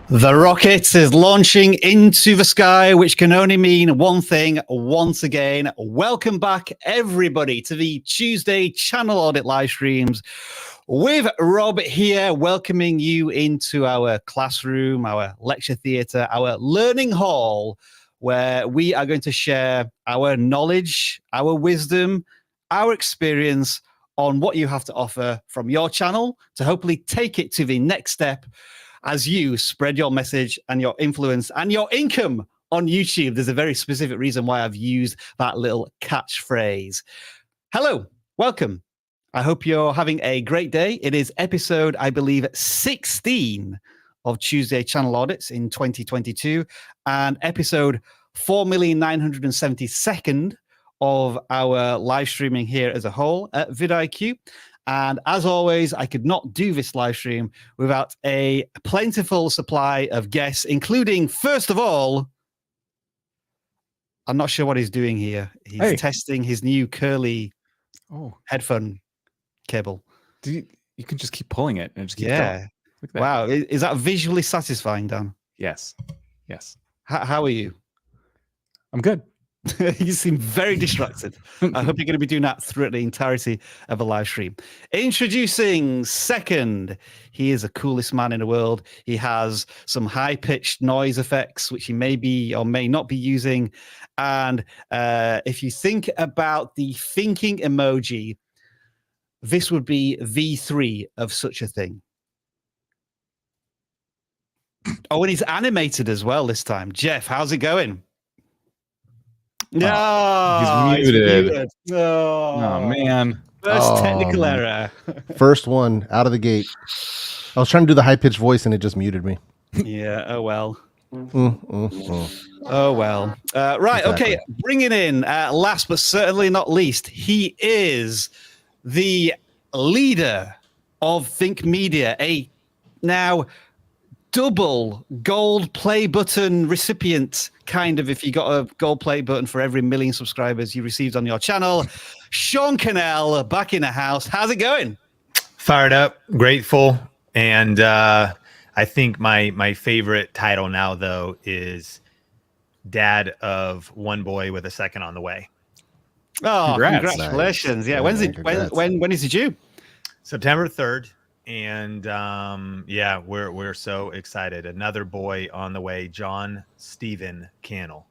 The rocket is launching into the sky, which can only mean one thing once again. Welcome back, everybody, to the Tuesday Channel Audit live streams with Rob here, welcoming you into our classroom, our lecture theatre, our learning hall, where we are going to share our knowledge, our wisdom, our experience on what you have to offer from your channel to hopefully take it to the next step as you spread your message and your influence and your income on YouTube. There's a very specific reason why I've used that little catchphrase. Hello, welcome. I hope you're having a great day. It is episode, I believe, 16 of Tuesday Channel Audits in 2022 and episode 4,972nd of our live streaming here as a whole at vidIQ. And as always, I could not do this live stream without a plentiful supply of guests, including, first of all, I'm not sure what he's doing here. He's testing his new curly headphone cable. You can just keep pulling it and just keep going. Wow. Is that visually satisfying, Dan? Yes. Yes. How are you? I'm good. You seem very distracted. I hope you're going to be doing that throughout the entirety of a live stream. Introducing second, he is the coolest man in the world. He has some high-pitched noise effects, which he may be or may not be using. And if you think about the thinking emoji, this would be V3 of such a thing. Oh, and he's animated as well this time. Jeff, how's it going? No, he's muted. Oh, man. First technical error. First one out of the gate. I was trying to do the high-pitched voice and it just muted me. Yeah, oh well. Oh well. Right, exactly. Okay, bringing in, last but certainly not least, he is the leader of Think Media, a now double gold play button recipient, kind of, if you got a gold play button for every 1 million subscribers you received on your channel. Sean Cannell back in the house. How's it going? Fired up, grateful, and I think my favorite title now, though, is Dad of One Boy with a Second on the Way. Oh, congratulations. Nice. Yeah, when is it due? September 3rd. And yeah, we're so excited. Another boy on the way, John Stephen Cannell.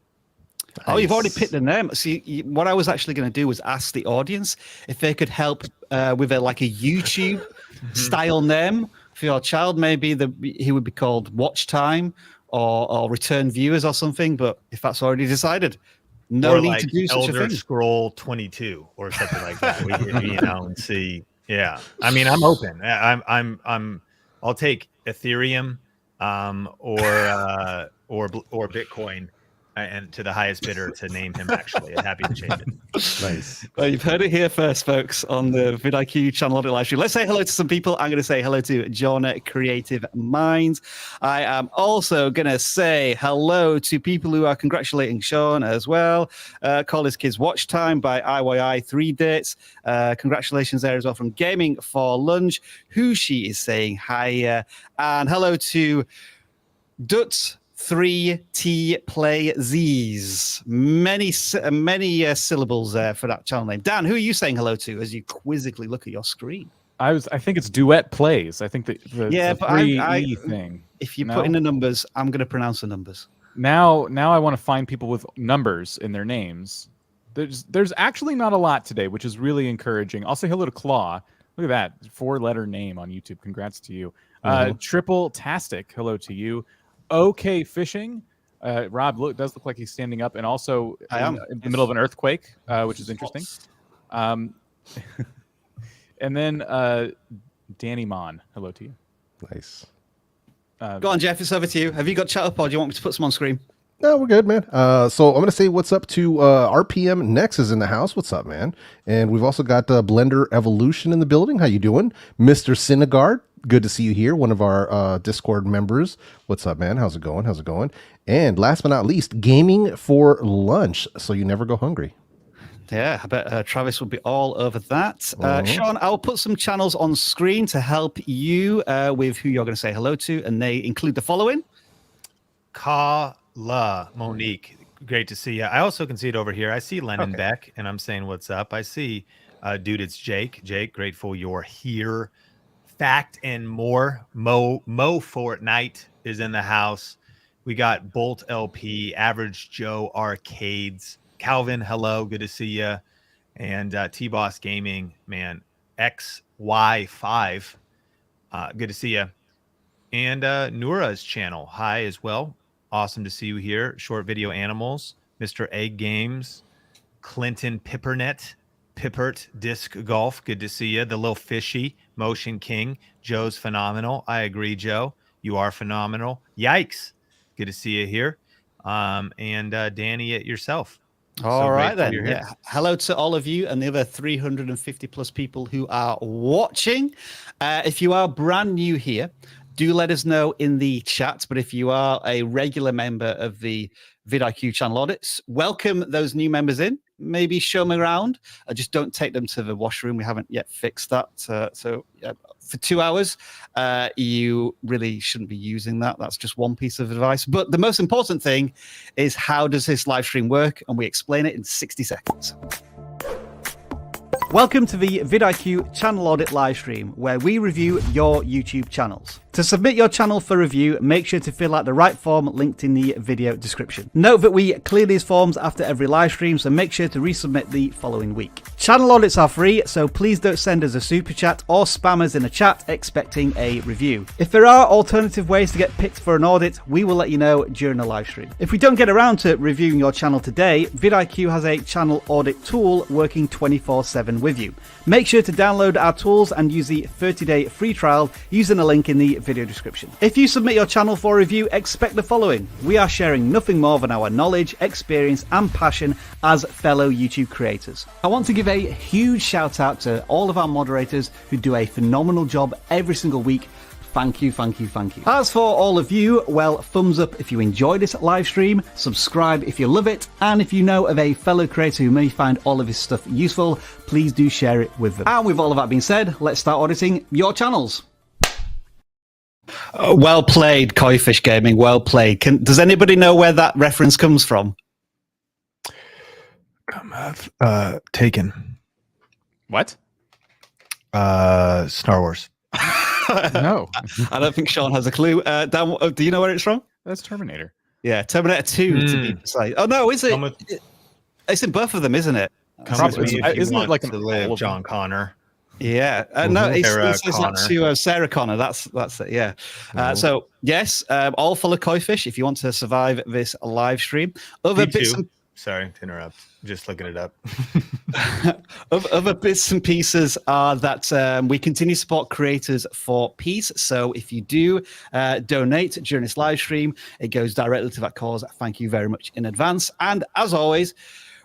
Nice. Oh, you've already picked the name. See, what I was actually going to do was ask the audience if they could help with a YouTube style name for your child. Maybe he would be called Watch Time or Return Viewers or something. But if that's already decided, no need to do such a thing. Elder Scroll 22 or something like that. We and see. Yeah, I mean, I'm open. I'll take Ethereum, or Bitcoin, and to the highest bidder to name him. Actually, I'm happy to change it. Nice. Well, you've heard it here first, folks, on the vidIQ Channel Audit live stream. Let's say hello to some people. I'm going to say hello to John at Creative Minds. I am also going to say hello to people who are congratulating Sean as well. Call His Kids Watch Time by IYI 3 Dates. Congratulations there as well from Gaming for Lunch, who she is saying hi. And hello to Dutz 3T Play Z's. Many syllables there for that channel name. Dan, who are you saying hello to as you quizzically look at your screen? I think it's Duet Plays. I think the 3E thing. If you put in the numbers, I'm going to pronounce the numbers. Now I want to find people with numbers in their names. There's actually not a lot today, which is really encouraging. I'll say hello to Claw. Look at that 4-letter name on YouTube. Congrats to you. Triple Tastic. Hello to you. Okay Fishing. Rob does look like he's standing up, and also in the middle of an earthquake, which is interesting. And then Danny Mon, hello to you. Nice. Go on, Jeff. It's over to you. Have you got chat up, or do you want me to put some on screen? No, we're good, man. So I'm going to say what's up to RPM Nex is in the house. What's up, man? And we've also got Blender Evolution in the building. How you doing? Mr. Synagard, good to see you here. One of our Discord members. What's up, man? How's it going? How's it going? And last but not least, Gaming for Lunch, so you never go hungry. Yeah, I bet Travis will be all over that. Sean, I'll put some channels on screen to help you with who you're going to say hello to, and they include the following. La Monique, great to see you. I also can see it over here. I see Lennon Beck, and I'm saying what's up. I see, dude, it's Jake. Jake, grateful you're here. Fact and more. Mo Fortnite is in the house. We got Bolt LP, Average Joe Arcades. Calvin, hello, good to see you. And T-Boss Gaming, man, XY5, good to see you. And Nura's channel, hi as well. Awesome to see you here. Short Video Animals, Mr. Egg Games, Clinton Pippert Disc Golf. Good to see you. The Little Fishy, Motion King. Joe's phenomenal. I agree, Joe. You are phenomenal. Yikes. Good to see you here. And Danny, it yourself. All right, then. Yeah. Hello to all of you and the other 350 plus people who are watching. If you are brand new here, do let us know in the chat. But if you are a regular member of the vidIQ channel audits, welcome those new members in. Maybe show them around. Just don't take them to the washroom. We haven't yet fixed that. So for 2 hours, you really shouldn't be using that. That's just one piece of advice. But the most important thing is, how does this live stream work? And we explain it in 60 seconds. Welcome to the vidIQ channel audit live stream, where we review your YouTube channels. To submit your channel for review, make sure to fill out the right form linked in the video description. Note that we clear these forms after every live stream, so make sure to resubmit the following week. Channel audits are free, so please don't send us a super chat or spam us in a chat expecting a review. If there are alternative ways to get picked for an audit, we will let you know during the live stream. If we don't get around to reviewing your channel today, vidIQ has a channel audit tool working 24/7 with you. Make sure to download our tools and use the 30-day free trial using the link in the video description. If you submit your channel for review, expect the following. We are sharing nothing more than our knowledge, experience, and passion as fellow YouTube creators. I want to give a huge shout out to all of our moderators who do a phenomenal job every single week. Thank you, thank you, thank you. As for all of you, well, thumbs up if you enjoy this live stream, subscribe if you love it, and if you know of a fellow creator who may find all of this stuff useful, please do share it with them. And with all of that being said, let's start auditing your channels. Well played, Koi-Fish Gaming, well played. Does anybody know where that reference comes from? Taken. What? Star Wars. No. I don't think Sean has a clue. Dan, do you know where it's from? That's Terminator. Yeah, Terminator 2 to be precise. Oh, no, is it? It's in both of them, isn't it? Isn't it like to live, John Connor? Yeah, no, it's not to Sarah Connor. That's it. Yeah. So yes, all full of Koi-Fish. If you want to survive this live stream, other bits. Sorry to interrupt. Just looking it up. Other bits and pieces are that we continue to support creators for peace. So if you do donate during this live stream, it goes directly to that cause. Thank you very much in advance. And as always,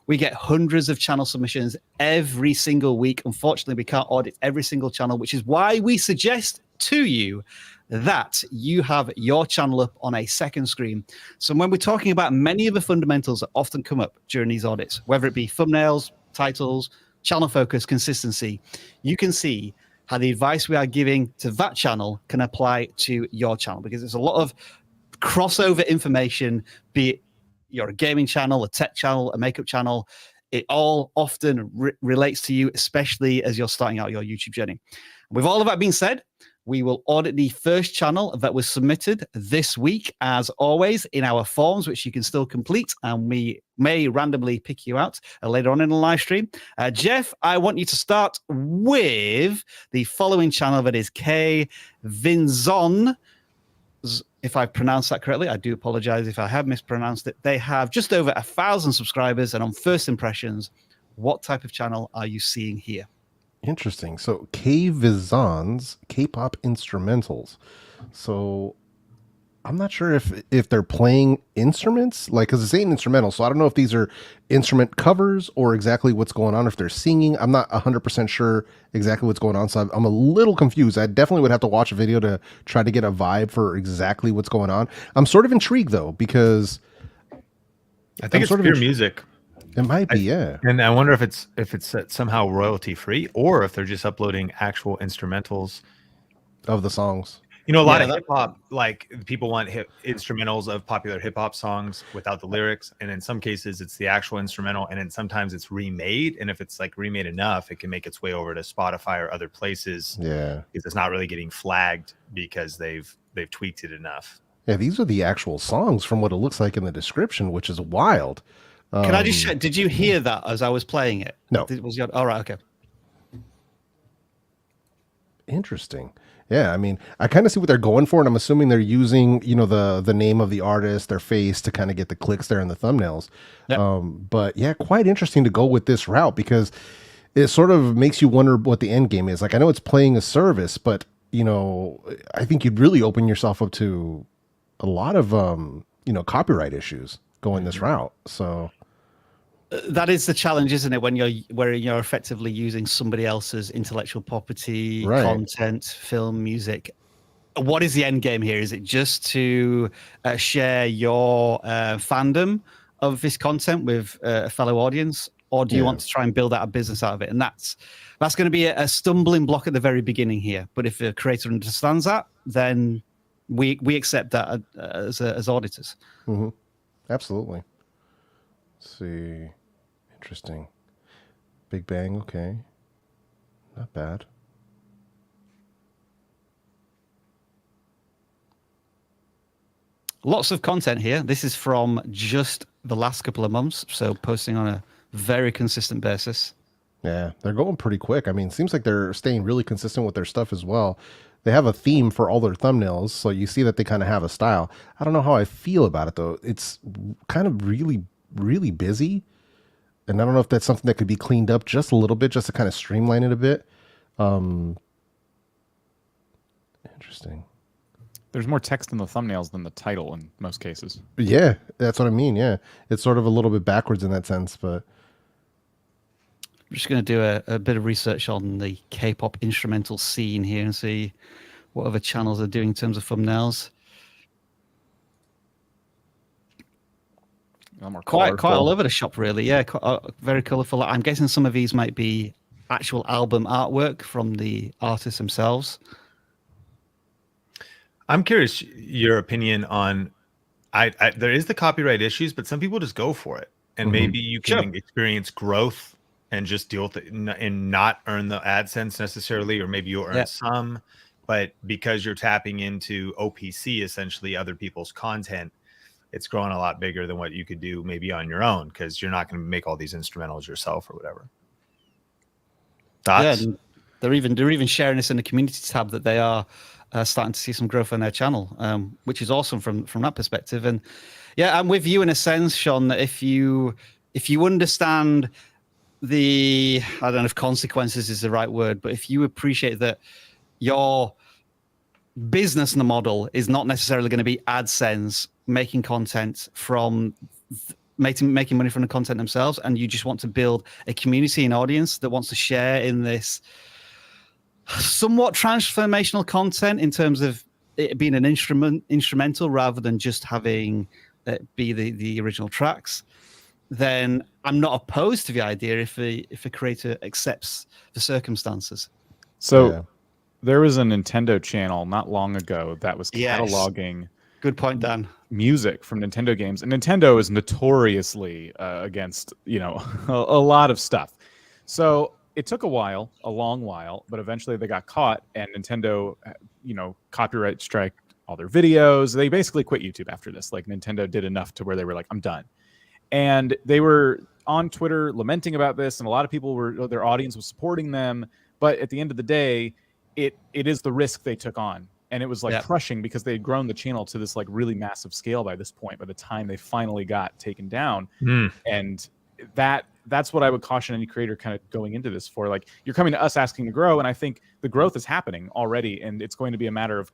we get hundreds of channel submissions every single week. Unfortunately, we can't audit every single channel, which is why we suggest to you that you have your channel up on a second screen. So when we're talking about many of the fundamentals that often come up during these audits, whether it be thumbnails, titles, channel focus, consistency, you can see how the advice we are giving to that channel can apply to your channel, because there's a lot of crossover information, be it you're a gaming channel, a tech channel, a makeup channel. It all often relates to you, especially as you're starting out your YouTube journey. With all of that being said, we will audit the first channel that was submitted this week, as always, in our forms, which you can still complete, and we may randomly pick you out later on in the live stream. Jeff, I want you to start with the following channel, that is K Vinzon. If I pronounced that correctly, I do apologize if I have mispronounced it. They have just over 1,000 subscribers, and on first impressions, what type of channel are you seeing here? Interesting. So K-Vizans, K-pop instrumentals. So I'm not sure if they're playing instruments, like, because it's saying instrumental. So I don't know if these are instrument covers or exactly what's going on. If they're singing, I'm not 100% sure exactly what's going on. So I'm a little confused. I definitely would have to watch a video to try to get a vibe for exactly what's going on. I'm sort of intrigued though, because I think it's pure music. It might be, yeah. And I wonder if it's somehow royalty free, or if they're just uploading actual instrumentals Of the songs. You know, a lot of hip hop, like people want instrumentals of popular hip hop songs without the lyrics. And in some cases, it's the actual instrumental. And then sometimes it's remade. And if it's like remade enough, it can make its way over to Spotify or other places. Yeah. Because it's not really getting flagged because they've tweaked it enough. Yeah, these are the actual songs from what it looks like in the description, which is wild. Can I just check? Did you hear that as I was playing it? No. All right, okay. Interesting. Yeah, I mean, I kind of see what they're going for, and I'm assuming they're using, you know, the name of the artist, their face, to kind of get the clicks there in the thumbnails. Yep. But yeah, quite interesting to go with this route, because it sort of makes you wonder what the end game is. Like, I know it's playing a service, but you know, I think you'd really open yourself up to a lot of you know, copyright issues going this route. So that is the challenge, isn't it? When you're effectively using somebody else's intellectual property, content, film, music. What is the end game here? Is it just to share your fandom of this content with a fellow audience, or do you want to try and build out a business out of it? And that's going to be a stumbling block at the very beginning here. But if a creator understands that, then we accept that as auditors. Mm-hmm. Absolutely. Let's see. Interesting. Big Bang, okay. Not bad. Lots of content here. This is from just the last couple of months, so posting on a very consistent basis. Yeah, they're going pretty quick. I mean, it seems like they're staying really consistent with their stuff as well. They have a theme for all their thumbnails, so you see that they kind of have a style. I don't know how I feel about it, though. It's kind of really, really busy. And I don't know if that's something that could be cleaned up just a little bit, just to kind of streamline it a bit. Interesting. There's more text in the thumbnails than the title in most cases. Yeah, that's what I mean. Yeah, it's sort of a little bit backwards in that sense, but I'm just going to do a bit of research on the K-pop instrumental scene here and see what other channels are doing in terms of thumbnails. Quite all over the shop, really. Yeah, very colorful. I'm guessing some of these might be actual album artwork from the artists themselves. I'm curious your opinion on. There is the copyright issues, but some people just go for it, and maybe you can experience growth and just deal with it and not earn the AdSense necessarily, or maybe you'll earn some, but because you're tapping into OPC, essentially other people's content, it's growing a lot bigger than what you could do maybe on your own, because you're not going to make all these instrumentals yourself or whatever. Thoughts? Yeah, they're even sharing this in the community tab that they are starting to see some growth on their channel, which is awesome from that perspective. And yeah, I'm with you in a sense, Sean, that if you understand the, I don't know if consequences is the right word, but if you appreciate that your business model is not necessarily going to be AdSense, making content from making money from the content themselves, and you just want to build a community and audience that wants to share in this somewhat transformational content in terms of it being an instrumental rather than just having it be the original tracks, then I'm not opposed to the idea if a creator accepts the circumstances. So there was a Nintendo channel not long ago that was cataloging good point, Dan, music from Nintendo games, and Nintendo is notoriously against, you know, a lot of stuff. So it took a long while, but eventually they got caught, and Nintendo, you know, copyright strike all their videos. They basically quit YouTube after this. Like, Nintendo did enough to where they were like, I'm done. And they were on Twitter lamenting about this, and a lot of people their audience was supporting them. But at the end of the day, it is the risk they took on. And it was like crushing, because they had grown the channel to this like really massive scale by this point, by the time they finally got taken down. And that that's what I would caution any creator kind of going into this for. Like, you're coming to us asking to grow, and I think the growth is happening already, and it's going to be a matter of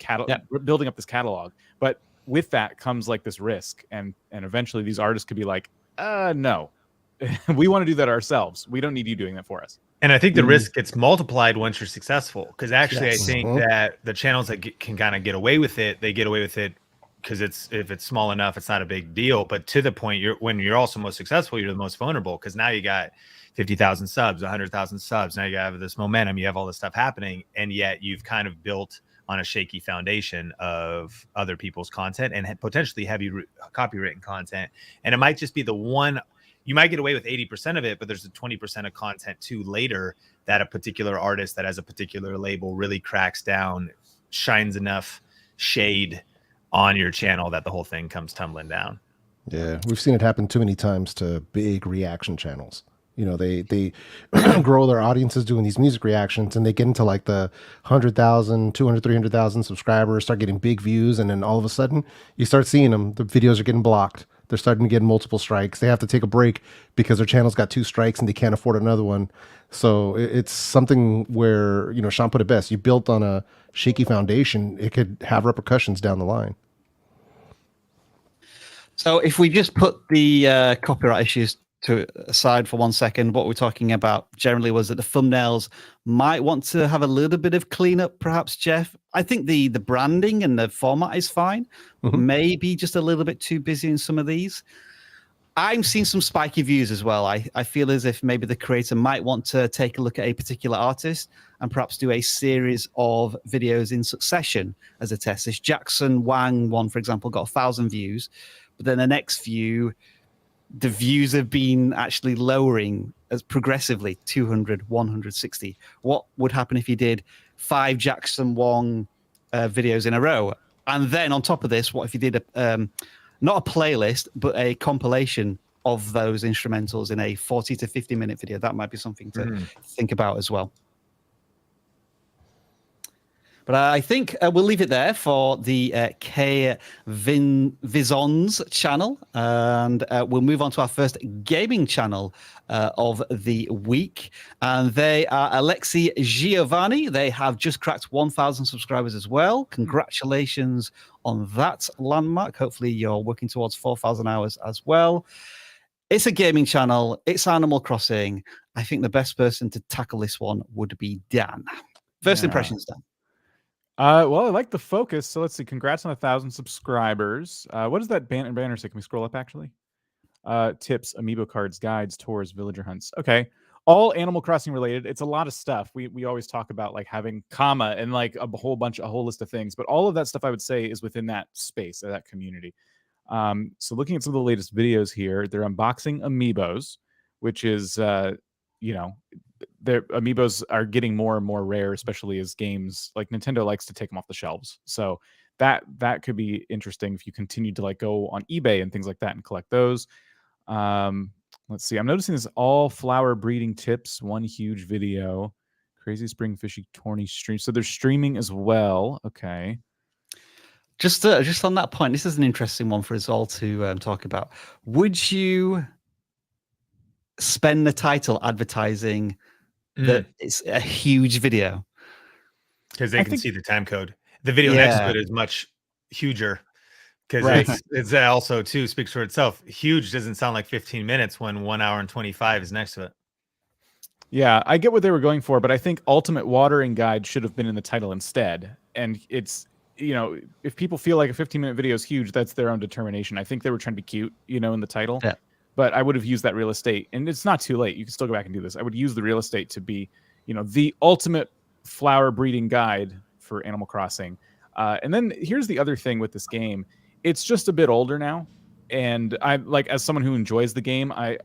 building up this catalog. But with that comes like this risk, and eventually these artists could be like, no, we want to do that ourselves. We don't need you doing that for us. And I think the risk gets multiplied once you're successful, because actually Yes. I think that the channels that can kind of get away with it, they get away with it because if it's small enough, it's not a big deal. But to the point, when you're also most successful, you're the most vulnerable, because now you got 50,000 subs, 100,000 subs. Now you have this momentum, you have all this stuff happening, and yet you've kind of built on a shaky foundation of other people's content and potentially heavy copywritten content. And it might just be the one. You might get away with 80% of it, but there's a 20% of content too later that a particular artist that has a particular label really cracks down, shines enough shade on your channel that the whole thing comes tumbling down. Yeah, we've seen it happen too many times to big reaction channels. You know, they grow their audiences doing these music reactions, and they get into like the 100,000, 200, 300,000 subscribers, start getting big views, and then all of a sudden you start seeing them. The videos are getting blocked. They're starting to get multiple strikes. They have to take a break because their channel's got 2 strikes and they can't afford another one. So it's something where, you know, Sean put it best. You built on a shaky foundation. It could have repercussions down the line. So if we just put the copyright issues to aside for 1 second, what we're talking about generally was that the thumbnails might want to have a little bit of cleanup, perhaps, Jeff. I think the branding and the format is fine, but maybe just a little bit too busy in some of these. I'm seeing some spiky views as well. I feel as if maybe the creator might want to take a look at a particular artist and perhaps do a series of videos in succession as a test. This Jackson Wang one, for example, got 1,000 views, but then the next view, the views have been actually lowering as progressively, 200, 160. What would happen if you did 5 Jackson Wang videos in a row? And then on top of this, what if you did not a playlist, but a compilation of those instrumentals in a 40 to 50 minute video? That might be something to think about as well. But I think we'll leave it there for the K Vizon's channel, and we'll move on to our first gaming channel of the week. And they are Alexi Giovanni. They have just cracked 1,000 subscribers as well. Congratulations on that landmark. Hopefully you're working towards 4,000 hours as well. It's a gaming channel. It's Animal Crossing. I think the best person to tackle this one would be Dan. First impressions, Dan. Well, I like the focus. So let's see. Congrats on 1,000 subscribers. What does that banner say? Can we scroll up actually? Tips, amiibo cards, guides, tours, villager hunts. Okay. All Animal Crossing related. It's a lot of stuff. We always talk about like having comma and like a whole list of things, but all of that stuff I would say is within that space, that community. So looking at some of the latest videos here, they're unboxing amiibos, which is, you know, their amiibos are getting more and more rare, especially as games like Nintendo likes to take them off the shelves. So that could be interesting if you continue to like go on eBay and things like that and collect those. Let's see. I'm noticing this all flower breeding tips. One huge video. Crazy spring fishy tourney stream. So they're streaming as well. Okay. Just on that point, this is an interesting one for us all to talk about. Would you spend the title advertising that it's a huge video? Because they can see the time code. The video next to it is much huger. Because it's also, too, speaks for itself. Huge doesn't sound like 15 minutes when 1 hour and 25 is next to it. Yeah, I get what they were going for, but I think Ultimate Watering Guide should have been in the title instead. And it's, you know, if people feel like a 15-minute video is huge, that's their own determination. I think they were trying to be cute, you know, in the title. Yeah. But I would have used that real estate. And it's not too late. You can still go back and do this. I would use the real estate to be, you know, the ultimate flower breeding guide for Animal Crossing. And then here's the other thing with this game. It's just a bit older now. And I like, as someone who enjoys the game, I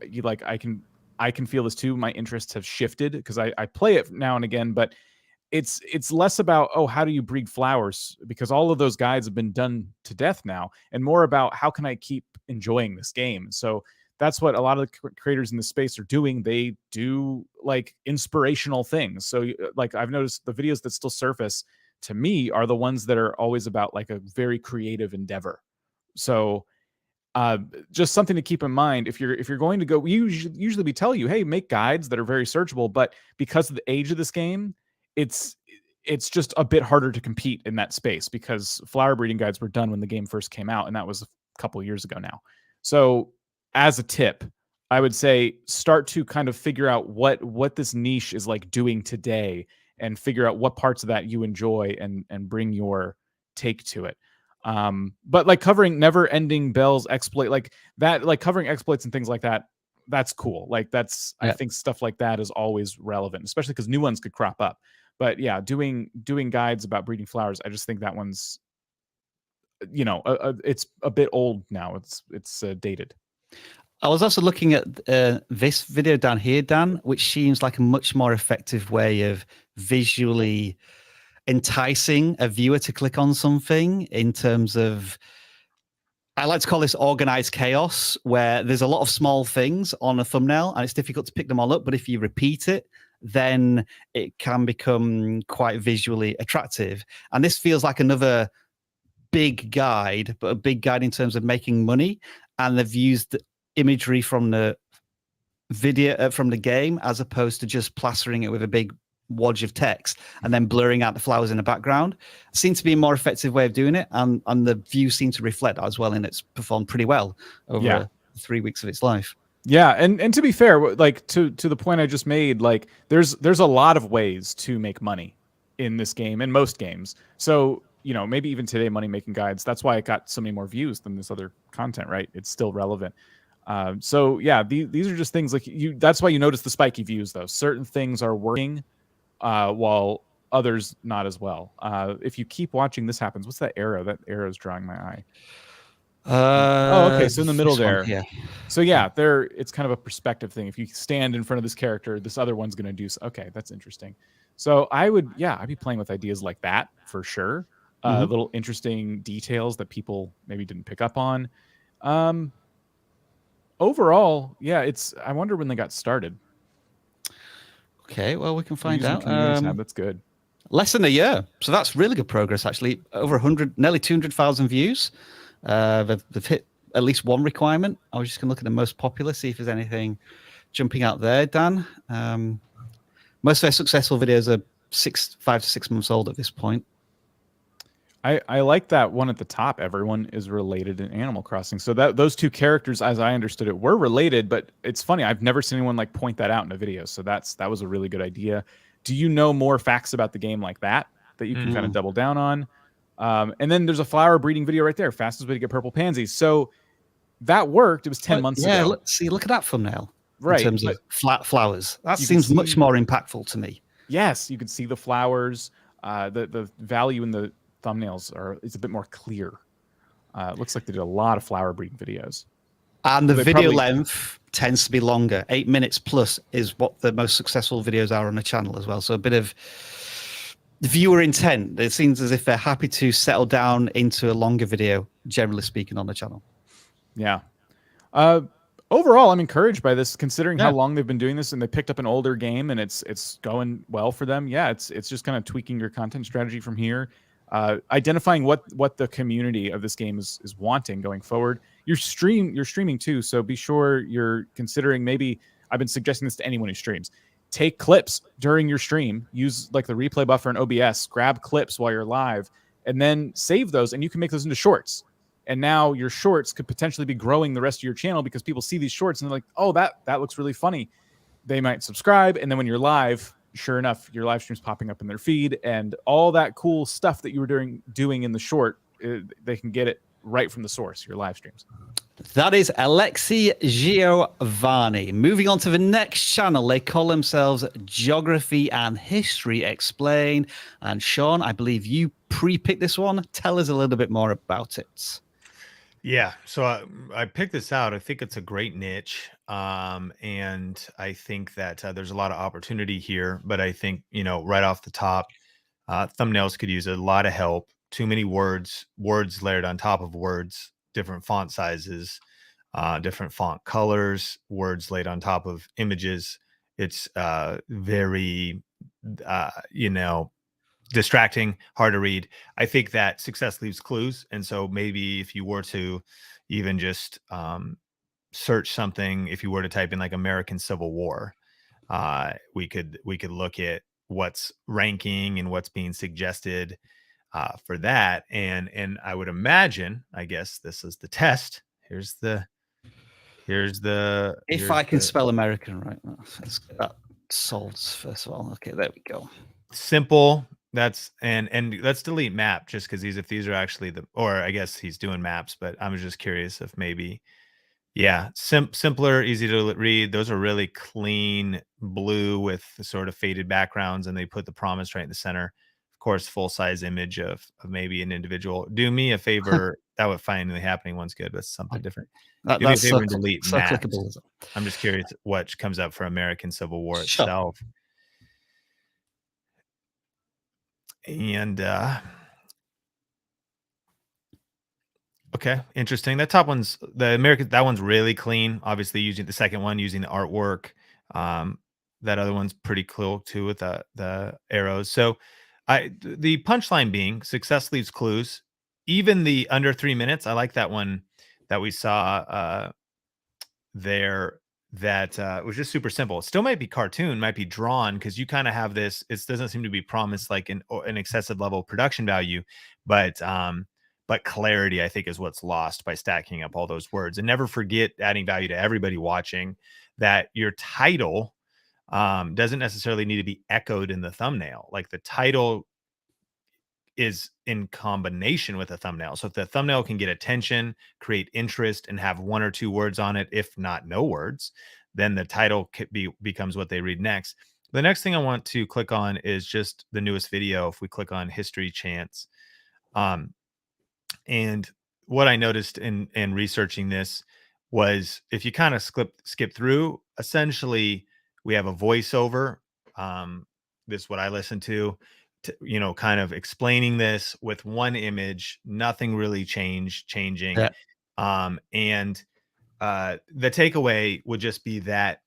can feel this too. My interests have shifted because I play it now and again, but it's less about, oh, how do you breed flowers? Because all of those guides have been done to death now, and more about how can I keep enjoying this game? So that's what a lot of the creators in the space are doing. They do like inspirational things. So like I've noticed the videos that still surface to me are the ones that are always about like a very creative endeavor. So just something to keep in mind if you're going to go. Usually we tell you, hey, make guides that are very searchable, but because of the age of this game, it's just a bit harder to compete in that space because flower breeding guides were done when the game first came out, and that was a couple of years ago now. So as a tip, I would say start to kind of figure out what this niche is like doing today, and figure out what parts of that you enjoy, and bring your take to it. But like covering never ending Bell's exploit, like that, like covering exploits and things like that, that's cool. Like that's, I think stuff like that is always relevant, especially because new ones could crop up. But yeah, doing guides about breeding flowers, I just think that one's, you know, it's a bit old now. It's dated. I was also looking at this video down here, Dan, which seems like a much more effective way of visually enticing a viewer to click on something, in terms of, I like to call this organized chaos, where there's a lot of small things on a thumbnail and it's difficult to pick them all up. But if you repeat it, then it can become quite visually attractive. And this feels like another big guide, but a big guide in terms of making money. And they've used imagery from the video, from the game, as opposed to just plastering it with a big wodge of text and then blurring out the flowers in the background. Seems to be a more effective way of doing it, and the views seem to reflect that as well, and it's performed pretty well over 3 weeks of its life. Yeah, and to be fair, like to the point I just made, like there's a lot of ways to make money in this game, in most games. So, you know, maybe even today, money making guides, that's why it got so many more views than this other content, right? It's still relevant. So yeah, these are just things like that's why you notice the spiky views though. Certain things are working while others not as well. If you keep watching, this happens. What's that arrow? That arrow is drawing my eye. Oh, okay. So in the middle there. Yeah. So yeah, there. It's kind of a perspective thing. If you stand in front of this character, this other one's going to do. Okay, that's interesting. So I'd be playing with ideas like that for sure. Little interesting details that people maybe didn't pick up on. Overall, yeah, I wonder when they got started. Okay, well, we can find out. That's good. Less than a year, so that's really good progress. Actually, over 100, nearly 200,000 views. They've hit at least one requirement. I was just going to look at the most popular, see if there's anything jumping out there, Dan. Most of their successful videos are 5 to 6 months old at this point. I like that one at the top. Everyone is related in Animal Crossing. So those two characters, as I understood it, were related. But it's funny, I've never seen anyone like point that out in a video. So that was a really good idea. Do you know more facts about the game like that you can kind of double down on? And then there's a flower breeding video right there. Fastest way to get purple pansies. So that worked. It was 10 months ago. Look at that thumbnail. Right. In terms of flat flowers. That seems much more impactful to me. Yes, you can see the flowers. The value in the thumbnails is a bit more clear. It looks like they did a lot of flower breeding videos. And the video length tends to be longer. 8 minutes plus is what the most successful videos are on the channel as well. So a bit of viewer intent. It seems as if they're happy to settle down into a longer video, generally speaking, on the channel. Yeah. Overall, I'm encouraged by this, considering how long they've been doing this, and they picked up an older game, and it's going well for them. Yeah, it's just kind of tweaking your content strategy from here. Identifying what the community of this game is wanting going forward. You're streaming too, so be sure you're considering, maybe I've been suggesting this to anyone who streams. Take clips during your stream, use like the replay buffer in OBS, grab clips while you're live, and then save those, and you can make those into shorts. And now your shorts could potentially be growing the rest of your channel because people see these shorts and they're like, oh, that looks really funny. They might subscribe, and then when you're live, sure enough, your live stream's popping up in their feed, and all that cool stuff that you were doing in the short, they can get it right from the source, your live streams. That is Alexi Giovanni. Moving on to the next channel, they call themselves Geography and History Explained. And Sean, I believe you pre-picked this one. Tell us a little bit more about it. Yeah, so I picked this out. I think it's a great niche, and I think that there's a lot of opportunity here. But I think, right off the top, thumbnails could use a lot of help. Too many words layered on top of words, different font sizes, different font colors, words laid on top of images. It's very, distracting, hard to read. I think that success leaves clues. And so maybe if you were to even just search something, if you were to type in like American Civil War, we could look at what's ranking and what's being suggested for that. And I would imagine, I guess this is the test. Here's the If I can spell American right, let's get that solved first of all. Okay, there we go. Simple. That's and let's delete map just because if these are actually or I guess he's doing maps, but I'm just curious if maybe, yeah, simpler, easy to read. Those are really clean blue with the sort of faded backgrounds, and they put the promise right in the center. Of course, full size image of maybe an individual. Do me a favor. That would finally happening one's good, but something different. Do me a That's favor and delete so maps. clickable. Is it? I'm just curious what comes up for American Civil War Sure. itself. And okay, interesting. That top one's that one's really clean. Obviously, using the second one, using the artwork. That other one's pretty cool too with the arrows. So, the punchline being success leaves clues. Even the under 3 minutes, I like that one that we saw there. That was just super simple. It still might be cartoon, might be drawn because you kind of have this. It doesn't seem to be promised like an excessive level of production value, but clarity I think is what's lost by stacking up all those words. And never forget, adding value to everybody watching, that your title doesn't necessarily need to be echoed in the thumbnail. Like the title is in combination with a thumbnail. So if the thumbnail can get attention, create interest, and have 1 or 2 words on it, if not no words, then the title becomes what they read next. The next thing I want to click on is just the newest video. If we click on history chants, and what I noticed in researching this was if you kind of skip through, essentially we have a voiceover. This is what I listen to, kind of explaining this with one image, nothing really changing. Yeah. And the takeaway would just be that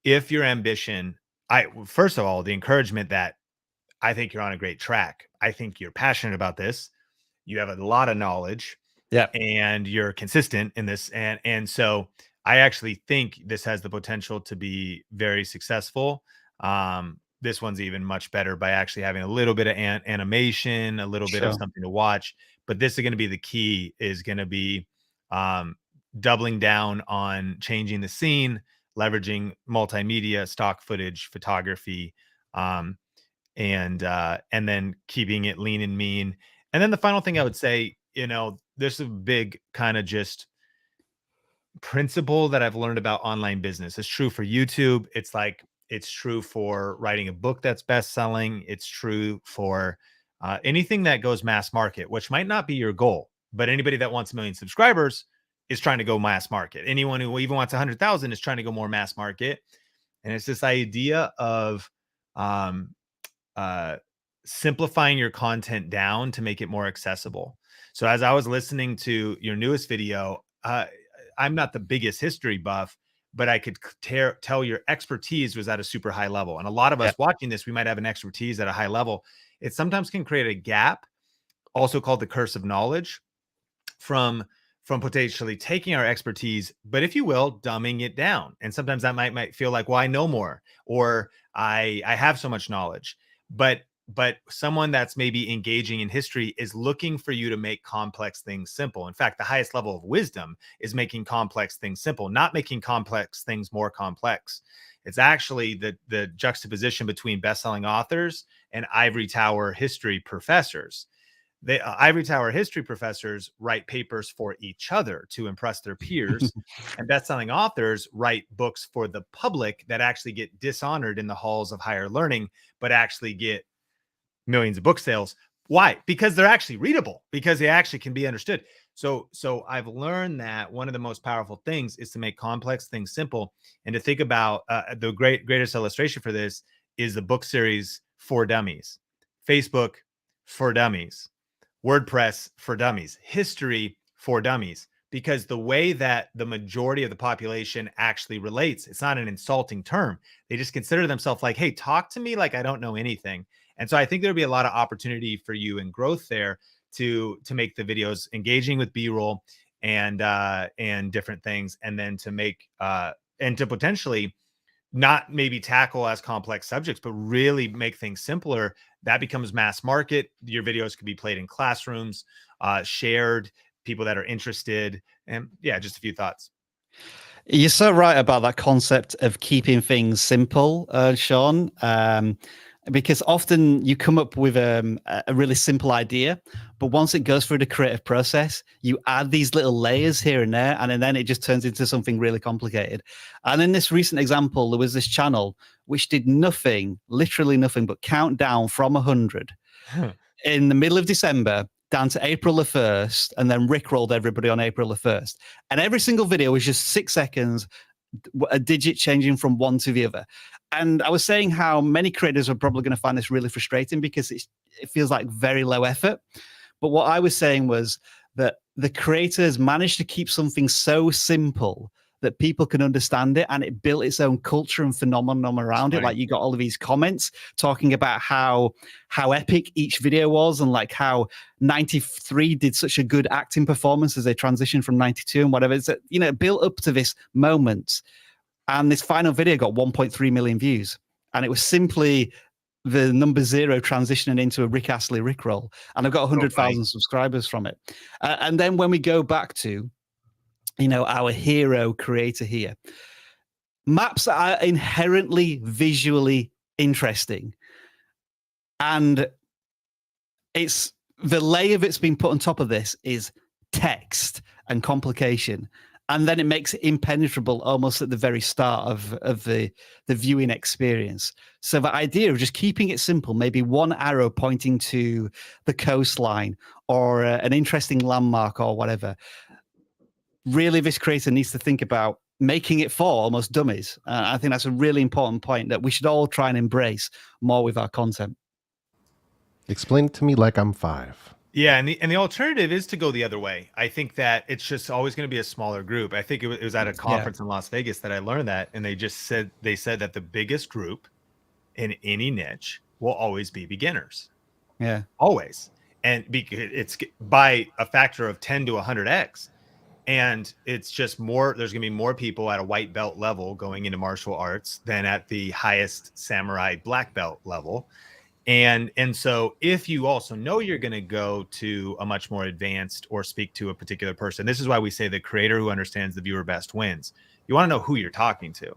if your ambition, first of all, the encouragement that I think you're on a great track. I think you're passionate about this. You have a lot of knowledge, Yeah, and you're consistent in this. And so I actually think this has the potential to be very successful. This one's even much better by actually having a little bit of animation, a little bit of something to watch. But this is going to be the key, is going to be doubling down on changing the scene, leveraging multimedia, stock footage, photography, and then keeping it lean and mean. And then the final thing I would say, there's a big kind of just principle that I've learned about online business. It's true for YouTube. It's true for writing a book that's best selling. It's true for anything that goes mass market, which might not be your goal, but anybody that wants 1 million subscribers is trying to go mass market. Anyone who even wants 100,000 is trying to go more mass market. And it's this idea of simplifying your content down to make it more accessible. So as I was listening to your newest video, I'm not the biggest history buff, but I could tell your expertise was at a super high level. And a lot of us watching this, we might have an expertise at a high level. It sometimes can create a gap, also called the curse of knowledge, from potentially taking our expertise, but if you will, dumbing it down. And sometimes that might feel like, well, I know more, or I have so much knowledge. But someone that's maybe engaging in history is looking for you to make complex things simple. In fact, the highest level of wisdom is making complex things simple, not making complex things more complex. It's actually the juxtaposition between best-selling authors and ivory tower history professors. Ivory tower history professors write papers for each other to impress their peers, and best-selling authors write books for the public that actually get dishonored in the halls of higher learning, but actually get millions of book sales. Why? Because they're actually readable, because they actually can be understood. So I've learned that one of the most powerful things is to make complex things simple, and to think about the greatest illustration for this is the book series for dummies, Facebook for dummies, WordPress for dummies, history for dummies, because the way that the majority of the population actually relates, it's not an insulting term. They just consider themselves like, hey, talk to me like I don't know anything. And so I think there'll be a lot of opportunity for you and growth there to make the videos engaging with B-roll and different things, and then to make and to potentially not maybe tackle as complex subjects, but really make things simpler. That becomes mass market. Your videos could be played in classrooms, shared, people that are interested. And yeah, just a few thoughts. You're so right about that concept of keeping things simple, Sean. Because often you come up with a really simple idea, but once it goes through the creative process, you add these little layers here and there, and then it just turns into something really complicated. And in this recent example, there was this channel which did nothing, literally nothing, but count down from 100 in the middle of December down to April the 1st, and then rickrolled everybody on April the 1st. And every single video was just 6 seconds, a digit changing from one to the other. And I was saying how many creators are probably going to find this really frustrating because it feels like very low effort. But what I was saying was that the creators managed to keep something so simple that people can understand it, and it built its own culture and phenomenon around it. Like, you got all of these comments talking about how epic each video was, and like how 93 did such a good acting performance as they transitioned from 92 and whatever. It's, you know, built up to this moment. And this final video got 1.3 million views. And it was simply the number 0 transitioning into a Rick Astley Rickroll. And I've got 100,000 subscribers from it. And then when we go back to, you know, our hero creator here, maps are inherently visually interesting. And it's the layer that's been put on top of this is text and complication. And then it makes it impenetrable almost at the very start of the viewing experience. So the idea of just keeping it simple, maybe one arrow pointing to the coastline or an interesting landmark or whatever, really this creator needs to think about making it for almost dummies. I think that's a really important point that we should all try and embrace more with our content. Explain it to me like I'm 5. Yeah, and the alternative is to go the other way. I think that it's just always going to be a smaller group. I think it was at a conference in Las Vegas that I learned that, and they said that the biggest group in any niche will always be beginners. Yeah, always, and it's by a factor of 10 to 100x, and it's just more. There's going to be more people at a white belt level going into martial arts than at the highest samurai black belt level. And so if you also know you're going to go to a much more advanced or speak to a particular person, this is why we say the creator who understands the viewer best wins. You want to know who you're talking to.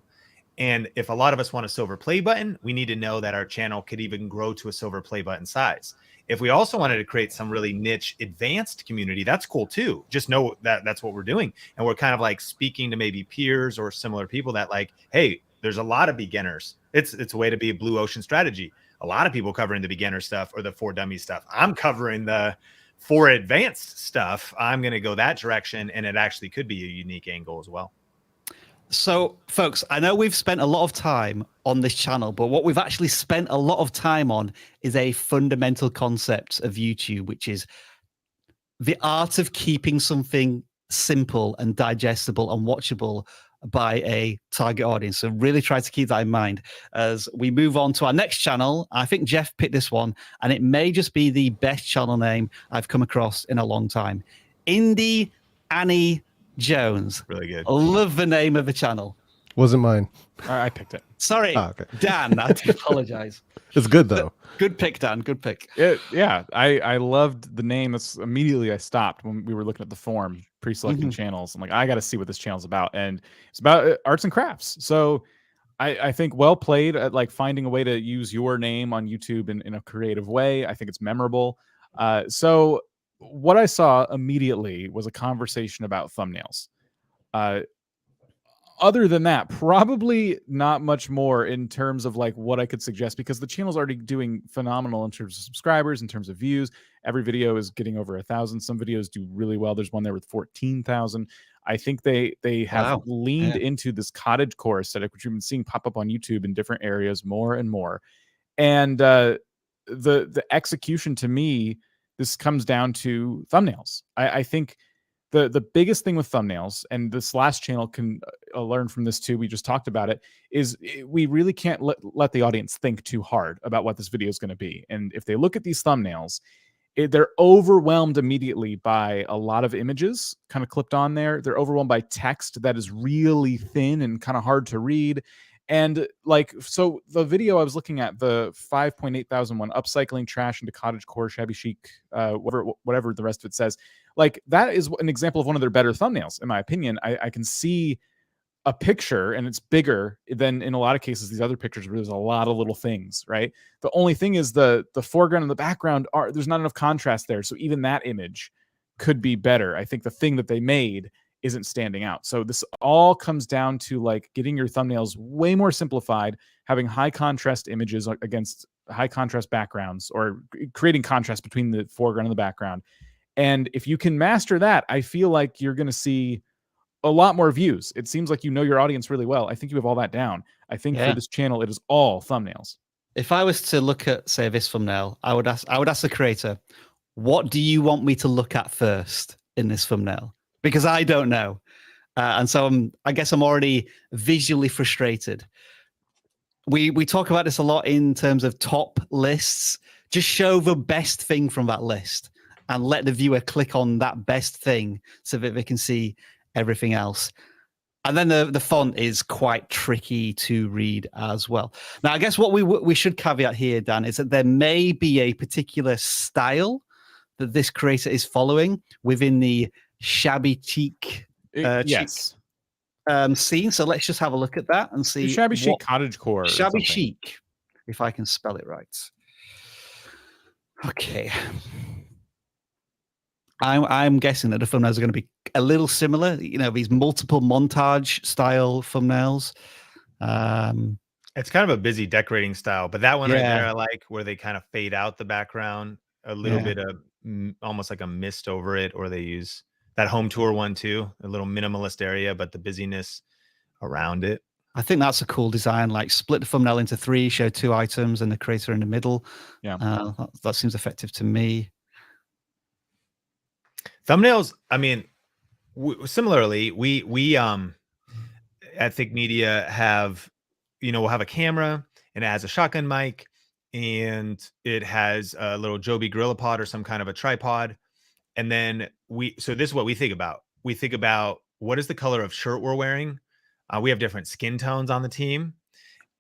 And if a lot of us want a silver play button, we need to know that our channel could even grow to a silver play button size. If we also wanted to create some really niche advanced community, that's cool too. Just know that that's what we're doing. And we're kind of like speaking to maybe peers or similar people that like, hey, there's a lot of beginners. It's a way to be a blue ocean strategy. A lot of people covering the beginner stuff or the for dummy stuff. I'm covering the for advanced stuff. I'm going to go that direction, and it actually could be a unique angle as well. So, folks, I know we've spent a lot of time on this channel, but what we've actually spent a lot of time on is a fundamental concept of YouTube, which is the art of keeping something simple and digestible and watchable by a target audience. So really try to keep that in mind as we move on to our next channel. I think Jeff picked this one, and it may just be the best channel name I've come across in a long time. Indie Annie Jones. Really good. I love the name of the channel. Wasn't mine. I picked it. Sorry, okay. Dan. I do apologize. It's good though. Good pick, Dan. Good pick. Yeah, I loved the name. That's immediately I stopped when we were looking at the form, pre-selecting channels. I'm like, I got to see what this channel's about, and it's about arts and crafts. So I think well played at like finding a way to use your name on YouTube in a creative way. I think it's memorable. So what I saw immediately was a conversation about thumbnails. Other than that, probably not much more in terms of like what I could suggest, because the channel's already doing phenomenal in terms of subscribers, in terms of views. Every video is getting over 1,000. Some videos do really well. There's one there with 14,000. I think they have leaned into this cottagecore aesthetic, which we've been seeing pop up on YouTube in different areas more and more. And the execution, to me, this comes down to thumbnails. I think The biggest thing with thumbnails, and this last channel can learn from this too, we just talked about it, is we really can't let the audience think too hard about what this video is going to be. And if they look at these thumbnails, they're overwhelmed immediately by a lot of images kind of clipped on there. They're overwhelmed by text that is really thin and kind of hard to read. And like, so the video I was looking at, the 5.8 thousand one, upcycling trash into cottage core, shabby chic, whatever the rest of it says, like that is an example of one of their better thumbnails, in my opinion. I can see a picture and it's bigger than in a lot of cases these other pictures where there's a lot of little things, right? The only thing is the foreground and the background there's not enough contrast there, so even that image could be better. I think the thing that they made isn't standing out. So this all comes down to like getting your thumbnails way more simplified, having high contrast images against high contrast backgrounds, or creating contrast between the foreground and the background. And if you can master that, I feel like you're going to see a lot more views. It seems like you know your audience really well. I think you have all that down. I think for this channel, it is all thumbnails. If I was to look at, say, this thumbnail, I would ask the creator, what do you want me to look at first in this thumbnail? Because I don't know. And so I guess I'm already visually frustrated. We talk about this a lot in terms of top lists. Just show the best thing from that list and let the viewer click on that best thing so that they can see everything else. And then the font is quite tricky to read as well. Now, I guess what we should caveat here, Dan, is that there may be a particular style that this creator is following within the shabby cheek scene. So let's just have a look at that and see. Shabby chic cottage core. Shabby chic, if I can spell it right. Okay. I'm guessing that the thumbnails are going to be a little similar. You know, these multiple montage style thumbnails. It's kind of a busy decorating style, but that one right there, I like, where they kind of fade out the background, a little bit of almost like a mist over it, or they use that home tour one too, a little minimalist area, but the busyness around it. I think that's a cool design, like split the thumbnail into 3, show 2 items and the creator in the middle. Yeah. That seems effective to me. Thumbnails, I mean, similarly, we at Think Media have, we'll have a camera and it has a shotgun mic and it has a little Joby GorillaPod or some kind of a tripod. And then so this is what we think about. We think about what is the color of shirt we're wearing. We have different skin tones on the team.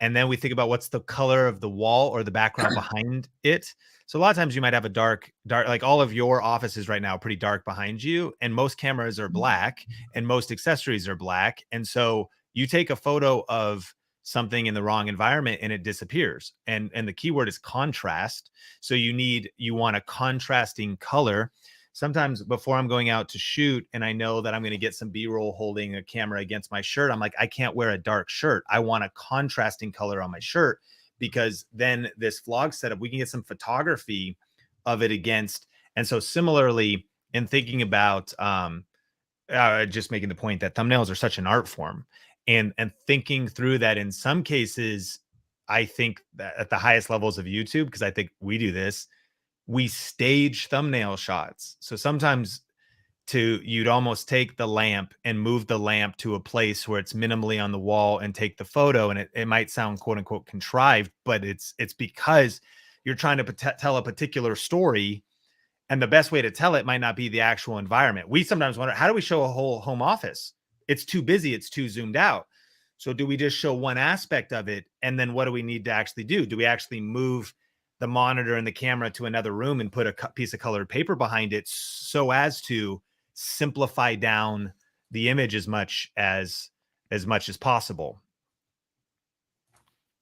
And then we think about what's the color of the wall or the background behind it. So a lot of times you might have a dark, like all of your offices right now are pretty dark behind you, and most cameras are black and most accessories are black. And so you take a photo of something in the wrong environment and it disappears. And the keyword is contrast. So you want a contrasting color. Sometimes before I'm going out to shoot and I know that I'm going to get some B-roll holding a camera against my shirt, I'm like, I can't wear a dark shirt. I want a contrasting color on my shirt, because then this vlog setup, we can get some photography of it against. And so similarly, in thinking about just making the point that thumbnails are such an art form, and thinking through that, in some cases, I think that at the highest levels of YouTube, because I think we do this, we stage thumbnail shots. So sometimes you'd almost take the lamp and move the lamp to a place where it's minimally on the wall and take the photo. And it might sound quote unquote contrived, but it's because you're trying to tell a particular story. And the best way to tell it might not be the actual environment. We sometimes wonder, how do we show a whole home office? It's too busy. It's too zoomed out. So do we just show one aspect of it? And then what do we need to actually do? Do we actually move the monitor and the camera to another room and put a piece of colored paper behind it so as to simplify down the image as much as possible?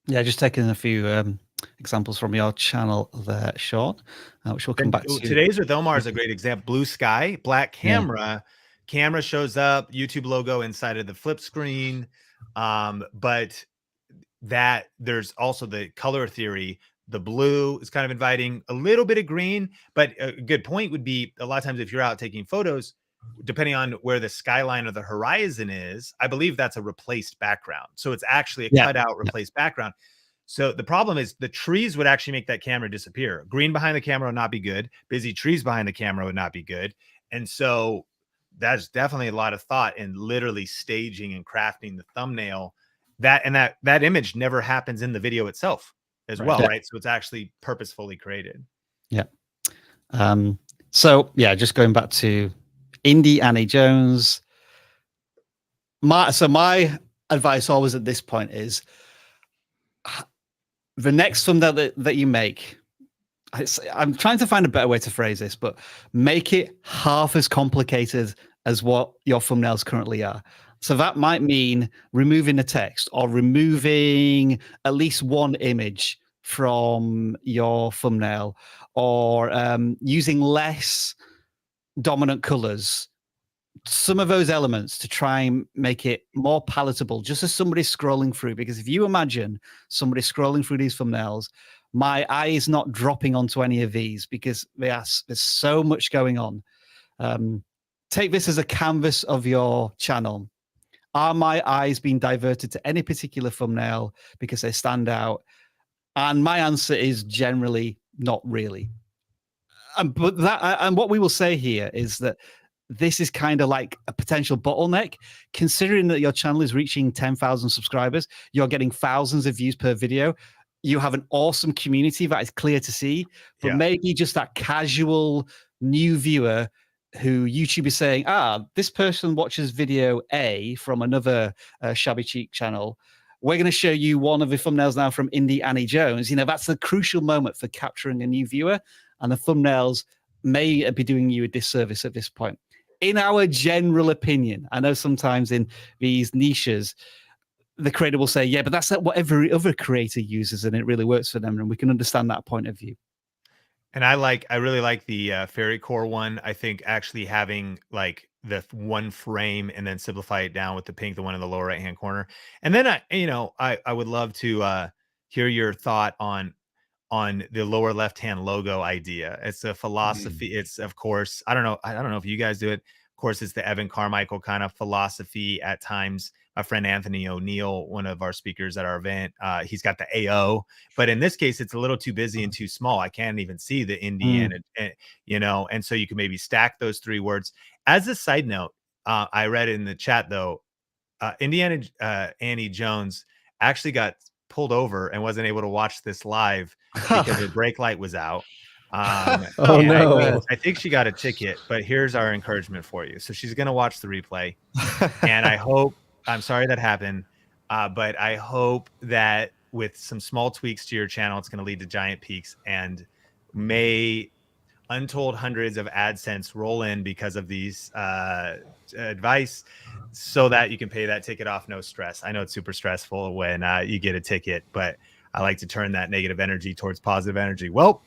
Yeah, just taking a few examples from your channel there, Sean, which we'll come back to. Today's with Omar is a great example. Blue sky, black camera. Camera shows up, YouTube logo inside of the flip screen. But that there's also the color theory. The blue is kind of inviting, a little bit of green, but a good point would be a lot of times if you're out taking photos, depending on where the skyline or the horizon is, I believe that's a replaced background. So it's actually a cutout replaced background. So the problem is the trees would actually make that camera disappear. Green behind the camera would not be good. Busy trees behind the camera would not be good. And so that's definitely a lot of thought in literally staging and crafting the thumbnail. That image never happens in the video itself as well, Yeah. right? So it's actually purposefully created. Yeah. So yeah, just going back to Indie Annie Jones. My advice always at this point is the next thumbnail that you make. I'm trying to find a better way to phrase this, but make it half as complicated as what your thumbnails currently are. So that might mean removing the text or removing at least one image from your thumbnail, or using less dominant colors, some of those elements to try and make it more palatable just as somebody's scrolling through. Because if you imagine somebody scrolling through these thumbnails, my eye is not dropping onto any of these because there's so much going on. Take this as a canvas of your channel. Are my eyes being diverted to any particular thumbnail because they stand out? And my answer is generally not really. But what we will say here is that this is kind of like a potential bottleneck, considering that your channel is reaching 10,000 subscribers. You're getting thousands of views per video. You have an awesome community that is clear to see, but maybe just that casual new viewer who YouTube is saying, this person watches video A from another Shabby Cheek channel. We're going to show you one of the thumbnails now from Indie Annie Jones. You know, that's the crucial moment for capturing a new viewer, and the thumbnails may be doing you a disservice at this point. In our general opinion, I know sometimes in these niches, the creator will say, yeah, but that's what every other creator uses and it really works for them. And we can understand that point of view. And I really like the Fairy Core one. I think actually having like the one frame and then simplify it down with the pink, the one in the lower right hand corner. And then I would love to hear your thought on the lower left hand logo idea. It's a philosophy. It's, of course, I don't know if you guys do it. Of course, it's the Evan Carmichael kind of philosophy at times. My friend Anthony O'Neill, one of our speakers at our event, he's got the AO, but in this case, it's a little too busy and too small. I can't even see the Indian, and so you can maybe stack those three words. As a side note, I read in the chat though, Indiana Annie Jones actually got pulled over and wasn't able to watch this live because her brake light was out. Oh no! I think she got a ticket, but here's our encouragement for you. So she's going to watch the replay, and I hope. I'm sorry that happened, but I hope that with some small tweaks to your channel, it's going to lead to giant peaks, and may untold hundreds of AdSense roll in because of these advice, so that you can pay that ticket off, no stress. I know it's super stressful when you get a ticket, but I like to turn that negative energy towards positive energy. Well,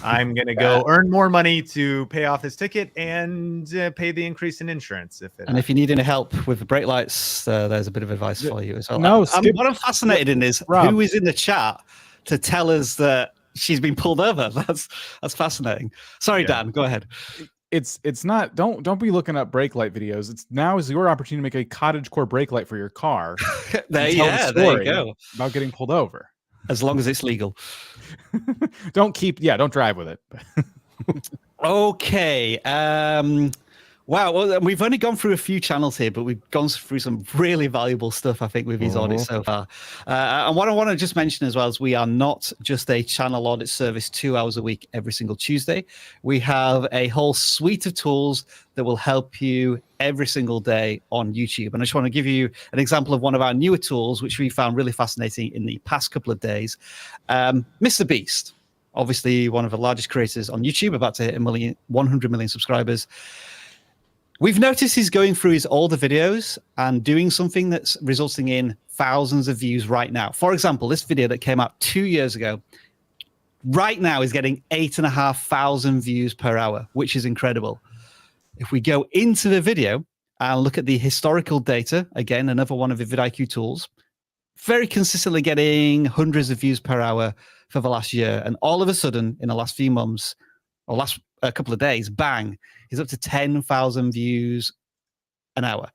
I'm going to go earn more money to pay off this ticket and pay the increase in insurance. If you need any help with the brake lights, there's a bit of advice for you as well. What I'm fascinated in is Rob, who is in the chat to tell us that she's been pulled over. That's fascinating. Sorry, Dan, go ahead. It's not, don't be looking up brake light videos. Now is your opportunity to make a cottage core brake light for your car. there you go. About getting pulled over. As long as it's legal. Don't drive with it. Okay. Wow. Well, we've only gone through a few channels here, but we've gone through some really valuable stuff, I think, with these audits so far. And what I want to just mention as well is we are not just a channel audit service 2 hours a week every single Tuesday. We have a whole suite of tools that will help you every single day on YouTube. And I just want to give you an example of one of our newer tools, which we found really fascinating in the past couple of days. Mr. Beast, obviously one of the largest creators on YouTube, about to hit 100 million subscribers. We've noticed he's going through his older videos and doing something that's resulting in thousands of views right now. For example, this video that came out 2 years ago, right now is getting 8,500 views per hour, which is incredible. If we go into the video and look at the historical data, again, another one of the vidIQ tools, very consistently getting hundreds of views per hour for the last year. And all of a sudden, in the last few months, or last a couple of days, bang, he's up to 10,000 views an hour.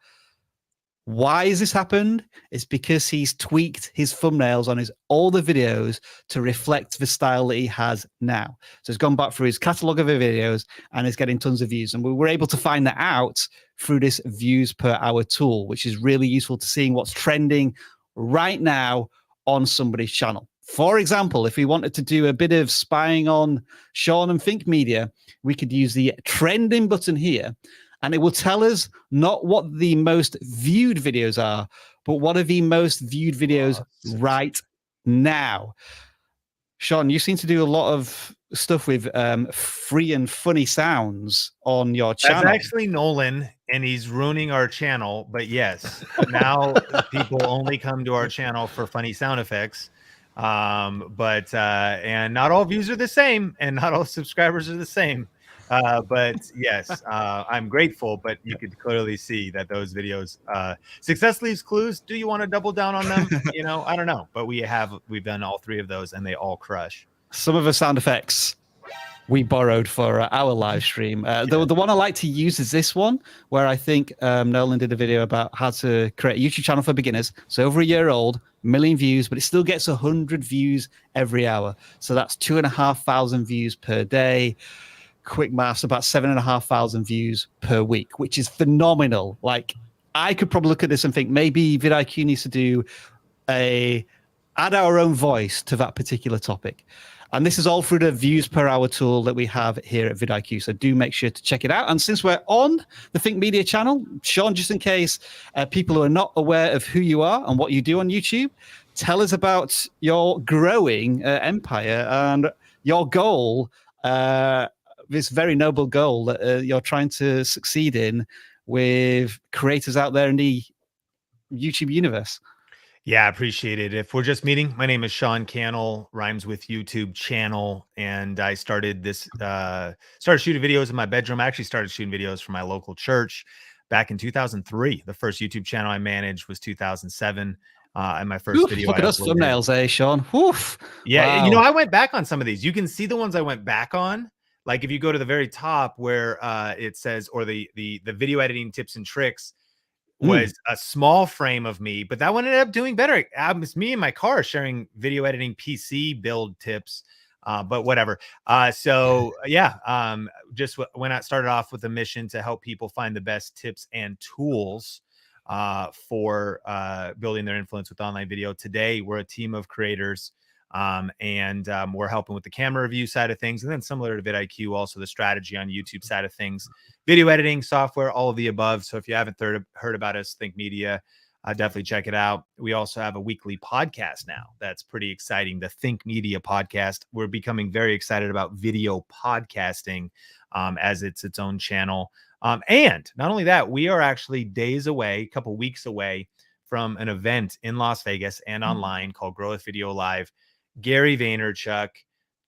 Why has this happened? It's because he's tweaked his thumbnails on his older videos to reflect the style that he has now. So he's gone back through his catalog of videos and is getting tons of views. And we were able to find that out through this views per hour tool, which is really useful to seeing what's trending right now on somebody's channel. For example, if we wanted to do a bit of spying on Sean and Think Media, we could use the trending button here, and it will tell us not what the most viewed videos are, but what are the most viewed videos right now. Sean, you seem to do a lot of stuff with free and funny sounds on your channel. That's actually Nolan, and he's ruining our channel. But yes, now people only come to our channel for funny sound effects. And not all views are the same, and not all subscribers are the same. But yes, I'm grateful, but you could clearly see that those videos, success leaves clues. Do you want to double down on them? You know, I don't know, but we've done all 3 of those and they all crush. Some of the sound effects we borrowed for our live stream. The one I like to use is this one, where I think Nolan did a video about how to create a YouTube channel for beginners. So over a year old, 1 million views, but it still gets 100 views every hour. So that's 2,500 views per day. Quick maths, about 7,500 views per week, which is phenomenal. Like, I could probably look at this and think maybe vidIQ needs to do add our own voice to that particular topic. And this is all through the views per hour tool that we have here at vidIQ. So do make sure to check it out. And since we're on the Think Media channel, Sean, just in case people who are not aware of who you are and what you do on YouTube, tell us about your growing empire and your goal, this very noble goal that you're trying to succeed in with creators out there in the YouTube universe. Yeah, I appreciate it. If we're just meeting, my name is Sean Cannell, rhymes with YouTube channel. And I started shooting videos in my bedroom. I actually started shooting videos for my local church back in 2003. The first YouTube channel I managed was 2007. And my first video. Look at those thumbnails, eh, Sean? Oof. Yeah, Wow. you know, I went back on some of these. You can see the ones I went back on. Like if you go to the very top where it says, or the video editing tips and tricks, was a small frame of me, but that one ended up doing better. It was me in my car sharing video editing PC build tips, but whatever. So yeah, just when I started off with a mission to help people find the best tips and tools for building their influence with online video. Today, we're a team of creators, and we're helping with the camera review side of things, and then similar to vidIQ, also the strategy on YouTube side of things, video editing software, all of the above. So if you haven't heard about us, Think Media, definitely check it out. We also have a weekly podcast now. That's pretty exciting. The Think Media podcast. We're becoming very excited about video podcasting as it's its own channel. And not only that, we are actually days away, a couple weeks away from an event in Las Vegas and online called Grow with Video Live. Gary Vaynerchuk,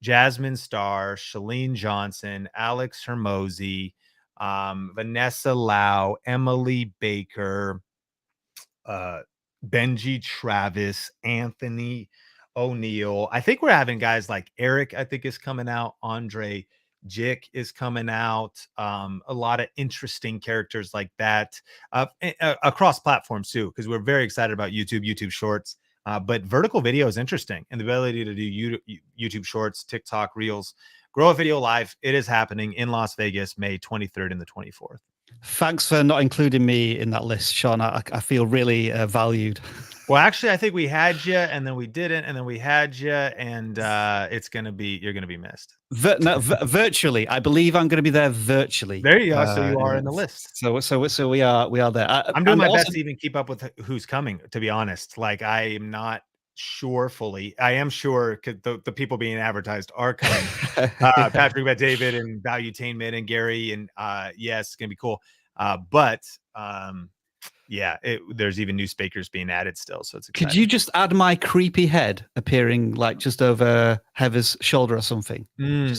Jasmine Starr, Shalene Johnson, Alex Hermosi, Vanessa Lau, Emily Baker, Benji Travis, Anthony O'Neill. I think we're having guys like Eric, I think, is coming out. Andre Jick is coming out. A lot of interesting characters like that across platforms too, because we're very excited about YouTube Shorts. But vertical video is interesting, and the ability to do YouTube Shorts, TikTok, Reels, Grow a Video Live. It is happening in Las Vegas, May 23rd and the 24th. Thanks for not including me in that list, Sean. I feel really valued. Well, actually, I think we had you, and then we didn't, and then we had you, and you're gonna be missed. Virtually, I believe I'm going to be there virtually. There you go. So you are in the list. So we are there. I'm doing my best to even keep up with who's coming. To be honest, like I am not sure fully. I am sure because the people being advertised are coming. Patrick, David, and Valuetainment, and Gary, and yes, it's gonna be cool. Yeah, there's even new speakers being added still, so it's exciting. Could you just add my creepy head appearing like just over Heather's shoulder or something?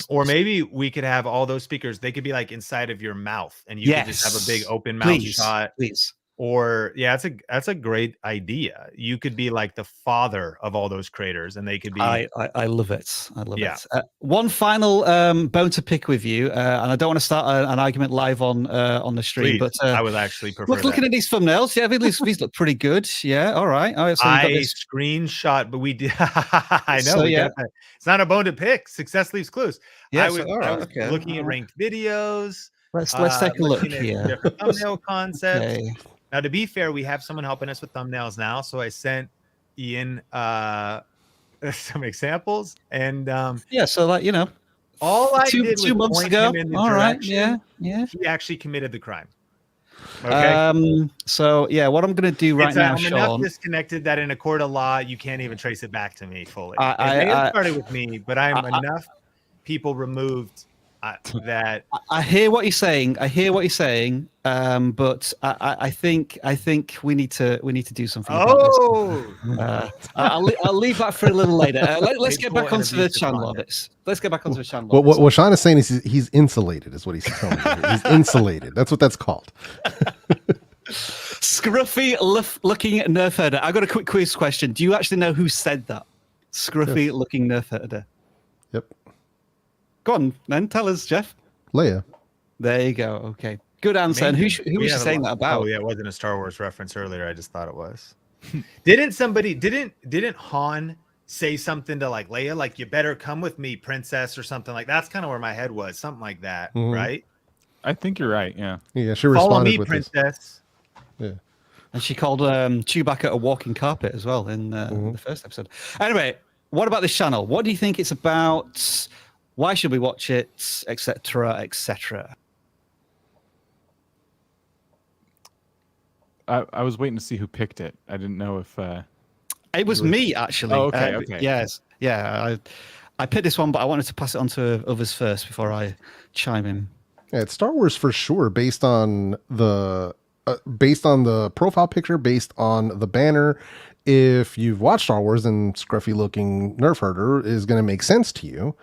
Or maybe we could have all those speakers. They could be like inside of your mouth, and you could just have a big open mouth shot. Please. Or yeah, that's a great idea. You could be like the father of all those creators, and they could be. I love it. I love Yeah. it. One final bone to pick with you, and I don't want to start an argument live on the stream, Please, but I would actually prefer looking that. at these thumbnails, yeah, these look pretty good. Yeah, all right. All right, so you got I this. screenshot, but we did. I know So, we yeah. got that. It's not a bone to pick. Success leaves clues. Yeah, I so, was all I right, was okay. looking at ranked videos. Let's take a look Looking at here. different thumbnail concepts. Okay. Now, to be fair, we have someone helping us with thumbnails now, so I sent Ian some examples, and Yeah, so like all I two did was months point ago. him in the All right, direction. yeah. He actually committed the crime. Okay. So yeah, what I'm gonna do right now, I'm enough Sean. disconnected that in a court of law, you can't even trace it back to me fully. It I- may have I- started with me, but I'm enough people removed that. I hear what you're saying. But I think we need to do something about this. Oh, I'll leave that for a little later. Let's get back Hateful and onto the abusive channel content. audits. Let's get back onto the channel Well, audits. what Sean is saying is he's insulated, is what he's telling me. He's insulated. That's what that's called. Scruffy looking nerf herder. I got a quick quiz question. Do you actually know who said that? Scruffy looking nerf herder. Yep. Go on, then tell us, Jeff. Leia. There you go. Okay, good answer. And who was she saying that about? Oh yeah, it wasn't a Star Wars reference earlier. I just thought it was. Didn't Han say something to like Leia, like "You better come with me, princess" or something like that's kind of where my head was, something like that, right? I think you're right. Yeah. Yeah, she Follow responded me, with princess. this. Yeah. And she called Chewbacca a walking carpet as well in the first episode. Anyway, what about this channel? What do you think it's about? Why should we watch it? Etc. Etc. I was waiting to see who picked it. I didn't know if It was me actually. Oh, okay, okay. Yes, yeah. I picked this one, but I wanted to pass it on to others first before I chime in. Yeah, it's Star Wars for sure, based on the profile picture, based on the banner. If you've watched Star Wars, then scruffy looking nerf herder is going to make sense to you.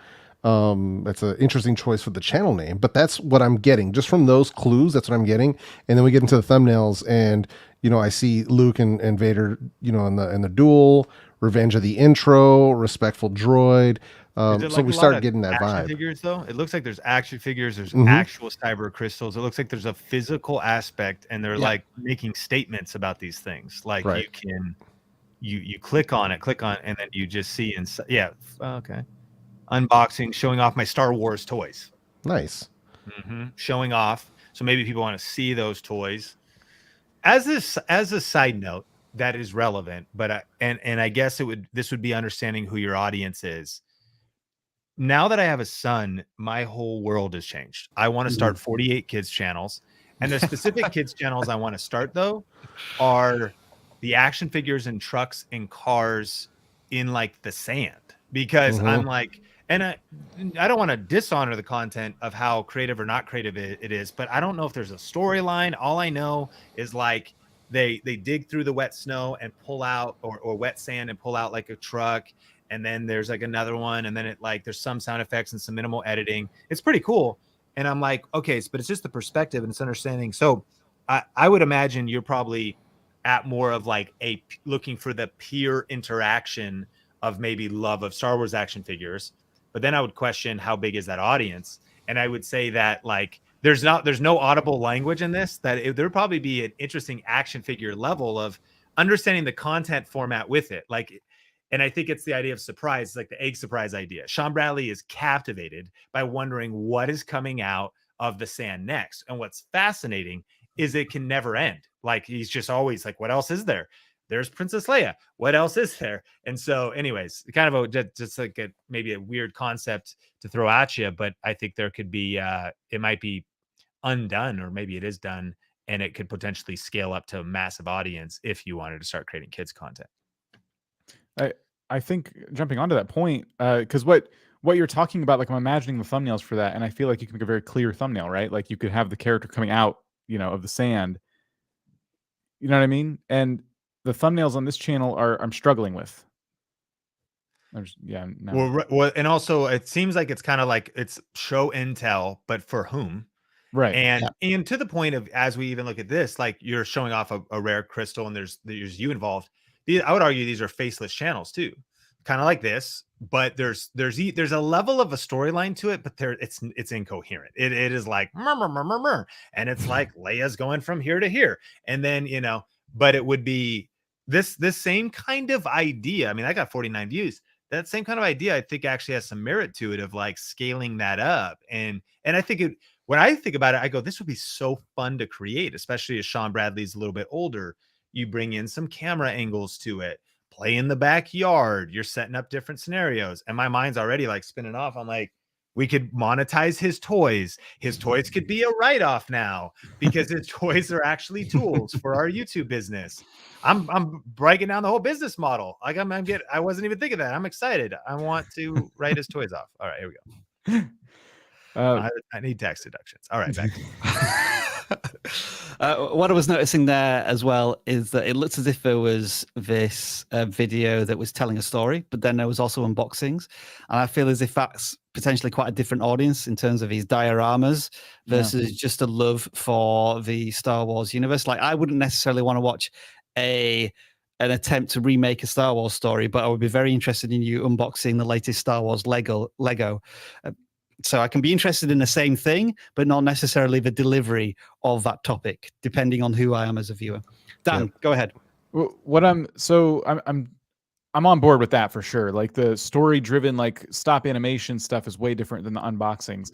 That's an interesting choice for the channel name, but that's what I'm getting just from those clues. That's what I'm getting. And then we get into the thumbnails and, I see Luke and Vader, in the duel, Revenge of the Intro, Respectful Droid. So we start getting that vibe. Figures, though, it looks like there's action figures. There's actual cyber crystals. It looks like there's a physical aspect, and they're like making statements about these things. Like you can, you click on it, and then you just see inside. Yeah, okay. Unboxing, showing off my Star Wars toys. Nice. Showing off. So maybe people want to see those toys. As a side note, that is relevant, but and I guess this would be understanding who your audience is. Now that I have a son, my whole world has changed. I want to start 48 kids channels, and the specific kids channels I want to start though are the action figures and trucks and cars in like the sand, because I'm like, and I don't want to dishonor the content of how creative or not creative it is, but I don't know if there's a storyline. All I know is like they dig through the wet snow and pull out or wet sand and pull out like a truck. And then there's like another one. And then it like, there's some sound effects and some minimal editing. It's pretty cool. And I'm like, okay, but it's just the perspective and it's understanding. So I would imagine you're probably at more of like looking for the peer interaction of maybe love of Star Wars action figures. But then I would question how big is that audience? And I would say that like, there's no audible language in this, that there would probably be an interesting action figure level of understanding the content format with it. Like, and I think it's the idea of surprise, like the egg surprise idea. Sean Bradley is captivated by wondering what is coming out of the sand next. And what's fascinating is it can never end. Like he's just always like, what else is there? There's Princess Leia. What else is there? And so anyways, kind of just like maybe a weird concept to throw at you, but I think there could be, it might be undone, or maybe it is done, and it could potentially scale up to a massive audience if you wanted to start creating kids content. I think jumping onto that point, because what you're talking about, like I'm imagining the thumbnails for that, and I feel like you can make a very clear thumbnail, right? Like you could have the character coming out, of the sand. You know what I mean? And the thumbnails on this channel I'm struggling with. No. Well, and also it seems like it's kind of like it's show and tell, but for whom? Right. And to the point of, as we even look at this, like you're showing off a rare crystal and there's you involved. I would argue these are faceless channels too, kind of like this, but there's a level of a storyline to it, but it's incoherent. It is like and it's like Leia's going from here to here, and then but it would be this same kind of idea. I mean, I got 49 views. That same kind of idea, I think, actually has some merit to it of like scaling that up, and I think when I think about it, I go, this would be so fun to create, especially as Sean Bradley's a little bit older. You bring in some camera angles to it, play in the backyard, you're setting up different scenarios. And my mind's already like spinning off. I'm like, we could monetize his toys. His toys could be a write-off now because his toys are actually tools for our YouTube business. I'm breaking down the whole business model. Like I wasn't even thinking that. I'm excited. I want to write his toys off. All right, here we go. I need tax deductions. All right, back to you. What I was noticing there as well is that it looks as if there was this video that was telling a story, but then there was also unboxings. And I feel as if that's potentially quite a different audience in terms of his dioramas versus just a love for the Star Wars universe. Like, I wouldn't necessarily want to watch an attempt to remake a Star Wars story, but I would be very interested in you unboxing the latest Star Wars Lego. So I can be interested in the same thing, but not necessarily the delivery of that topic, depending on who I am as a viewer. Dan, go ahead. I'm on board with that for sure. Like the story-driven, like stop animation stuff is way different than the unboxings.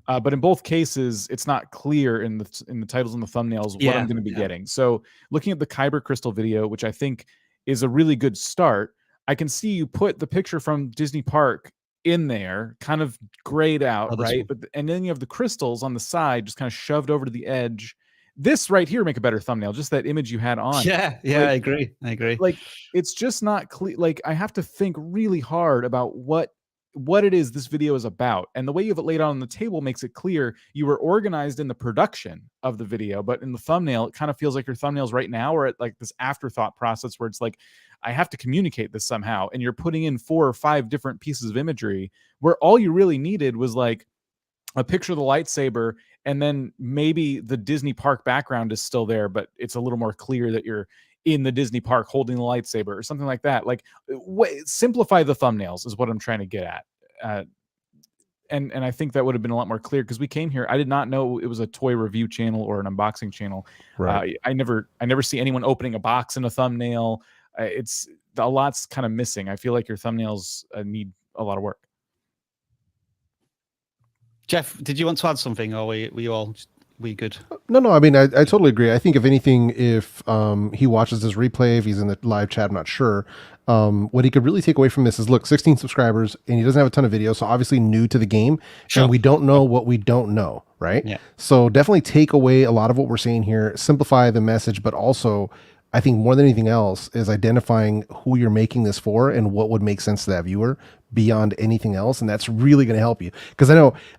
But in both cases, it's not clear in the titles and the thumbnails what I'm going to be getting. So looking at the Kyber Crystal video, which I think is a really good start, I can see you put the picture from Disney Park in there, kind of grayed out, right? And then you have the crystals on the side, just kind of shoved over to the edge. This right here make a better thumbnail. Just that image you had on. Yeah, I agree. Like it's just not clear. Like I have to think really hard about what it is this video is about, and the way you have it laid out on the table makes it clear you were organized in the production of the video, but in the thumbnail, it kind of feels like your thumbnails right now are at like this afterthought process where it's like, I have to communicate this somehow. And you're putting in 4 or 5 different pieces of imagery where all you really needed was like a picture of the lightsaber. And then maybe the Disney Park background is still there, but it's a little more clear that you're in the Disney Park holding the lightsaber or something like that. Like simplify the thumbnails is what I'm trying to get at. And I think that would have been a lot more clear because we came here. I did not know it was a toy review channel or an unboxing channel. Right. I never see anyone opening a box in a thumbnail. It's a lot's kind of missing. I feel like your thumbnails need a lot of work. Jeff, did you want to add something, or we good? No. I mean, I totally agree. I think if anything, if he watches this replay, if he's in the live chat, I'm not sure. What he could really take away from this is, look, 16 subscribers, and he doesn't have a ton of videos, so obviously new to the game, and we don't know what we don't know, right? Yeah. So definitely take away a lot of what we're saying here, simplify the message, but also, I think more than anything else is identifying who you're making this for and what would make sense to that viewer beyond anything else. And that's really going to help you. Because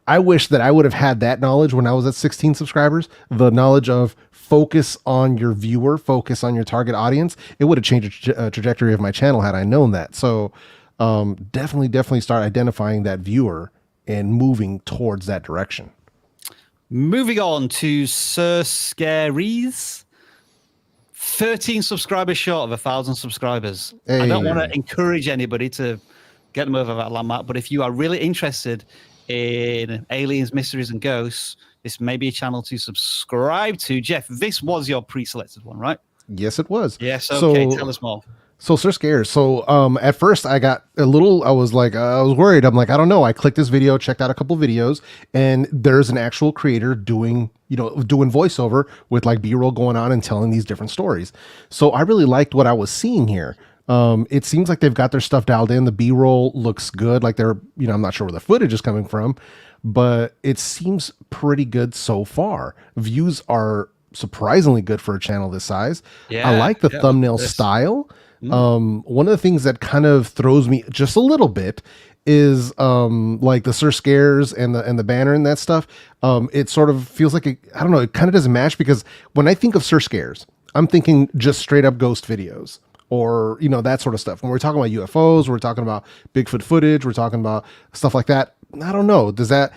I wish that I would have had that knowledge when I was at 16 subscribers, the knowledge of focus on your viewer, focus on your target audience. It would have changed the trajectory of my channel had I known that. So definitely start identifying that viewer and moving towards that direction. Moving on to Sir Scaries. 13 subscribers short of 1,000 subscribers. Hey. I don't want to encourage anybody to get them over that landmark, but if you are really interested in aliens, mysteries, and ghosts, this may be a channel to subscribe to. Jeff, this was your pre-selected one, right? Yes, it was. Yes, okay, tell us more. So Sir Scares. So at first I got a little, I was worried. I'm like, I don't know. I clicked this video, checked out a couple videos, and there's an actual creator doing voiceover with like B-roll going on and telling these different stories. So I really liked what I was seeing here. It seems like they've got their stuff dialed in. The B-roll looks good. Like they're, I'm not sure where the footage is coming from, but it seems pretty good so far. Views are surprisingly good for a channel this size. Yeah, I like the thumbnail style. One of the things that kind of throws me just a little bit is like the Sir Scares and the banner and that stuff. It sort of feels like I don't know, it kind of doesn't match, because when I think of Sir Scares, I'm thinking just straight up ghost videos or that sort of stuff. When we're talking about UFOs, we're talking about Bigfoot footage, we're talking about stuff like that. I don't know. Does that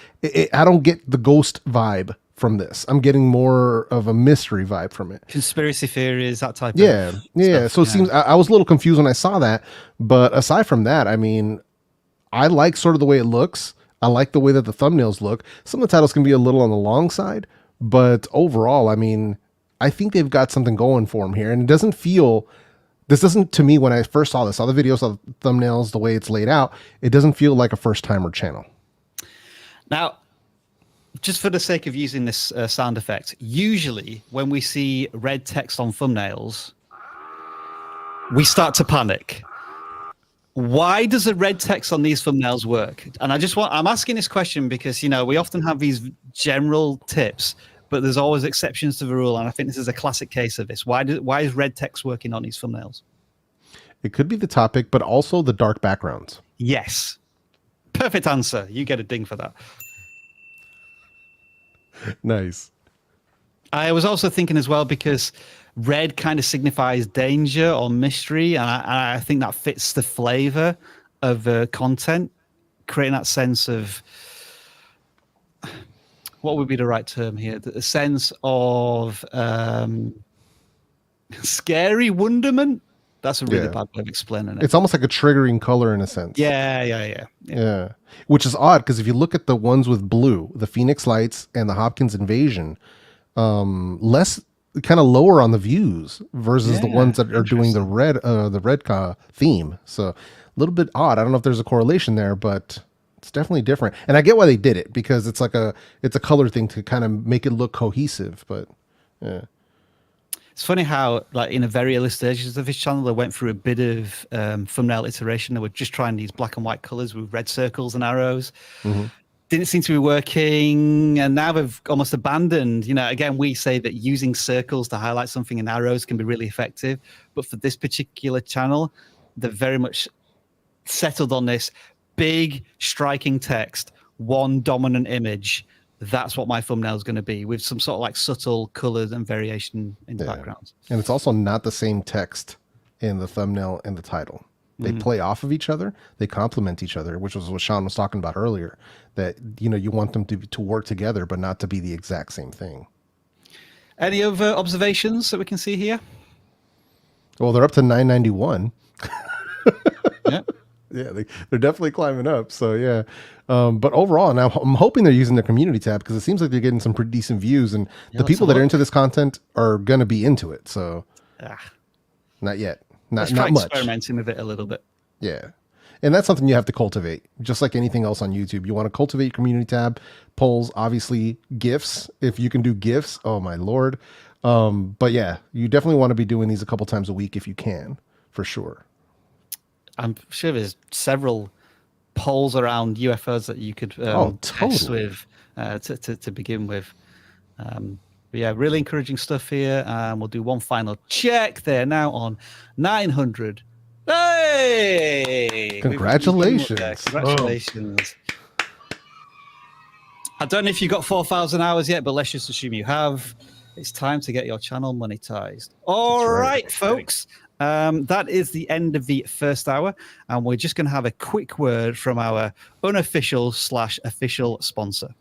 I don't get the ghost vibe from this. I'm getting more of a mystery vibe from it. Conspiracy theories, that type Yeah, of yeah. stuff, So it seems I was a little confused when I saw that, but aside from that, I mean, I like sort of the way it looks. I like the way that the thumbnails look. Some of the titles can be a little on the long side, but overall, I mean, I think they've got something going for them here, and it doesn't feel. This doesn't, to me, when I first saw this, saw the videos, saw the thumbnails, the way it's laid out, it doesn't feel like a first-timer channel. Now, just for the sake of using this sound effect, usually when we see red text on thumbnails, we start to panic. Why does the red text on these thumbnails work? And I'm asking this question because, you know, we often have these general tips, but there's always exceptions to the rule, and I think this is a classic case of this. Why is red text working on these thumbnails? It could be the topic, but also the dark backgrounds. Yes. Perfect answer. You get a ding for that. Nice. I was also thinking as well, because red kind of signifies danger or mystery, and I think that fits the flavor of the content, creating that sense of, what would be the right term here? A sense of scary wonderment. That's a really bad way of explaining it. It's almost like a triggering color in a sense. Yeah. Which is odd, because if you look at the ones with blue, the Phoenix Lights and the Hopkins Invasion, less kind of lower on the views versus the ones that are doing the red theme. So a little bit odd. I don't know if there's a correlation there, but it's definitely different. And I get why they did it, because it's like it's a color thing to kind of make it look cohesive. But yeah. It's funny how, like, in the very early stages of this channel, they went through a bit of thumbnail iteration. They were just trying these black and white colors with red circles and arrows. Mm-hmm. Didn't seem to be working, and now they've almost abandoned. You know, again, we say that using circles to highlight something and arrows can be really effective, but for this particular channel, they've very much settled on this big, striking text, one dominant image. That's what my thumbnail is going to be, with some sort of like subtle colors and variation in the background. And it's also not the same text in the thumbnail and the title. They play off of each other. They complement each other, which was what Sean was talking about earlier, that, you know, you want them to work together, but not to be the exact same thing. Any other observations that we can see here? Well, they're up to 991. Yeah. Yeah, they're definitely climbing up. So yeah, but overall, now I'm hoping they're using their community tab, because it seems like they're getting some pretty decent views, and the people that are into this content are going to be into it. So not yet, not much. Experimenting with it a little bit. Yeah, and that's something you have to cultivate, just like anything else on YouTube. You want to cultivate your community tab, polls, obviously GIFs. If you can do GIFs, oh my Lord. But yeah, you definitely want to be doing these a couple times a week if you can, for sure. I'm sure there's several polls around UFOs that you could test with to begin with. But yeah, really encouraging stuff here. We'll do one final check. They're now on 900. Hey! Congratulations. Congratulations. I don't know if you got 4,000 hours yet, but let's just assume you have. It's time to get your channel monetized. All right, folks. That is the end of the first hour, and we're just going to have a quick word from our unofficial/official sponsor.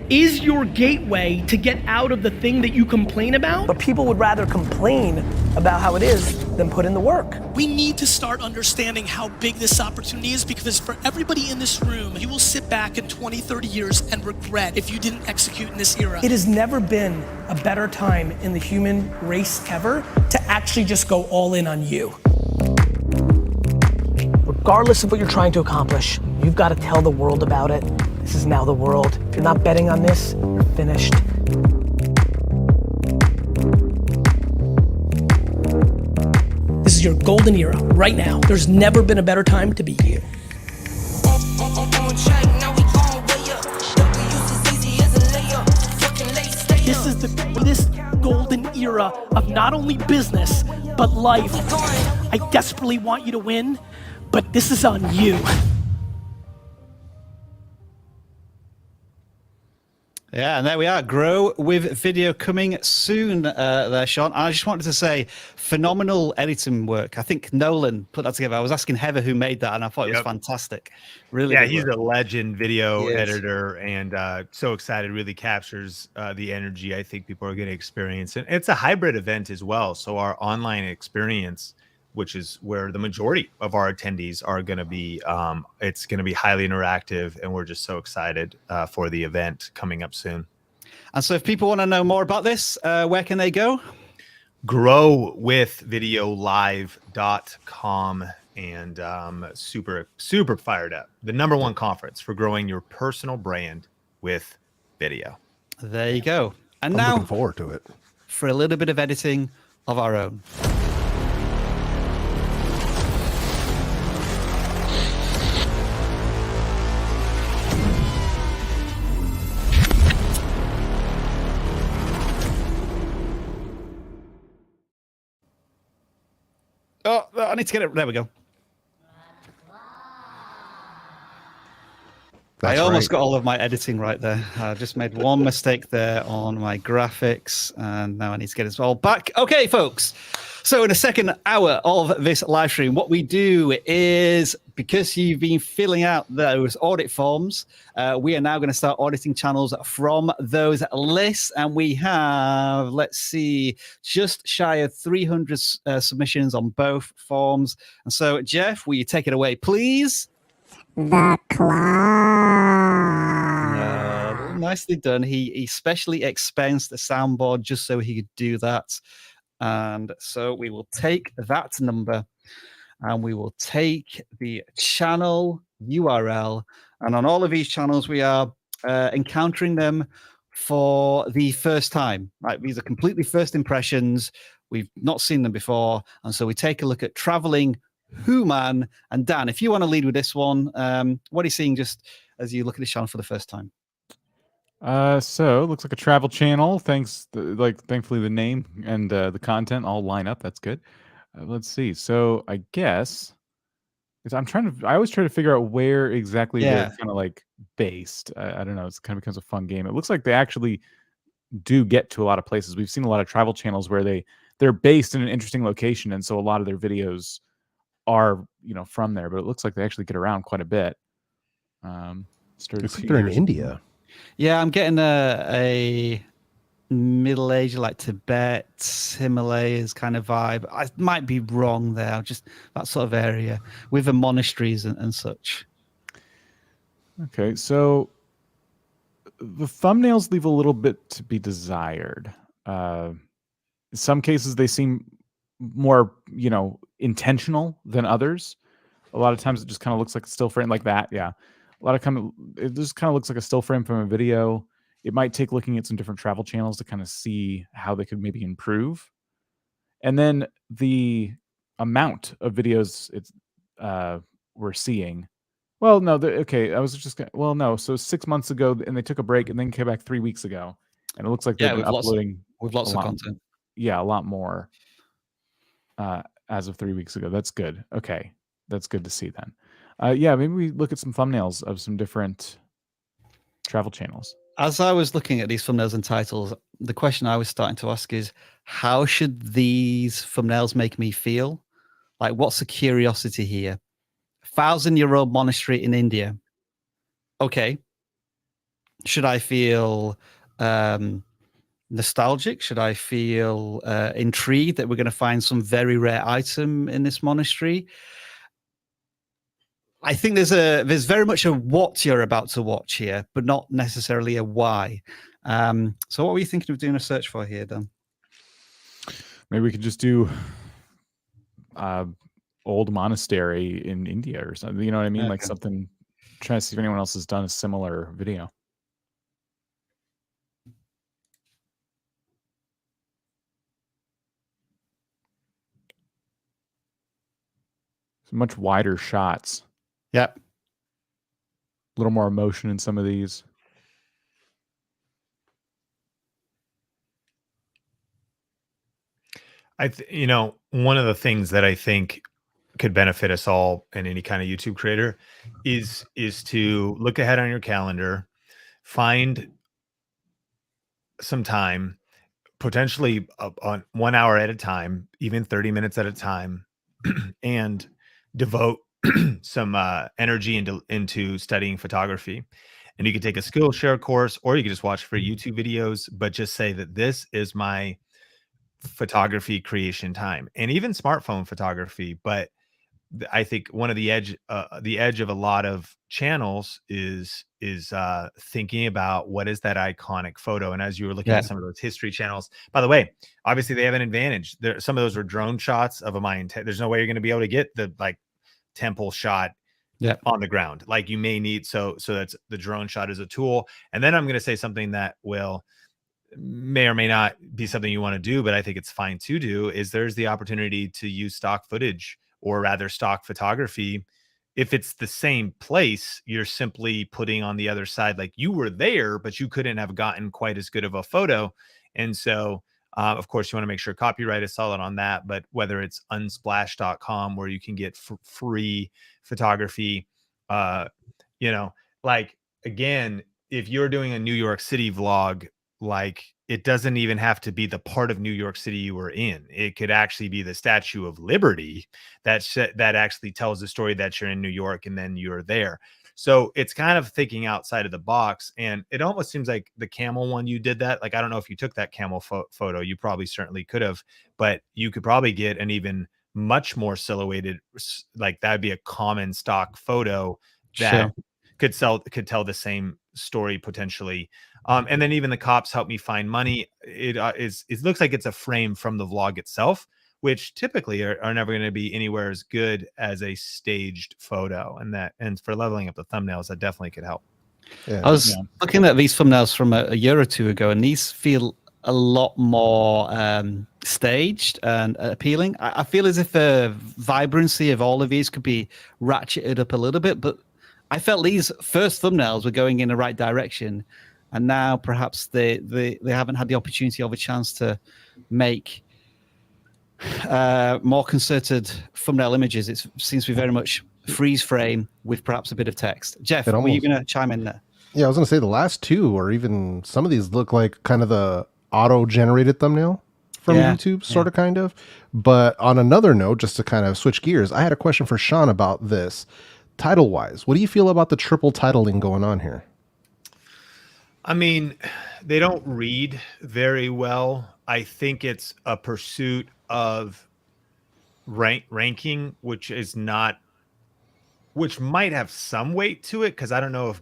Is your gateway to get out of the thing that you complain about? But people would rather complain about how it is than put in the work. We need to start understanding how big this opportunity is, because for everybody in this room, you will sit back in 20, 30 years and regret if you didn't execute in this era. It has never been a better time in the human race ever to actually just go all in on you. Regardless of what you're trying to accomplish, you've got to tell the world about it. This is now the world. If you're not betting on this, you're finished. This is your golden era, right now. There's never been a better time to be you. This is the greatest golden era of not only business, but life. I desperately want you to win, but this is on you. Yeah, and there we are. Grow with video coming soon there, Sean. I just wanted to say, phenomenal editing work. I think Nolan put that together. I was asking Heather who made that, and I thought it was fantastic. Really Yeah, good he's work. a legend video He is. editor, and so excited. Really captures the energy I think people are going to experience. And it's a hybrid event as well. So our online experience, which is where the majority of our attendees are going to be, it's going to be highly interactive, and we're just so excited for the event coming up soon. And so if people want to know more about this, where can they go? growwithvideolive.com, and super fired up. The #1 conference for growing your personal brand with video. There you go. And I'm now looking forward to it. for a little bit of editing of our own. Oh, I need to get it. There we go. That's I almost right. got all of my editing right there. I just made one mistake there on my graphics, and now I need to get it all back. Okay, folks. So in the second hour of this live stream, what we do is, because you've been filling out those audit forms, we are now going to start auditing channels from those lists. And we have, let's see, just shy of 300 submissions on both forms. And so, Jeff, will you take it away, please? The clock. Nicely done. He specially expensed the soundboard just so he could do that. And so we will take that number and we will take the channel URL. And on all of these channels, we are encountering them for the first time. Right? These are completely first impressions. We've not seen them before. And so we take a look at Traveling Human. And Dan, if you want to lead with this one, what are you seeing just as you look at this channel for the first time? So it looks like a travel channel. Thankfully the name and the content all line up. That's good. Let's see. So I guess I always try to figure out where exactly they're kind of like based. I don't know. It's kind of becomes a fun game. It looks like they actually do get to a lot of places. We've seen a lot of travel channels where they're based in an interesting location, and so a lot of their videos are from there. But it looks like they actually get around quite a bit. Looks like they're in India. Yeah, I'm getting a Middle Asia, like Tibet, Himalayas kind of vibe. I might be wrong there, just that sort of area with the monasteries and such. Okay, so the thumbnails leave a little bit to be desired. In some cases, they seem more, intentional than others. A lot of times it just kind of looks like a still frame like that. Yeah. It just kind of looks like a still frame from a video. It might take looking at some different travel channels to kind of see how they could maybe improve. And then the amount of videos we're seeing. Well, no, okay. So 6 months ago, and they took a break and then came back 3 weeks ago. And it looks like they've been uploading with lots of content. Yeah, a lot more as of 3 weeks ago. That's good. Okay. That's good to see then. Yeah, maybe we look at some thumbnails of some different travel channels. As I was looking at these thumbnails and titles, the question I was starting to ask is, how should these thumbnails make me feel? Like, what's the curiosity here? 1,000-year-old monastery in India. Okay. Should I feel nostalgic? Should I feel intrigued that we're going to find some very rare item in this monastery? I think there's very much a what you're about to watch here, but not necessarily a why. So what were you thinking of doing a search for here, Dan? Maybe we could just do old monastery in India or something. You know what I mean? Okay. Like something, trying to see if anyone else has done a similar video. Some much wider shots. Yep. A little more emotion in some of these. One of the things that I think could benefit us all and any kind of YouTube creator is to look ahead on your calendar, find some time, potentially on 1 hour at a time, even 30 minutes at a time, and devote some energy into studying photography. And you can take a Skillshare course, or you can just watch free YouTube videos, but just say that this is my photography creation time, and even smartphone photography. But I think one of the edge of a lot of channels is thinking about what is that iconic photo. And as you were looking at some of those history channels, by the way, obviously they have an advantage. There, some of those are drone shots of a Mayan. There's no way you're going to be able to get the like temple shot on the ground. Like you may need, so that's the drone shot as a tool. And then I'm going to say something that may or may not be something you want to do, but I think it's fine to do, is there's the opportunity to use stock footage, or rather stock photography. If it's the same place, you're simply putting on the other side, like you were there, but you couldn't have gotten quite as good of a photo. And so, of course, you want to make sure copyright is solid on that. But whether it's unsplash.com, where you can get free photography, like, again, if you're doing a New York City vlog, like it doesn't even have to be the part of New York City you were in. It could actually be the Statue of Liberty that actually tells the story that you're in New York and then you're there. So it's kind of thinking outside of the box. And it almost seems like the camel one, you did that. Like, I don't know if you took that camel photo. You probably certainly could have, but you could probably get an even much more silhouetted, like that'd be a common stock photo that could tell the same story potentially. And then even the cops help me find money. It looks like it's a frame from the vlog itself, which typically are never going to be anywhere as good as a staged photo. And for leveling up the thumbnails, that definitely could help. I was looking at these thumbnails from a year or two ago, and these feel a lot more staged and appealing. I feel as if the vibrancy of all of these could be ratcheted up a little bit, but I felt these first thumbnails were going in the right direction. And now perhaps they haven't had the opportunity or a chance to make more concerted thumbnail images. It seems to be very much freeze frame with perhaps a bit of text. Jeff, were you going to chime in there? Yeah, I was going to say the last two, or even some of these, look like kind of the auto-generated thumbnail from YouTube, sort of, kind of. But on another note, just to kind of switch gears, I had a question for Sean about this. Title-wise, what do you feel about the triple titling going on here? I mean, they don't read very well. I think it's a pursuit of ranking, which might have some weight to it, because I don't know if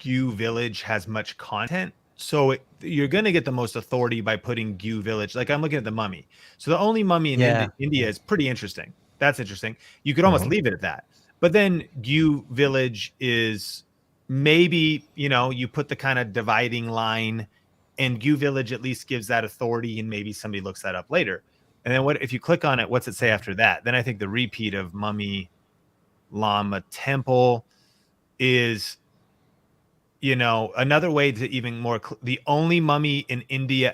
GU Village has much content. So you're going to get the most authority by putting GU Village. Like, I'm looking at the mummy. So the only mummy in India is pretty interesting. That's interesting. You could almost leave it at that. But then GU Village is maybe, you put the kind of dividing line, and GU Village at least gives that authority, and maybe somebody looks that up later. And then if you click on it, what's it say after that? Then I think the repeat of Mummy Lama Temple is, another way to even more, the only mummy in India, !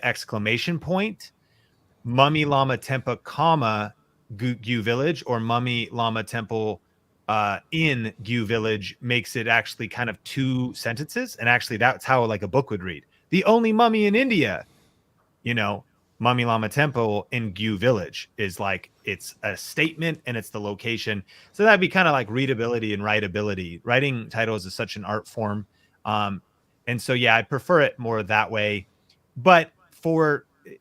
Mummy Lama Temple, comma, GU Village, or Mummy Lama Temple in GU Village makes it actually kind of two sentences. And actually that's how like a book would read. The only mummy in India, Mummy Lama Temple in GU Village is like, it's a statement and it's the location. So that'd be kind of like readability and writability. Writing titles is such an art form. And so, I prefer it more that way, but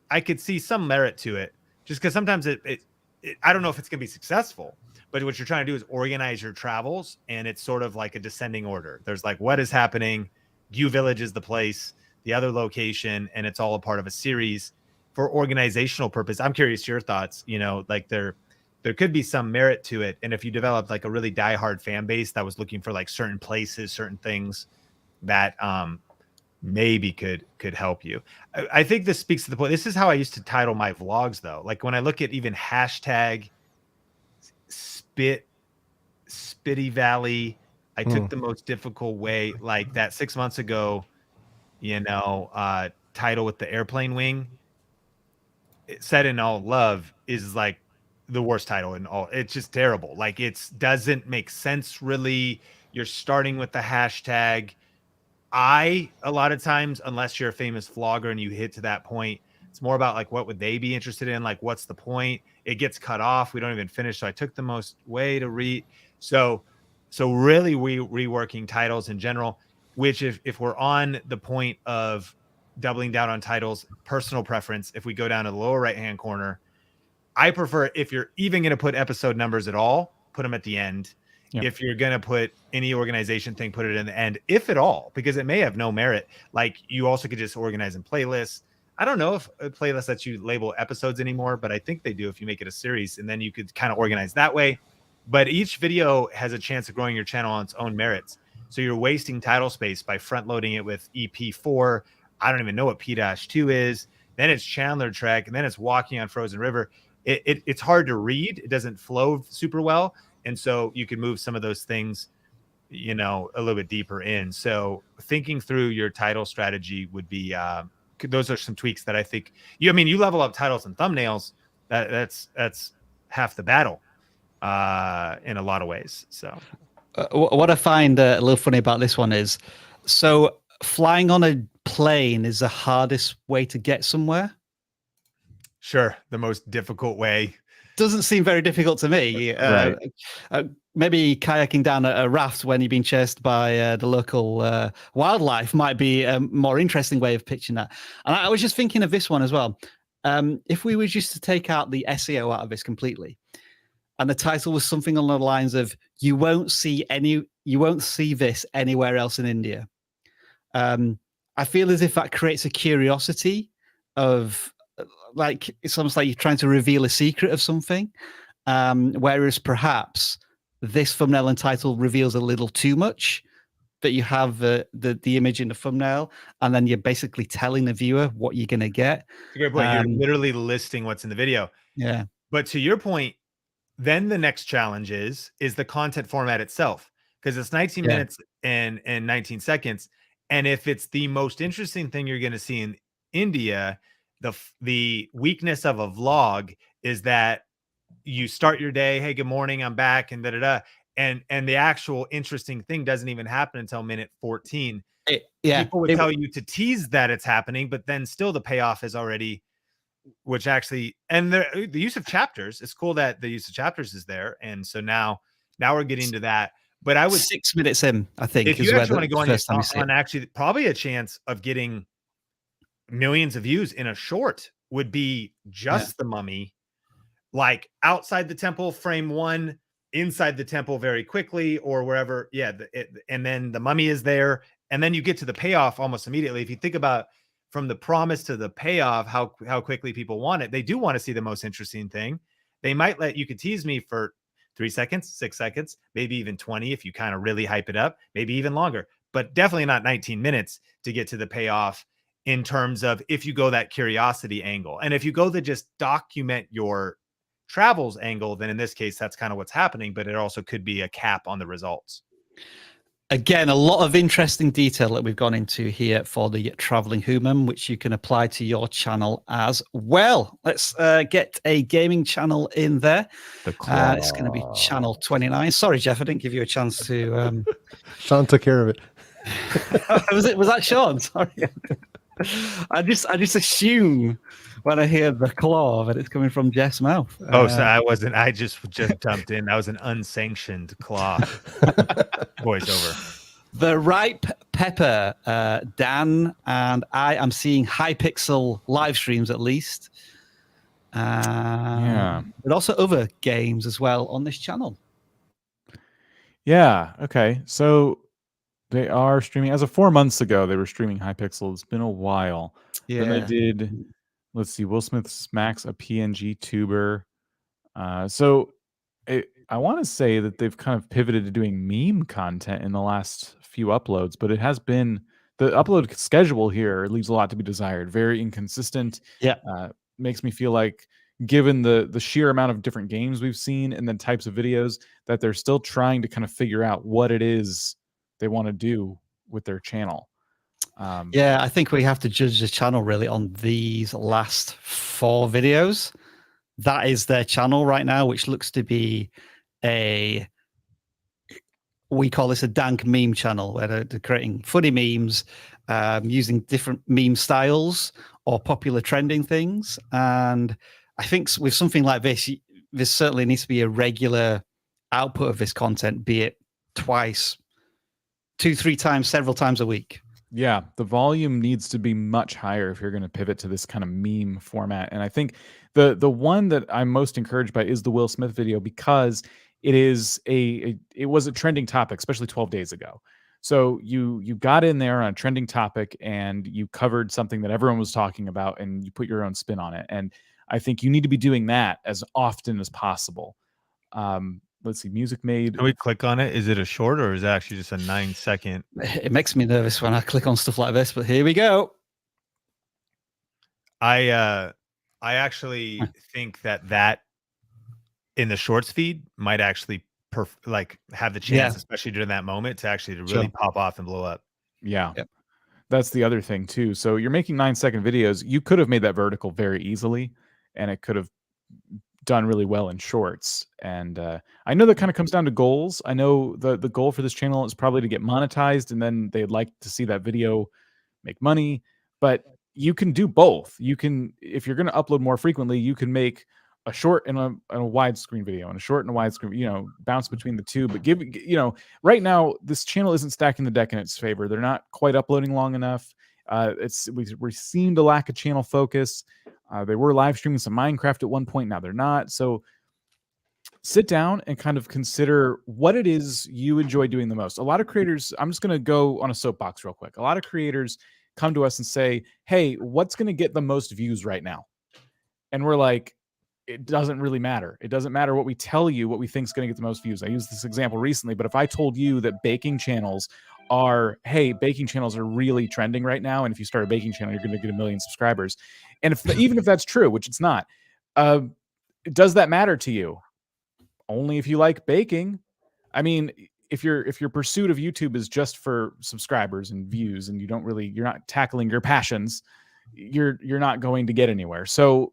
I could see some merit to it, just because sometimes I don't know if it's going to be successful. But what you're trying to do is organize your travels, and it's sort of like a descending order. There's like, what is happening? GU Village is the place, the other location, and it's all a part of a series for organizational purpose. I'm curious your thoughts. Like there could be some merit to it. And if you developed like a really diehard fan base that was looking for like certain places, certain things, that maybe could help you. I think this speaks to the point. This is how I used to title my vlogs, though. Like when I look at even hashtag Spitty Valley, I took the most difficult way, like that 6 months ago, title with the airplane wing, Said in All Love, is like the worst title in all. It's just terrible. Like, it doesn't make sense really. You're starting with the hashtag, A lot of times, unless you're a famous vlogger and you hit to that point, it's more about like, what would they be interested in? Like, what's the point? It gets cut off. We don't even finish. So I took the most way to read. So really reworking titles in general, which if we're on the point of doubling down on titles, personal preference, if we go down to the lower right-hand corner, I prefer, if you're even going to put episode numbers at all, put them at the end. Yep. If you're going to put any organization thing, put it in the end, if at all, because it may have no merit. Like, you also could just organize in playlists. I don't know if a playlist lets you label episodes anymore, but I think they do if you make it a series, and then you could kind of organize that way. But each video has a chance of growing your channel on its own merits. So you're wasting title space by front loading it with EP4. I don't even know what P-2 is. Then it's Chandler Trek, and then it's Walking on Frozen River. It's hard to read. It doesn't flow super well. And so you can move some of those things, you know, a little bit deeper in. So thinking through your title strategy would be, those are some tweaks that I think you level up titles and thumbnails. That's half the battle in a lot of ways. So what I find a little funny about this one is, so flying on a plane is the hardest way to get somewhere. Sure, the most difficult way. Doesn't seem very difficult to me. Right. Maybe kayaking down a raft when you're being chased by the local wildlife might be a more interesting way of pitching that. And I was just thinking of this one as well. If we were just to take out the SEO out of this completely, and the title was something along the lines of you won't see this anywhere else in India. I feel as if that creates a curiosity of, like, it's almost like you're trying to reveal a secret of something. Whereas perhaps this thumbnail and title reveals a little too much, that you have the image in the thumbnail, and then you're basically telling the viewer what you're going to get. That's a great point. You're literally listing what's in the video. Yeah. But to your point, then the next challenge is the content format itself, because it's 19 minutes and 19 seconds. And if it's the most interesting thing you're going to see in India, the weakness of a vlog is that you start your day, hey, good morning, I'm back, and and the actual interesting thing doesn't even happen until minute 14. People would tell you to tease that it's happening, but then still the payoff is already, which actually, and the use of chapters, it's cool that the use of chapters is there. And so now we're getting to that. But I would 6 minutes in, I think, if you actually want to go on actually probably a chance of getting millions of views in a short would be just the mummy, like outside the temple, frame 1, inside the temple very quickly, or wherever. And then the mummy is there, and then you get to the payoff almost immediately. If you think about from the promise to the payoff, how quickly people want it, they do want to see the most interesting thing. They might let you could tease me for 3 seconds, 6 seconds, maybe even 20 if you kind of really hype it up, maybe even longer, but definitely not 19 minutes to get to the payoff, in terms of if you go that curiosity angle. And if you go the just document your travels angle, then in this case, that's kind of what's happening, but it also could be a cap on the results. Again, a lot of interesting detail that we've gone into here for the traveling human, which you can apply to your channel as well. Let's get a gaming channel in there. It's going to be channel 29. Sorry, Jeff, I didn't give you a chance to. Sean took care of it. Was that Sean? Sorry. I just assume when I hear the claw that it's coming from Jeff's mouth. So I wasn't. I just jumped in. That was an unsanctioned claw voiceover. The Ripe Pepper, Dan, and I am seeing Hypixel live streams at least. But also other games as well on this channel. Yeah. Okay. So they are streaming as of 4 months ago. They were streaming Hypixel. It's been a while. Yeah. Then they did. Let's see. Will Smith smacks a PNG tuber. So I want to say that they've kind of pivoted to doing meme content in the last few uploads, but it has been the upload schedule here leaves a lot to be desired. Very inconsistent. Yeah. Makes me feel like, given the sheer amount of different games we've seen and then types of videos, that they're still trying to kind of figure out what it is they want to do with their channel. I think we have to judge the channel really on these last 4 videos. That is their channel right now, which looks to be a we call this a dank meme channel, where they're creating funny memes, using different meme styles or popular trending things. And I think with something like this, there certainly needs to be a regular output of this content, be it twice, 2-3 times, several times a week. Yeah, the volume needs to be much higher if you're going to pivot to this kind of meme format. And I think the one that I'm most encouraged by is the Will Smith video, because it is it was a trending topic, especially 12 days ago. So you got in there on a trending topic and you covered something that everyone was talking about and you put your own spin on it. And I think you need to be doing that as often as possible. Let's see, music made. Can we click on it? Is it a short or is it actually just a 9-second? It makes me nervous when I click on stuff like this, but here we go. I actually think that in the shorts feed might actually like have the chance, especially during that moment, to actually really pop off and blow up. Yeah. Yep. That's the other thing too. So you're making 9-second videos. You could have made that vertical very easily, and it could have done really well in shorts. And I know that kind of comes down to goals. I know the goal for this channel is probably to get monetized, and then they'd like to see that video make money. But you can do both. You can, if you're going to upload more frequently, you can make a short and a widescreen video, and a short and a widescreen, you know, bounce between the two. But right now this channel isn't stacking the deck in its favor. They're not quite uploading long enough. We seem to lack a channel focus. They were live streaming some Minecraft at one point. Now they're not. So sit down and kind of consider what it is you enjoy doing the most. A lot of creators, I'm just going to go on a soapbox real quick. A lot of creators come to us and say, hey, what's going to get the most views right now? And we're like, it doesn't really matter. It doesn't matter what we tell you, what we think is going to get the most views. I used this example recently, but if I told you that baking channels are really trending right now, and if you start a baking channel, you're going to get 1 million subscribers. And even if that's true, which it's not, does that matter to you? Only if you like baking. I mean, if your pursuit of YouTube is just for subscribers and views, and you're not tackling your passions, you're not going to get anywhere. So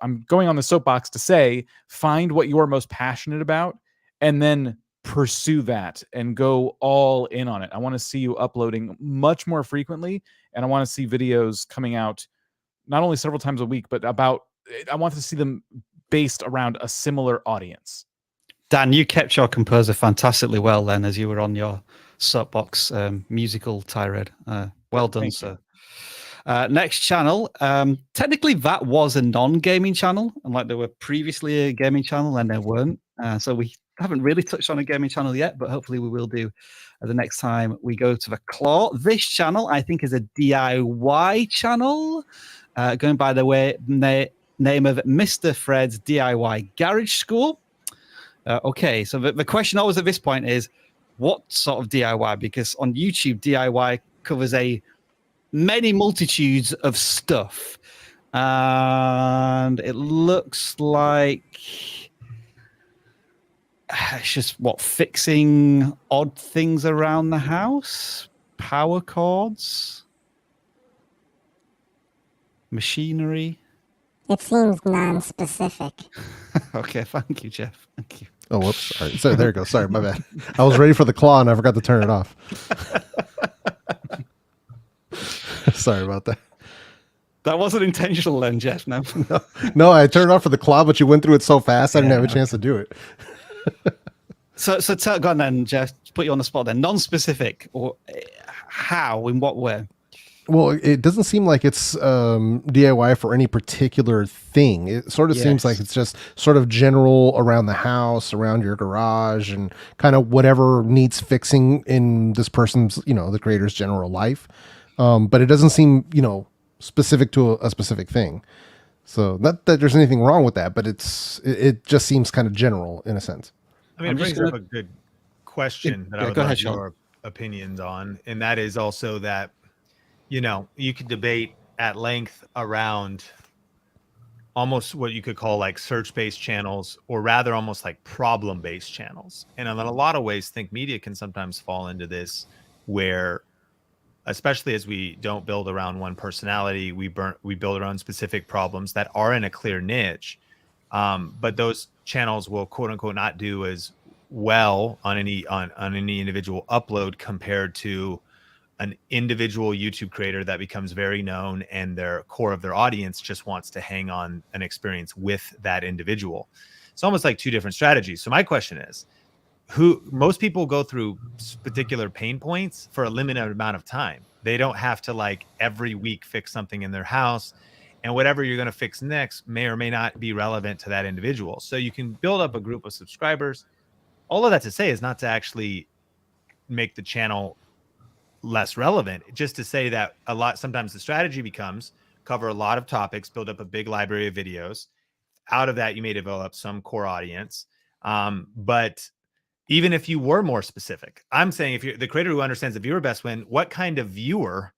I'm going on the soapbox to say, find what you're most passionate about and then pursue that and go all in on it. I want to see you uploading much more frequently, and I want to see videos coming out not only several times a week, but I want to see them based around a similar audience. Dan, you kept your composer fantastically well then, as you were on your soapbox musical tirade. Well done, sir. Next channel. Technically, that was a non-gaming channel, unlike there were previously a gaming channel, and there weren't. So we haven't really touched on a gaming channel yet, but hopefully we will do the next time we go to the claw. This channel, I think, is a DIY channel, going by the name of Mr. Fred's DIY Garage School. Okay, so the question always at this point is, what sort of DIY? Because on YouTube, DIY covers many multitudes of stuff, and it looks like it's just fixing odd things around the house, power cords, machinery. It seems non-specific. Okay, thank you, Jeff. Thank you. Oh, whoops. All right. So there you go. Sorry, my bad. I was ready for the claw and I forgot to turn it off. Sorry about that. That wasn't intentional then, Jeff. No. No, I turned it off for the claw, but you went through it so fast I didn't have a chance to do it. So go on then, Jeff. Put you on the spot then. Non-specific, or how? In what way? Well, it doesn't seem like it's DIY for any particular thing. It sort of seems like it's just sort of general around the house, around your garage, and kind of whatever needs fixing in this person's, the creator's general life. But it doesn't seem, specific to a specific thing. So not that there's anything wrong with that, but it just seems kind of general in a sense. I mean, it brings up a good question that I would love your opinions on, and that is also that, you could debate at length around almost what you could call like search-based channels, or rather almost like problem-based channels. And in a lot of ways, think media can sometimes fall into this, where, especially as we don't build around one personality, we build around specific problems that are in a clear niche. But those channels will quote unquote not do as well on any individual upload compared to an individual YouTube creator that becomes very known and their core of their audience just wants to hang on an experience with that individual. It's almost like two different strategies. So my question is, most people go through particular pain points for a limited amount of time. They don't have to like every week fix something in their house, and whatever you're going to fix next may or may not be relevant to that individual. So you can build up a group of subscribers. All of that to say is not to actually make the channel less relevant, just to say that sometimes the strategy becomes cover a lot of topics, build up a big library of videos. Out of that, you may develop some core audience. But even if you were more specific, I'm saying if you're the creator who understands the viewer best win, what kind of viewer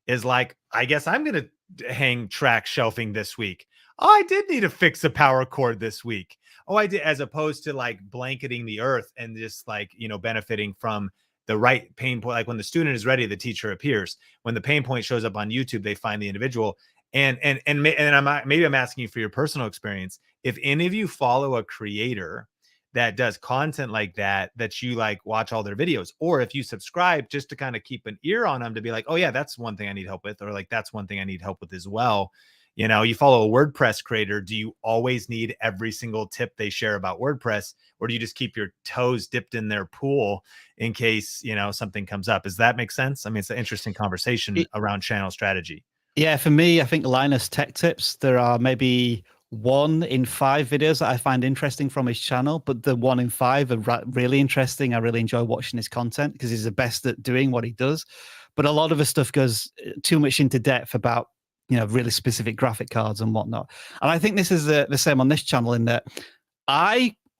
is like, I guess I'm going to hang track shelving this week. Oh, I did need to fix a power cord this week. Oh, I did, as opposed to like blanketing the earth and just like, benefiting from the right pain point. Like when the student is ready, the teacher appears. When the pain point shows up on YouTube, they find the individual. And I'm asking you for your personal experience. If any of you follow a creator that does content like that you like watch all their videos, or if you subscribe just to kind of keep an ear on them to be like, oh yeah, that's one thing I need help with, or like that's one thing I need help with as well. You follow a WordPress creator. Do you always need every single tip they share about WordPress, or do you just keep your toes dipped in their pool in case, something comes up? Does that make sense? I mean, it's an interesting conversation around channel strategy. Yeah, for me, I think Linus Tech Tips, there are maybe 1 in 5 videos that I find interesting from his channel, but the 1 in 5 are really interesting. I really enjoy watching his content because he's the best at doing what he does. But a lot of his stuff goes too much into depth about, really specific graphic cards and whatnot. And I think this is the same on this channel in that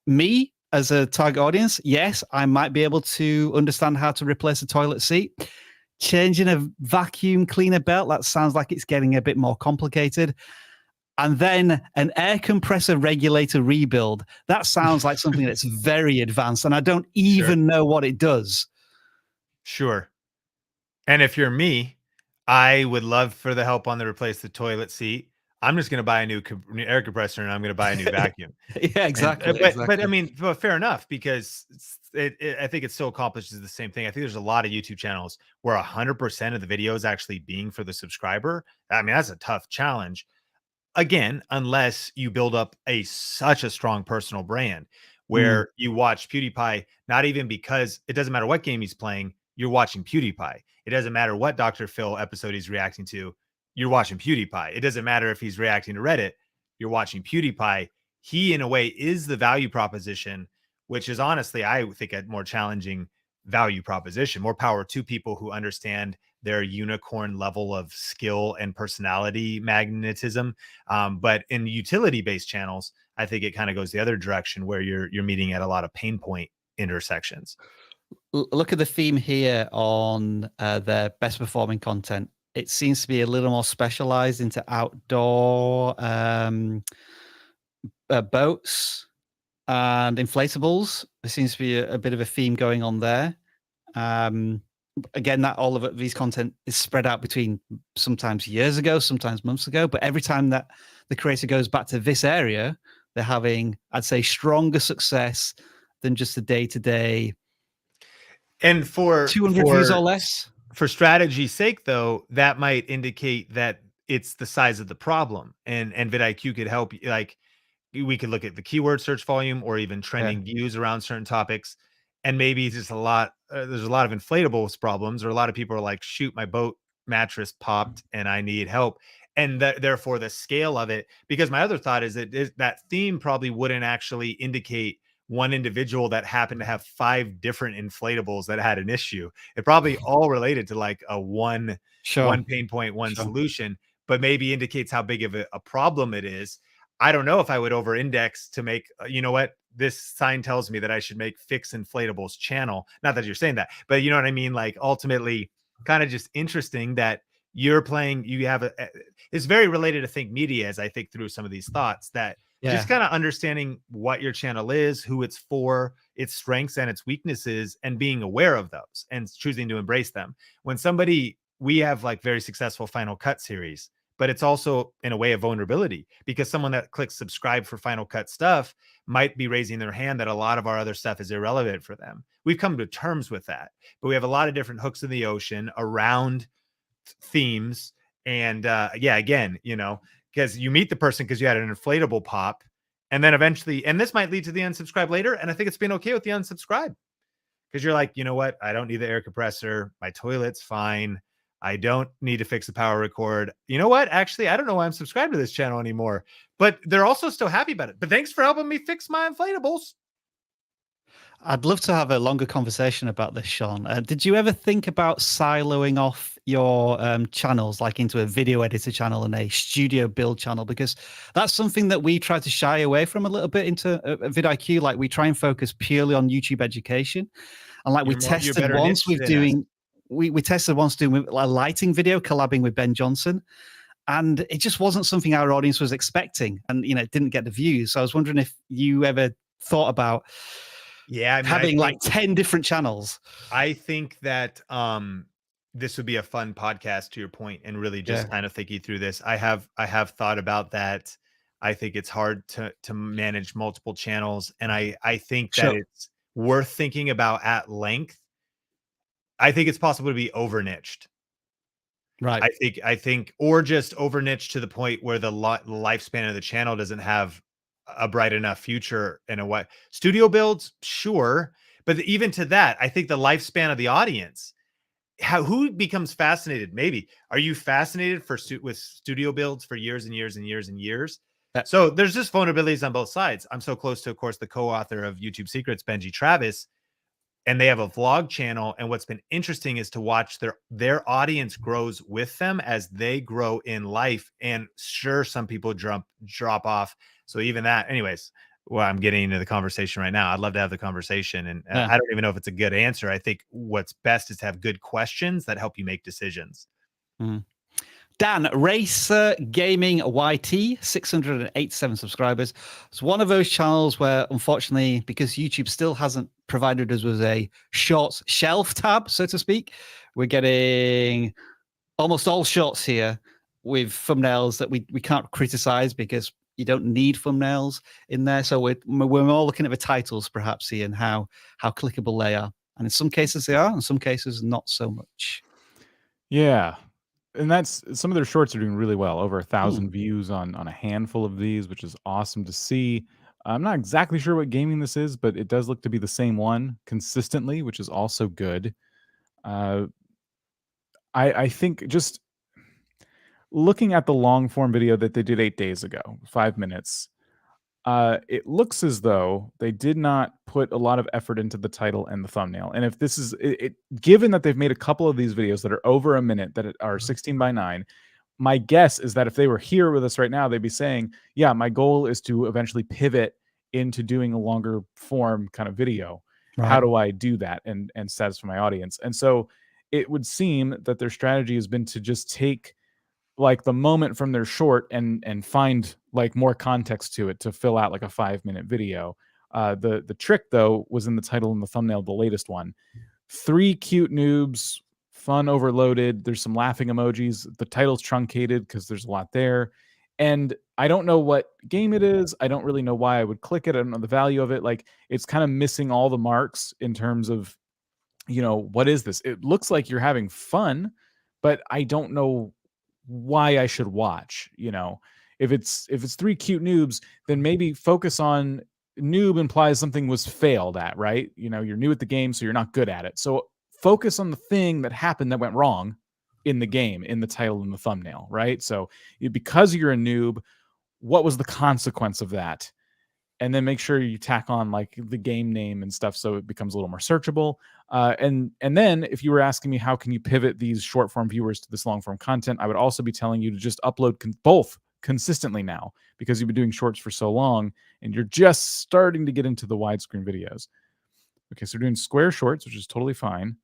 me as a target audience, yes, I might be able to understand how to replace a toilet seat. Changing a vacuum cleaner belt, that sounds like it's getting a bit more complicated. And then an air compressor regulator rebuild, that sounds like something that's very advanced, and I don't even know what it does. Sure. And if you're me, I would love for the help on the replace the toilet seat. I'm just going to buy a new air compressor, and I'm going to buy a new vacuum. Yeah, exactly. But I mean, fair enough, because I think it still accomplishes the same thing. I think there's a lot of YouTube channels where 100% of the video is actually being for the subscriber. I mean, that's a tough challenge. Again, unless you build up such a strong personal brand where you watch PewDiePie, not even because it doesn't matter what game he's playing, you're watching PewDiePie. It doesn't matter what Dr. Phil episode he's reacting to, you're watching PewDiePie. It doesn't matter if he's reacting to Reddit, you're watching PewDiePie. He, in a way, is the value proposition, which is honestly, I think, a more challenging value proposition. More power to people who understand their unicorn level of skill and personality magnetism. But in utility-based channels, I think it kind of goes the other direction where you're meeting at a lot of pain point intersections. Look at the theme here on their best performing content. It seems to be a little more specialized into outdoor boats and inflatables. There seems to be a bit of a theme going on there. Again, that all of these content is spread out between sometimes years ago, sometimes months ago. But every time that the creator goes back to this area, they're having, I'd say, stronger success than just the day-to-day. And for 200 views or less. For strategy's sake, though, that might indicate that it's the size of the problem, and vidIQ could help. Like, we could look at the keyword search volume or even trending views around certain topics, and maybe it's just a lot. There's a lot of inflatables problems, or a lot of people are like, "Shoot, my boat mattress popped, and I need help." And therefore, the scale of it. Because my other thought is that theme probably wouldn't actually indicate one individual that happened to have 5 different inflatables that had an issue. It probably all related to like a one pain point, one solution, but maybe indicates how big of a problem it is. I don't know if I would over index to make, you know what, this sign tells me that I should make fix inflatables channel. Not that you're saying that, but you know what I mean? Like, ultimately, kind of just interesting that you're playing, you have it's very related to Think Media, as I think through some of these thoughts, that just kind of understanding what your channel is, who it's for, its strengths and its weaknesses, and being aware of those and choosing to embrace them. When we have like very successful Final Cut series, but it's also in a way a vulnerability, because someone that clicks subscribe for Final Cut stuff might be raising their hand that a lot of our other stuff is irrelevant for them. We've come to terms with that, but we have a lot of different hooks in the ocean around themes. And yeah, again, you know, because you meet the person because you had an inflatable pop, and then eventually, and this might lead to the unsubscribe later. And I think it's been okay with the unsubscribe, because you're like, you know what? I don't need the air compressor. My toilet's fine. I don't need to fix the power record. You know what? Actually, I don't know why I'm subscribed to this channel anymore, but they're also still happy about it. But thanks for helping me fix my inflatables. I'd love to have a longer conversation about this, Sean. Did you ever think about siloing off your channels, like into a video editor channel and a studio build channel? Because that's something that we try to shy away from a little bit into vidIQ. Like, we try and focus purely on YouTube education. And like, we tested once with doing, we tested once doing a lighting video, collabing with Ben Johnson. And it just wasn't something our audience was expecting. And, you know, it didn't get the views. So I was wondering if you ever thought about having like 10 different channels. I think that this would be a fun podcast, to your point, and really just kind of thinking through this. I have thought about that. I think it's hard to manage multiple channels, and I think that it's worth thinking about at length. I think it's possible to be over niched. Right. I think, or just over niched to the point where the lifespan of the channel doesn't have a bright enough future in a way. Studio builds, sure, but even to that, I think the lifespan of the audience, who becomes fascinated? Maybe are you fascinated with studio builds for years and years and years and years? So there's just vulnerabilities on both sides. I'm so close to, of course, the co-author of YouTube Secrets, Benji Travis, and they have a vlog channel. And what's been interesting is to watch their audience grows with them as they grow in life. And sure, some people drop off. So even that, anyways, well, I'm getting into the conversation right now. I'd love to have the conversation. And I don't even know if it's a good answer. I think what's best is to have good questions that help you make decisions. Dan, Racer Gaming YT, 687 subscribers. It's one of those channels where, unfortunately, because YouTube still hasn't provided us with a shorts shelf tab, so to speak, we're getting almost all shorts here with thumbnails that we can't criticize because you don't need thumbnails in there. So we're more looking at the titles perhaps here and how clickable they are. And in some cases they are, in some cases not so much. Yeah. And that's, some of their shorts are doing really well. Over 1,000 views on a handful of these, which is awesome to see. I'm not exactly sure what gaming this is, but it does look to be the same one consistently, which is also good. I think just looking at the long form video that they did 8 days ago, 5 minutes, it looks as though they did not put a lot of effort into the title and the thumbnail. And if this is given that they've made a couple of these videos that are over a minute, that are 16:9, my guess is that if they were here with us right now, they'd be saying, yeah, my goal is to eventually pivot into doing a longer form kind of video. Right. How do I do that and satisfy my audience? And so it would seem that their strategy has been to just take like the moment from their short and find like more context to it to fill out like a 5-minute video. The trick though was in the title and the thumbnail, the latest one. 3 cute noobs, fun overloaded. There's some laughing emojis. The title's truncated because there's a lot there. And I don't know what game it is. I don't really know why I would click it. I don't know the value of it. Like, it's kind of missing all the marks in terms of, you know, what is this? It looks like you're having fun, but I don't know why I should watch. You know, if it's 3 cute noobs, then maybe focus on noob implies something was failed at, right? You know, you're new at the game, so you're not good at it. So focus on the thing that happened that went wrong in the game, in the title and the thumbnail, right? So because you're a noob, what was the consequence of that? And then make sure you tack on like the game name and stuff so it becomes a little more searchable. And then if you were asking me how can you pivot these short form viewers to this long form content, I would also be telling you to just upload both consistently now, because you've been doing shorts for so long and you're just starting to get into the widescreen videos. Okay, so we're doing square shorts, which is totally fine.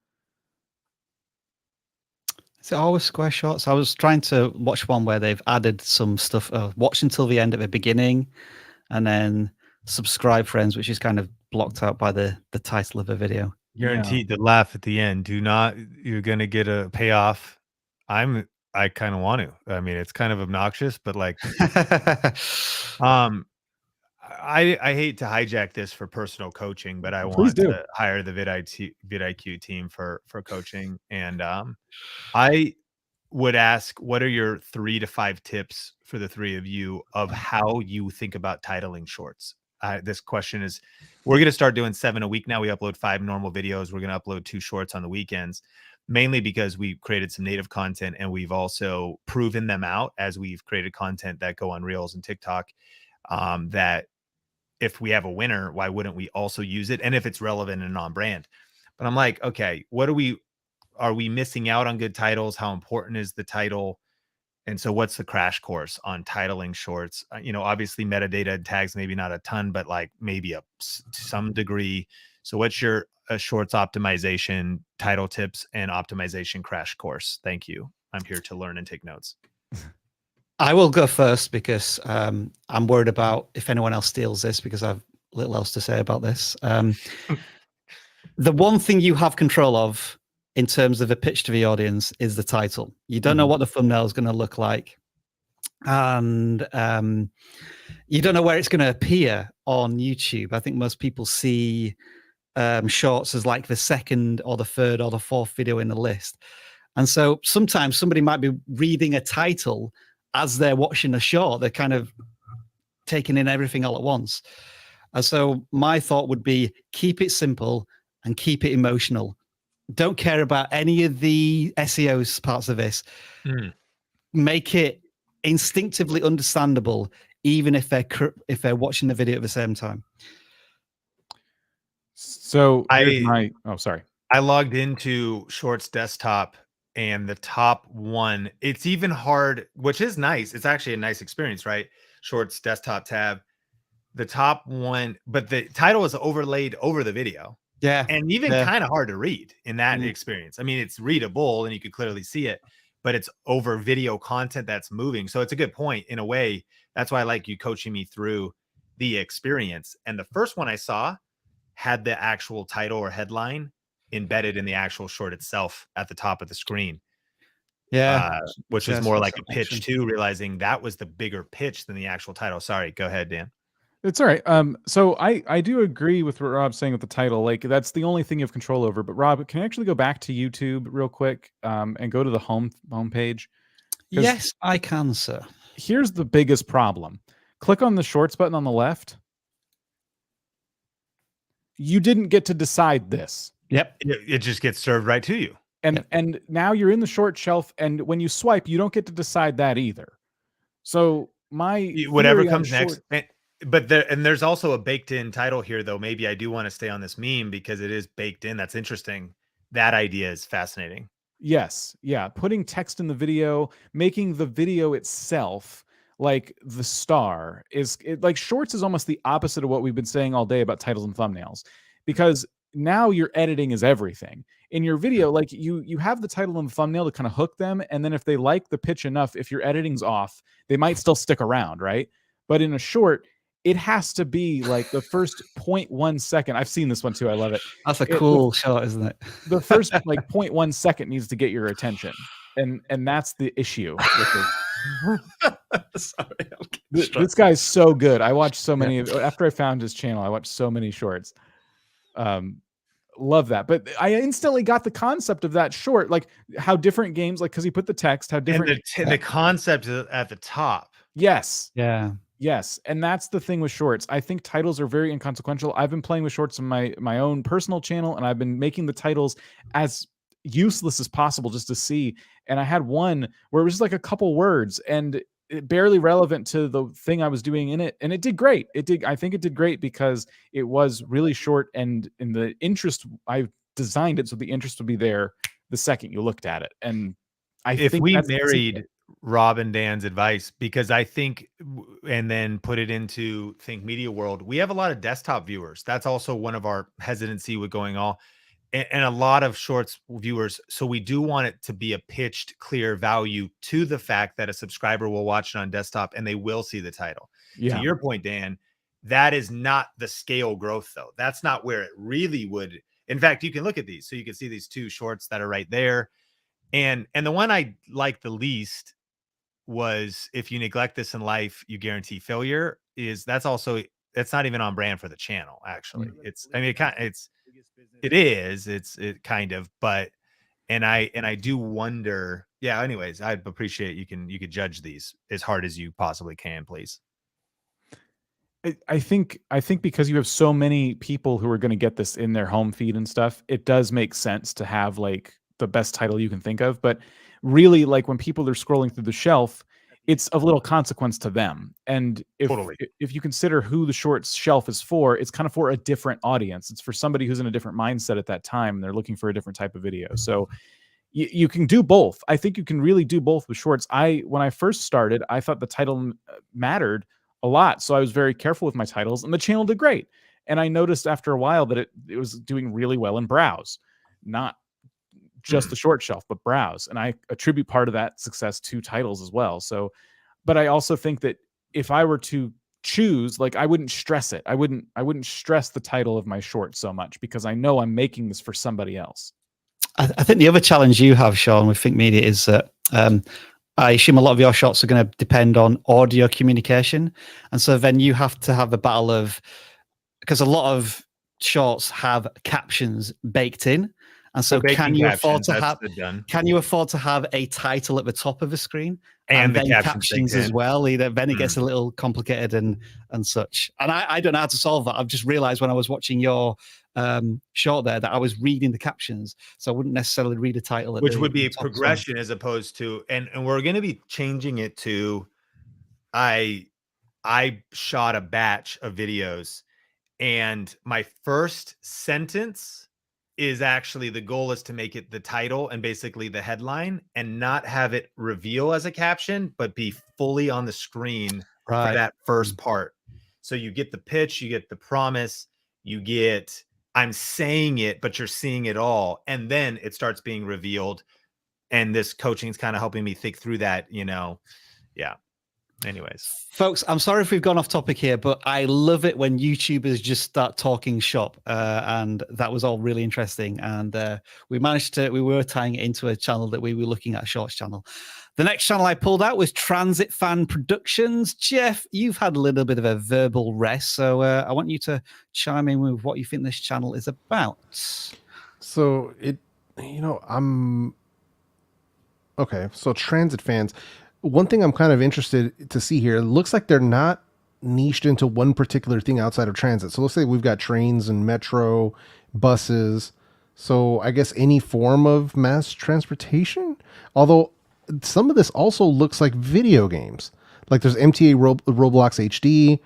Is it always square shorts? I was trying to watch one where they've added some stuff, watch until the end at the beginning, and then subscribe friends, which is kind of blocked out by the title of the video. Guaranteed to laugh at the end. You're going to get a payoff. I'm I kind of want to. I mean, it's kind of obnoxious, but like, I hate to hijack this for personal coaching, but I want to hire the vidIQ team for coaching. And I would ask, what are your 3 to 5 tips for the 3 of you of how you think about titling shorts? This question is, we're going to start doing 7 a week now. We upload 5 normal videos. We're going to upload 2 shorts on the weekends, mainly because we created some native content and we've also proven them out as we've created content that go on Reels and TikTok, that if we have a winner, why wouldn't we also use it? And if it's relevant and non-brand. But I'm like, okay, are we missing out on good titles? How important is the title? And so what's the crash course on titling shorts? Obviously metadata and tags, maybe not a ton, but like maybe some degree. So what's your shorts optimization, title tips, and optimization crash course? Thank you. I'm here to learn and take notes. I will go first because I'm worried about if anyone else steals this, because I've little else to say about this. The one thing you have control of in terms of a pitch to the audience is the title. You don't know what the thumbnail is going to look like. And you don't know where it's going to appear on YouTube. I think most people see shorts as like the second or the third or the fourth video in the list. And so sometimes somebody might be reading a title as they're watching a short. They're kind of taking in everything all at once. And so my thought would be, keep it simple and keep it emotional. Don't care about any of the SEO parts of this. Make it instinctively understandable, even if they're watching the video at the same time. So I logged into Shorts Desktop, and the top one, it's even hard, which is nice. It's actually a nice experience, right? Shorts Desktop tab, the top one, but the title is overlaid over the video. Yeah. And even kind of hard to read in that experience. I mean, it's readable and you could clearly see it, but it's over video content that's moving. So it's a good point in a way. That's why I like you coaching me through the experience. And the first one I saw had the actual title or headline embedded in the actual short itself at the top of the screen. Yeah. Which is more like a pitch too, realizing that was the bigger pitch than the actual title. Sorry, go ahead, Dan. It's all right. So I do agree with what Rob's saying with the title. Like, that's the only thing you have control over. But Rob, can you actually go back to YouTube real quick and go to the home page? Yes, I can, sir. Here's the biggest problem. Click on the shorts button on the left. You didn't get to decide this. Yep. It just gets served right to you. And now you're in the short shelf, and when you swipe, you don't get to decide that either. So whatever comes next. But there's also a baked in title here, though. Maybe I do want to stay on this meme because it is baked in. That's interesting. That idea is fascinating. Yes. Yeah. Putting text in the video, making the video itself like the star like shorts is almost the opposite of what we've been saying all day about titles and thumbnails, because now your editing is everything. In your video, like you have the title and the thumbnail to kind of hook them. And then if they like the pitch enough, if your editing's off, they might still stick around, right? But in a short, it has to be like the first 0.1 second. I've seen this one too. I love it. That's a cool shot, isn't it? The first like 0.1 second needs to get your attention. And that's the issue with it. Sorry, this guy's so good. I watched so many after I found his channel. I watched so many shorts. Love that. But I instantly got the concept of that short, like how different games, like because he put the text, how different the concept is at the top. Yes. Yeah. Yes. And that's the thing with shorts. I think titles are very inconsequential. I've been playing with shorts on my own personal channel, and I've been making the titles as useless as possible just to see. And I had one where it was just like a couple words and barely relevant to the thing I was doing in it. And it did great. I think it did great because it was really short, and in the interest, I designed it so the interest would be there the second you looked at it. And if we married Rob and Dan's advice, because I think, and then put it into Think Media World, we have a lot of desktop viewers. That's also one of our hesitancy with going all, and a lot of shorts viewers. So we do want it to be a pitched, clear value to the fact that a subscriber will watch it on desktop and they will see the title. To your point, Dan, that is not the scale growth, though. That's not where it really would. In fact, you can look at these. So you can see these two shorts that are right there. And the one I liked the least was if you neglect this in life, you guarantee failure. That's not even on brand for the channel. Actually, it kind of, but and I do wonder. Yeah. Anyways, I appreciate you could judge these as hard as you possibly can, please. I think because you have so many people who are going to get this in their home feed and stuff, it does make sense to have like the best title you can think of. But really, like when people are scrolling through the shelf, it's of little consequence to them. And if you consider who the shorts shelf is for, it's kind of for a different audience. It's for somebody who's in a different mindset at that time. And they're looking for a different type of video. So you can do both. I think you can really do both with shorts. When I first started, I thought the title mattered a lot. So I was very careful with my titles, and the channel did great. And I noticed after a while that it was doing really well in browse, not just the short shelf, but browse. And I attribute part of that success to titles as well. So, but I also think that if I were to choose, like, I wouldn't stress it. I wouldn't stress the title of my short so much, because I know I'm making this for somebody else. I think the other challenge you have, Sean, with Think Media is that I assume a lot of your shots are going to depend on audio communication. And so then you have to have a battle of, because a lot of shorts have captions baked in. And so can you afford to have a title at the top of the screen and then captions as well? Then it gets a little complicated and such. And I don't know how to solve that. I've just realized when I was watching your short there that I was reading the captions, so I wouldn't necessarily read a title, which would be a progression as opposed to, and we're going to be changing it to, I shot a batch of videos, and my first sentence is actually, the goal is to make it the title and basically the headline, and not have it reveal as a caption, but be fully on the screen for that first part. So you get the pitch, you get the promise, you get, I'm saying it, but you're seeing it all. And then it starts being revealed. And this coaching is kind of helping me think through that, Yeah. Anyways, folks, I'm sorry if we've gone off topic here, but I love it when YouTubers just start talking shop. And that was all really interesting. And we were tying it into a channel that we were looking at, a shorts channel. The next channel I pulled out was Transit Fan Productions. Jeff, you've had a little bit of a verbal rest, so I want you to chime in with what you think this channel is about. So okay. So Transit Fans, one thing I'm kind of interested to see here, it looks like they're not niched into one particular thing outside of transit. So let's say we've got trains and metro, buses. So I guess any form of mass transportation, although some of this also looks like video games. Like there's MTA Roblox HD.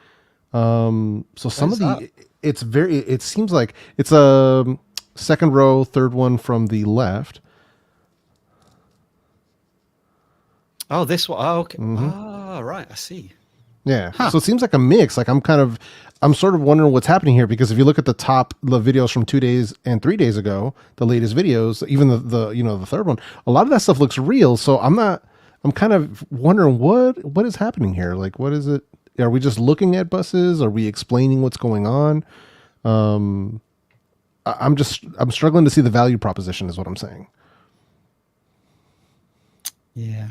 So some of the, it seems like it's a second row, third one from the left. Oh, this one. Oh, okay. Oh, right. I see. Yeah. So it seems like a mix. Like I'm sort of wondering what's happening here, because if you look at the videos from 2 days and 3 days ago, the latest videos, even the third one, a lot of that stuff looks real. So I'm kind of wondering what is happening here. Like, what is it? Are we just looking at buses? Are we explaining what's going on? I'm struggling to see the value proposition is what I'm saying. Yeah.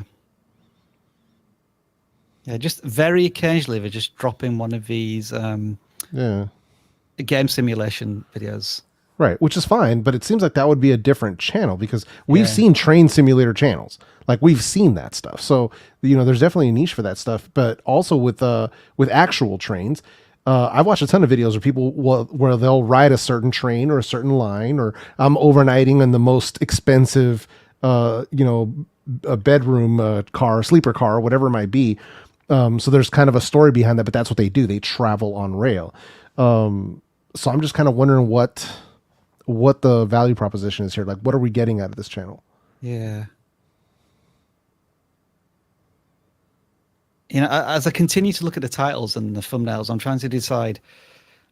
Yeah, just very occasionally they're just dropping one of these game simulation videos. Right, which is fine, but it seems like that would be a different channel, because we've seen train simulator channels. Like we've seen that stuff. So, there's definitely a niche for that stuff, but also with actual trains. I've watched a ton of videos where people where they'll ride a certain train or a certain line, or I'm overnighting in the most expensive a bedroom car, sleeper car, whatever it might be. So there's kind of a story behind that, but that's what they do. They travel on rail. So I'm just kind of wondering what the value proposition is here. Like, what are we getting out of this channel? Yeah. As I continue to look at the titles and the thumbnails, I'm trying to decide,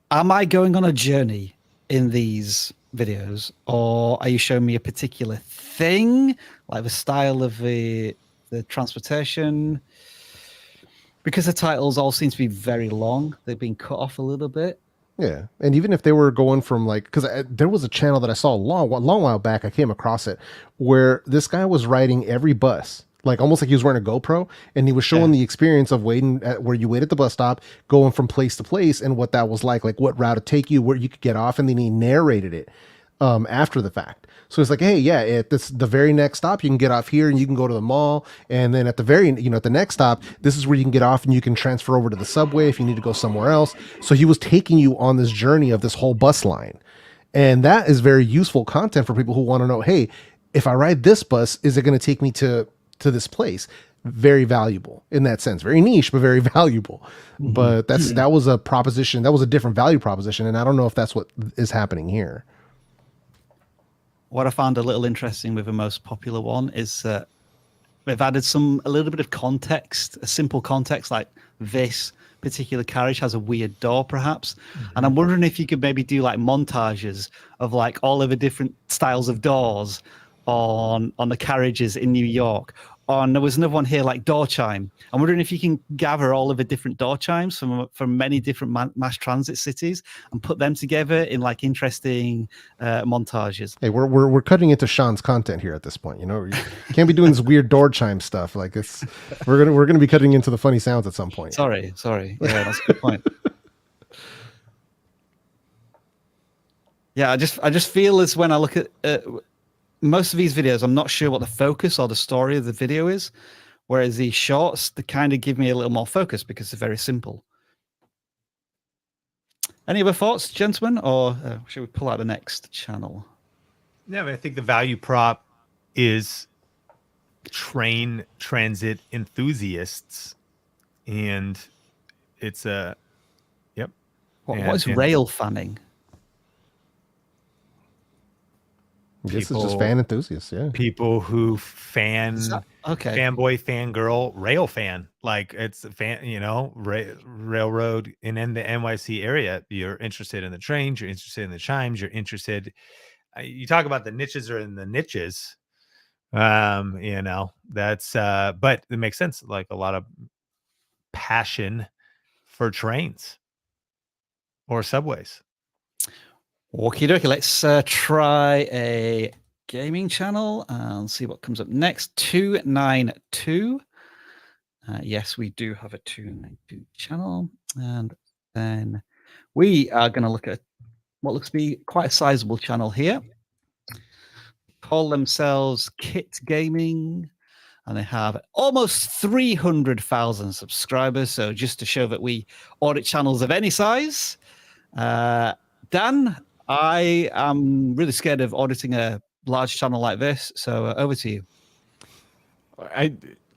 am I going on a journey in these videos, or are you showing me a particular thing, like the style of the transportation? Because the titles all seem to be very long, they've been cut off a little bit. Yeah, and even if they were going from like, because there was a channel that I saw a long while back, I came across it, where this guy was riding every bus, like almost like he was wearing a GoPro, and he was showing the experience of waiting at where you wait at the bus stop, going from place to place, and what that was like what route to take you, where you could get off, and then he narrated it after the fact. So it's like, hey, yeah, at the very next stop, you can get off here and you can go to the mall. And then at the at the next stop, this is where you can get off and you can transfer over to the subway if you need to go somewhere else. So he was taking you on this journey of this whole bus line. And that is very useful content for people who want to know, hey, if I ride this bus, is it going to take me to this place? Very valuable in that sense. Very niche, but very valuable. Mm-hmm. But that was a proposition. That was a different value proposition. And I don't know if that's what is happening here. What I found a little interesting with the most popular one is they've added a little bit of context, a simple context, like this particular carriage has a weird door, perhaps. Mm-hmm. And I'm wondering if you could maybe do like montages of like all of the different styles of doors on the carriages in New York. And there was another one here, like door chime. I'm wondering if you can gather all of the different door chimes from many different mass transit cities and put them together in like interesting montages. Hey, we're cutting into Sean's content here at this point. You know, you can't be doing this weird door chime stuff. Like we're gonna be cutting into the funny sounds at some point. Sorry. Yeah, that's a good point. Yeah, I just feel as when I look at most of these videos, I'm not sure what the focus or the story of the video is, whereas these shorts, they kind of give me a little more focus because they're very simple. Any other thoughts, gentlemen, or should we pull out the next channel? Yeah, I think the value prop is train transit enthusiasts, and it's a What is rail fanning? I guess it's just fan enthusiasts, yeah. People who fanboy, fangirl, rail fan. Like it's a fan, railroad and in the NYC area. You're interested in the trains, you're interested in the chimes, you're interested. You talk about the niches are in the niches. That's but it makes sense. Like a lot of passion for trains or subways. Okie dokie, let's try a gaming channel and see what comes up next. 292. Yes, we do have a 292 channel. And then we are going to look at what looks to be quite a sizable channel here. Call themselves Kit Gaming. And they have almost 300,000 subscribers. So just to show that we audit channels of any size. Dan, I am really scared of auditing a large channel like this, so over to you.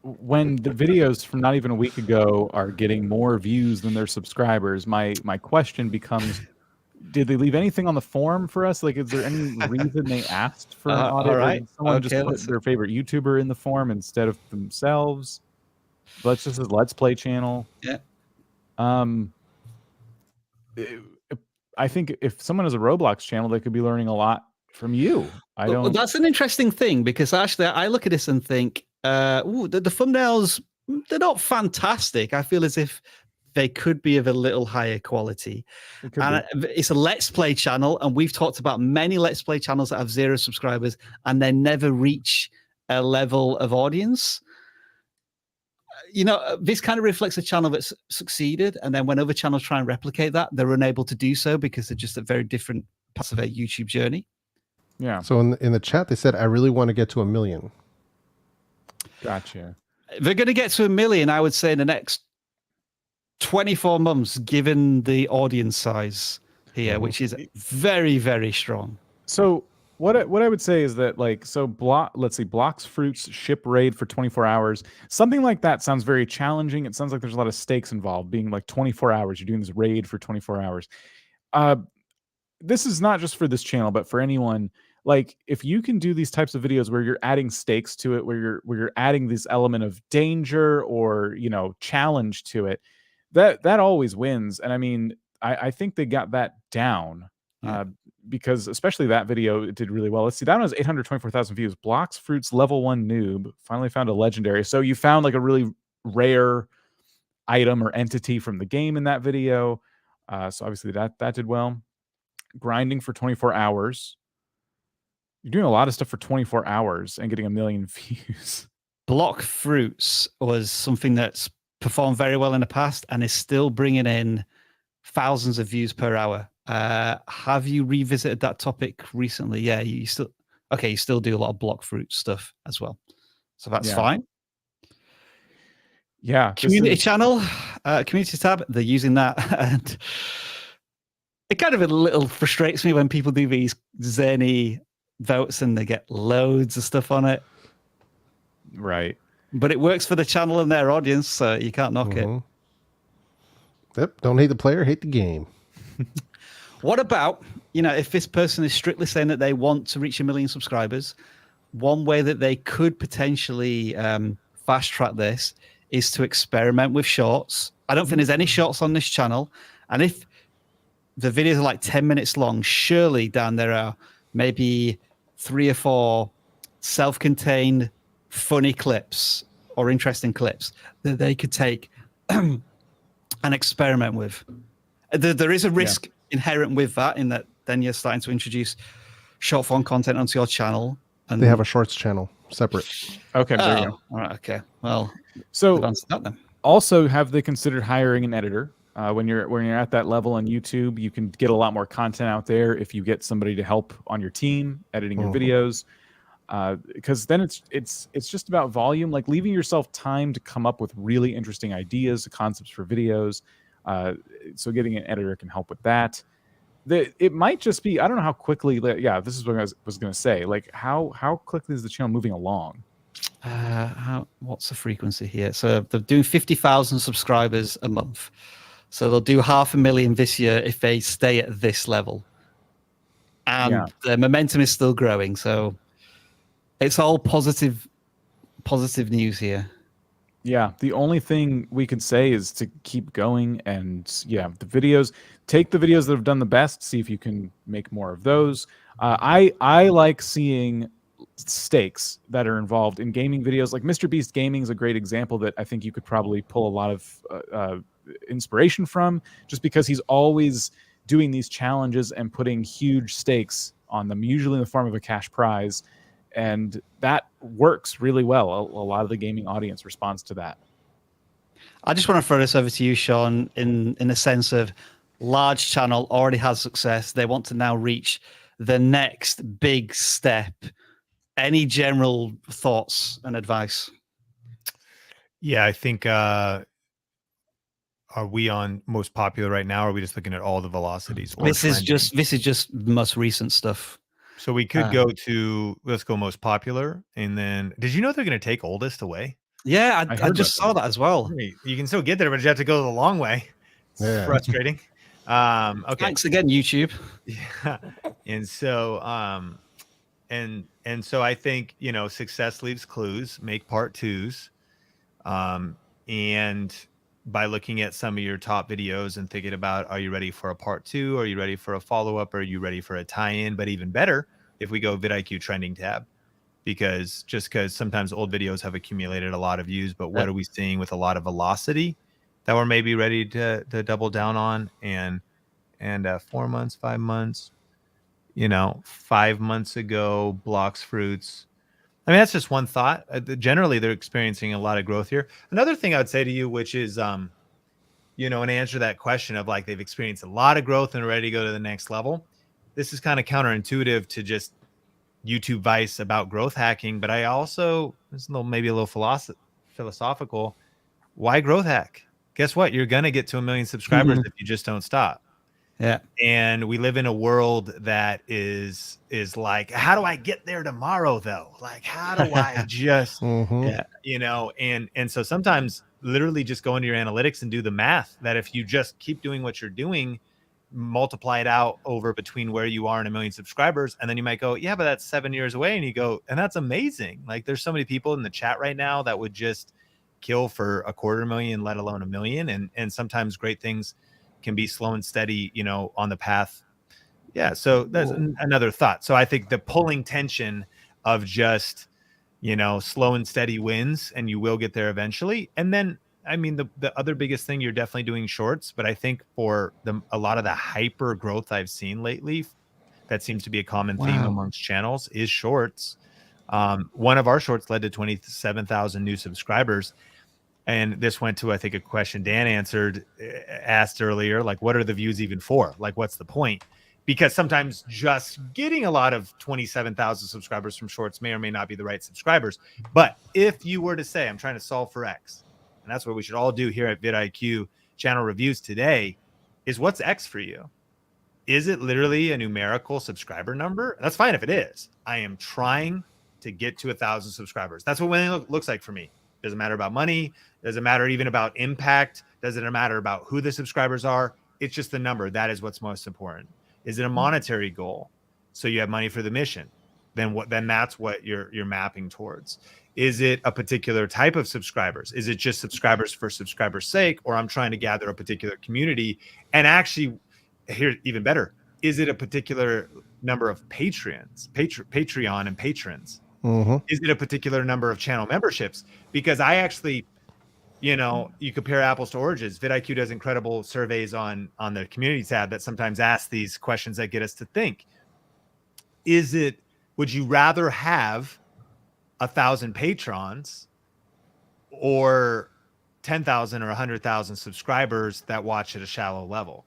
When the videos from not even a week ago are getting more views than their subscribers, my question becomes, did they leave anything on the form for us? Like, is there any reason they asked for an audit? All right. Did someone just put their favorite YouTuber in the form instead of themselves? Let's just a Let's Play channel. Yeah. I think if someone has a Roblox channel, they could be learning a lot from you. Well, that's an interesting thing because actually I look at this and think, the thumbnails, they're not fantastic. I feel as if they could be of a little higher quality. It's a Let's Play channel, and we've talked about many Let's Play channels that have 0 subscribers and they never reach a level of audience. This kind of reflects a channel that's succeeded, and then when other channels try and replicate that, they're unable to do so because they're just at very different parts of their YouTube journey. Yeah. So in the chat, they said, I really want to get to 1 million. Gotcha. They're going to get to 1 million, I would say, in the next 24 months, given the audience size here, which is very, very strong. So what I would say is that, like, let's see, Blocks Fruits ship raid for 24 hours. Something like that sounds very challenging. It sounds like there's a lot of stakes involved, being like 24 hours. You're doing this raid for 24 hours. This is not just for this channel, but for anyone. Like, if you can do these types of videos where you're adding stakes to it, where you're adding this element of danger or, challenge to it, that always wins. And I mean, I think they got that down. Yeah. Because especially that video, it did really well. Let's see, that one has 824,000 views. Blocks Fruits level 1 noob finally found a legendary. So you found like a really rare item or entity from the game in that video. So obviously that did well. Grinding for 24 hours. You're doing a lot of stuff for 24 hours and getting 1 million views. Block Fruits was something that's performed very well in the past and is still bringing in thousands of views per hour. Have you revisited that topic recently? Yeah, you still do a lot of Block Fruit stuff as well, so that's fine. Yeah, community channel, community tab, they're using that, and it kind of a little frustrates me when people do these zany votes and they get loads of stuff on it. Right. But it works for the channel and their audience, so you can't knock it. Yep. Don't hate the player, hate the game. What about, if this person is strictly saying that they want to reach 1 million subscribers, one way that they could potentially fast track this is to experiment with shorts. I don't think there's any shorts on this channel. And if the videos are like 10 minutes long, surely down there are maybe 3 or 4 self-contained funny clips or interesting clips that they could take and experiment with. There is a risk inherent with that, in that then you're starting to introduce short form content onto your channel. And they have a shorts channel separate. Okay, there you go. All right, okay. Well, so that then. Also, have they considered hiring an editor? When you're at that level on YouTube, you can get a lot more content out there if you get somebody to help on your team editing your videos. Because then it's just about volume, like leaving yourself time to come up with really interesting ideas, concepts for videos. So getting an editor can help with that. It might just be, I don't know how quickly. This is what I was going to say. Like how quickly is the channel moving along? What's the frequency here? So they're doing 50,000 subscribers a month. So they'll do 500,000 this year if they stay at this level. And the momentum is still growing. So it's all positive news here. Yeah, the only thing we can say is to keep going, and the videos, take the videos that have done the best, see if you can make more of those. I like seeing stakes that are involved in gaming videos. Like Mr. Beast Gaming is a great example that I think you could probably pull a lot of inspiration from, just because he's always doing these challenges and putting huge stakes on them, usually in the form of a cash prize. And that works really well. A lot of the gaming audience responds to that. I just want to throw this over to you, Sean, in the sense of large channel already has success. They want to now reach the next big step. Any general thoughts and advice? Yeah, I think, are we on most popular right now? Or are we just looking at all the velocities? This is just most recent stuff. So we could go to, let's go most popular. And then, did you know they're going to take oldest away? Yeah, I just saw that as well. You can still get there, but you have to go the long way. It's frustrating. Okay. Thanks again, YouTube. Yeah. And so, and so I think, success leaves clues, make part 2s. And by looking at some of your top videos and thinking about, are you ready for a part 2? Are you ready for a follow-up? Are you ready for a tie-in? But even better, if we go vidIQ trending tab, because sometimes old videos have accumulated a lot of views, but what are we seeing with a lot of velocity that we're maybe ready to double down on? And 4 months, 5 months, 5 months ago, blocks fruits. I mean, that's just one thought. Generally, they're experiencing a lot of growth here. Another thing I would say to you, which is, in answer to that question of like, they've experienced a lot of growth and are ready to go to the next level. This is kind of counterintuitive to just YouTube advice about growth hacking, but I also, maybe a little philosophical. Why growth hack? Guess what? You're going to get to 1 million subscribers if you just don't stop. Yeah. And we live in a world that is like, how do I get there tomorrow though? Like, how do I just, and so sometimes literally just go into your analytics and do the math that if you just keep doing what you're doing, multiply it out over between where you are and 1 million subscribers. And then you might go, yeah, but that's 7 years away. And you go, and that's amazing. Like there's so many people in the chat right now that would just kill for 250,000, let alone 1 million. And sometimes great things can be slow and steady, on the path. Yeah. So that's another thought. So I think the pulling tension of just, slow and steady wins, and you will get there eventually. And then I mean, the other biggest thing, you're definitely doing shorts, but I think for a lot of the hyper growth I've seen lately, that seems to be a common theme amongst channels, is shorts. One of our shorts led to 27,000 new subscribers. And this went to, I think, a question Dan asked earlier, like, what are the views even for? Like, what's the point? Because sometimes just getting a lot of 27,000 subscribers from shorts may or may not be the right subscribers. But if you were to say, I'm trying to solve for X, and that's what we should all do here at vidIQ channel reviews today, is what's X for you? Is it literally a numerical subscriber number? That's fine if it is. I am trying to get to 1,000 subscribers. That's what winning looks like for me. Doesn't matter about money. Doesn't matter even about impact. Doesn't matter about who the subscribers are. It's just the number. That is what's most important. Is it a monetary goal? So you have money for the mission. Then that's what you're mapping towards. Is it a particular type of subscribers? Is it just subscribers for subscribers' sake? Or I'm trying to gather a particular community? And actually, here, even better, is it a particular number of Patreon and patrons? Is it a particular number of channel memberships? Because I actually, you compare apples to oranges. vidIQ does incredible surveys on the community tab that sometimes ask these questions that get us to think. Would you rather have 1,000 patrons or 10,000 or 100,000 subscribers that watch at a shallow level?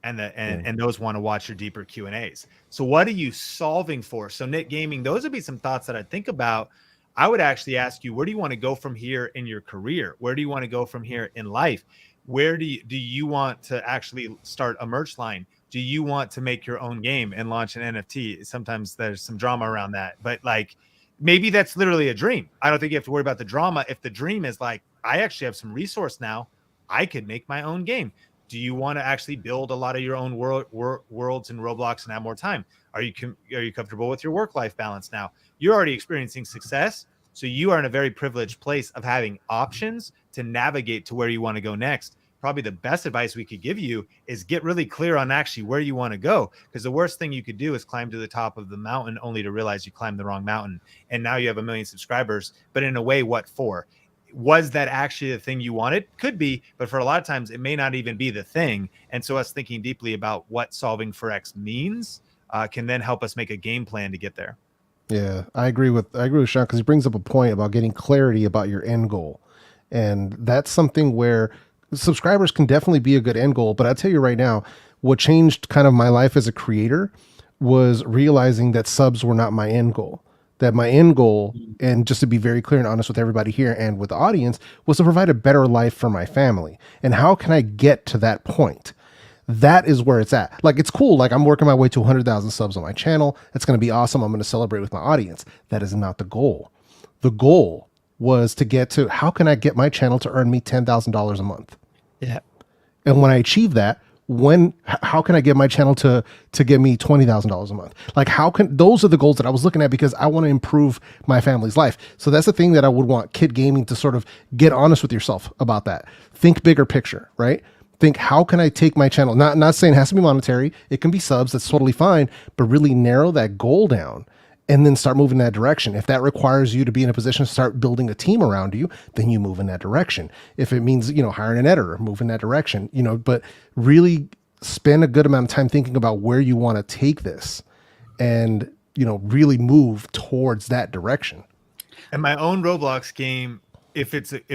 And those want to watch your deeper Q&As. So what are you solving for? So Nick Gaming, those would be some thoughts that I'd think about. I would actually ask you, where do you want to go from here in your career? Where do you want to go from here in life? Where do you want to actually start a merch line? Do you want to make your own game and launch an NFT? Sometimes there's some drama around that, but like, maybe that's literally a dream. I don't think you have to worry about the drama. If the dream is like, I actually have some resource now, I could make my own game. Do you want to actually build a lot of your own worlds in Roblox and have more time? Are you comfortable with your work-life balance now? You're already experiencing success, so you are in a very privileged place of having options to navigate to where you want to go next. Probably the best advice we could give you is get really clear on actually where you want to go, because the worst thing you could do is climb to the top of the mountain only to realize you climbed the wrong mountain. And now you have 1 million subscribers, but in a way, what for? Was that actually the thing you wanted? Could be, but for a lot of times it may not even be the thing. And so us thinking deeply about what solving for X means can then help us make a game plan to get there. Yeah, I agree with Sean, because he brings up a point about getting clarity about your end goal. And that's something where subscribers can definitely be a good end goal. But I'll tell you right now, what changed kind of my life as a creator was realizing that subs were not my end goal. That my end goal, and just to be very clear and honest with everybody here and with the audience, was to provide a better life for my family. And how can I get to that point? That is where it's at. Like, it's cool. Like, I'm working my way to 100,000 subs on my channel. It's going to be awesome. I'm going to celebrate with my audience. That is not the goal. The goal was to get to, how can I get my channel to earn me $10,000 a month? Yeah. And when I achieve that, how can I get my channel to give me $20,000 a month? Like, those are the goals that I was looking at, because I want to improve my family's life. So that's the thing that I would want Kid Gaming to sort of get honest with yourself about that. Think bigger picture, right? Think, how can I take my channel? Not saying it has to be monetary. It can be subs. That's totally fine. But really narrow that goal down and then start moving in that direction. If that requires you to be in a position to start building a team around you, then you move in that direction. If it means, hiring an editor, move in that direction, but really spend a good amount of time thinking about where you want to take this and, really move towards that direction. And my own Roblox game, if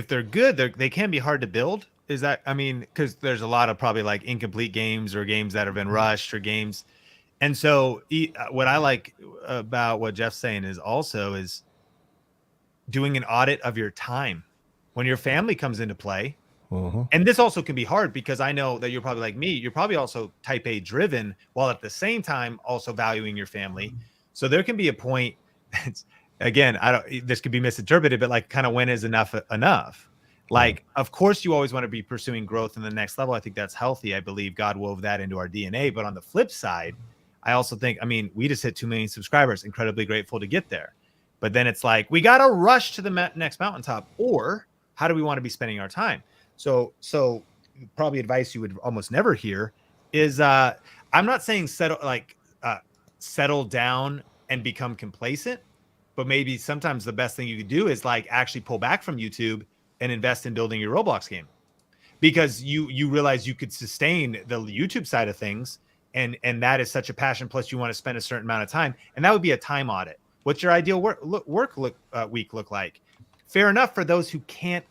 they're good, they can be hard to build. Is that, because there's a lot of probably like incomplete games or games that have been rushed or games. And so what I like about what Jeff's saying is doing an audit of your time when your family comes into play. And this also can be hard, because I know that you're probably like me. You're probably also type A driven, while at the same time also valuing your family. So there can be a point, again, this could be misinterpreted, but like, kind of, when is enough enough? Like, of course, you always want to be pursuing growth in the next level. I think that's healthy. I believe God wove that into our DNA. But on the flip side, I also think, we just hit 2 million subscribers, incredibly grateful to get there. But then it's like, we got to rush to the next mountaintop, or how do we want to be spending our time? So probably advice you would almost never hear is, I'm not saying settle down and become complacent, but maybe sometimes the best thing you could do is like actually pull back from YouTube, and invest in building your Roblox game, because you realize you could sustain the YouTube side of things, and that is such a passion. Plus, you want to spend a certain amount of time, and that would be a time audit. What's your ideal week look like? Fair enough for those who can't.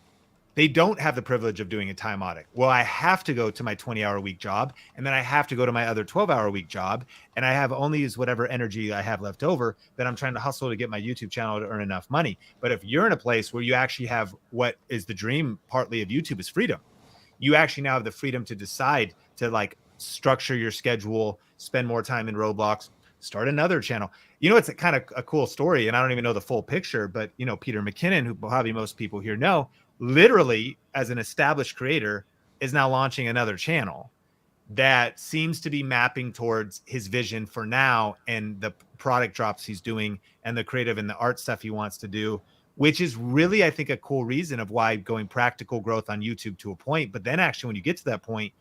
They don't have the privilege of doing a time audit. Well, I have to go to my 20-hour week job, and then I have to go to my other 12-hour week job, and I have only used whatever energy I have left over that I'm trying to hustle to get my YouTube channel to earn enough money. But if you're in a place where you actually have what is the dream partly of YouTube is freedom, you actually now have the freedom to decide to like structure your schedule, spend more time in Roblox, start another channel. You know, it's a kind of a cool story, and I don't even know the full picture, but you know, Peter McKinnon, who probably most people here know, literally as an established creator is now launching another channel that seems to be mapping towards his vision for now, and the product drops he's doing and the creative and the art stuff he wants to do, which is really, I think, a cool reason of why going practical growth on YouTube to a point. But then actually, when you get to that point,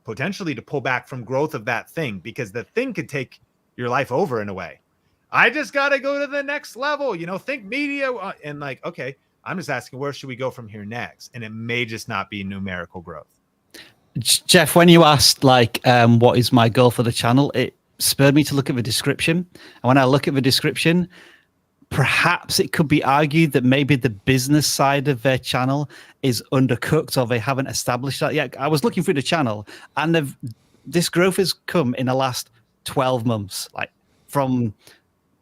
potentially to pull back from growth of that thing, because the thing could take your life over in a way. I just got to go to the next level, you know, think media, and like, okay, I'm just asking, where should we go from here next? And it may just not be numerical growth. Jeff, when you asked like, what is my goal for the channel, it spurred me to look at the description. And when I look at the description, perhaps it could be argued that maybe the business side of their channel is undercooked, or they haven't established that yet. I was looking through the channel, and this growth has come in the last 12 months, like from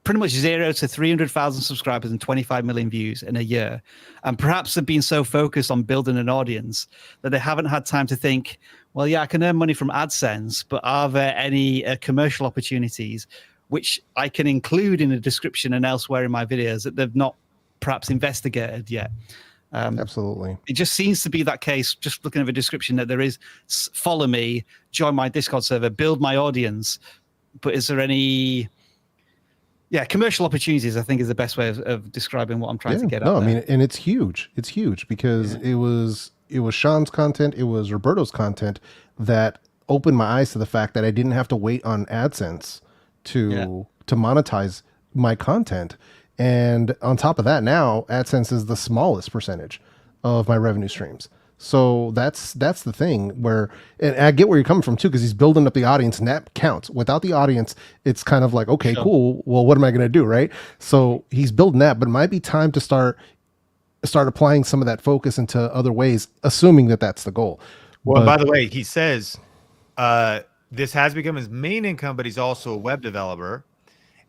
pretty much 0 to 300,000 subscribers and 25 million views in a year. And perhaps they've been so focused on building an audience that they haven't had time to think, well, yeah, I can earn money from AdSense, but are there any commercial opportunities which I can include in the description and elsewhere in my videos that they've not perhaps investigated yet? Absolutely. It just seems to be that case, just looking at the description, that there is follow me, join my Discord server, build my audience. But is there any... Yeah, commercial opportunities, I think, is the best way of describing what I'm trying to get at. No, I mean, and it's huge. It's huge because it was Sean's content, it was Roberto's content that opened my eyes to the fact that I didn't have to wait on AdSense to monetize my content. And on top of that, now AdSense is the smallest percentage of my revenue streams. So that's the thing where, and I get where you're coming from too, because he's building up the audience, and that counts. Without the audience, it's kind of like, okay, cool. Well, what am I going to do, right? So he's building that, but it might be time to start applying some of that focus into other ways, assuming that that's the goal. Well, by the way, he says this has become his main income, but he's also a web developer.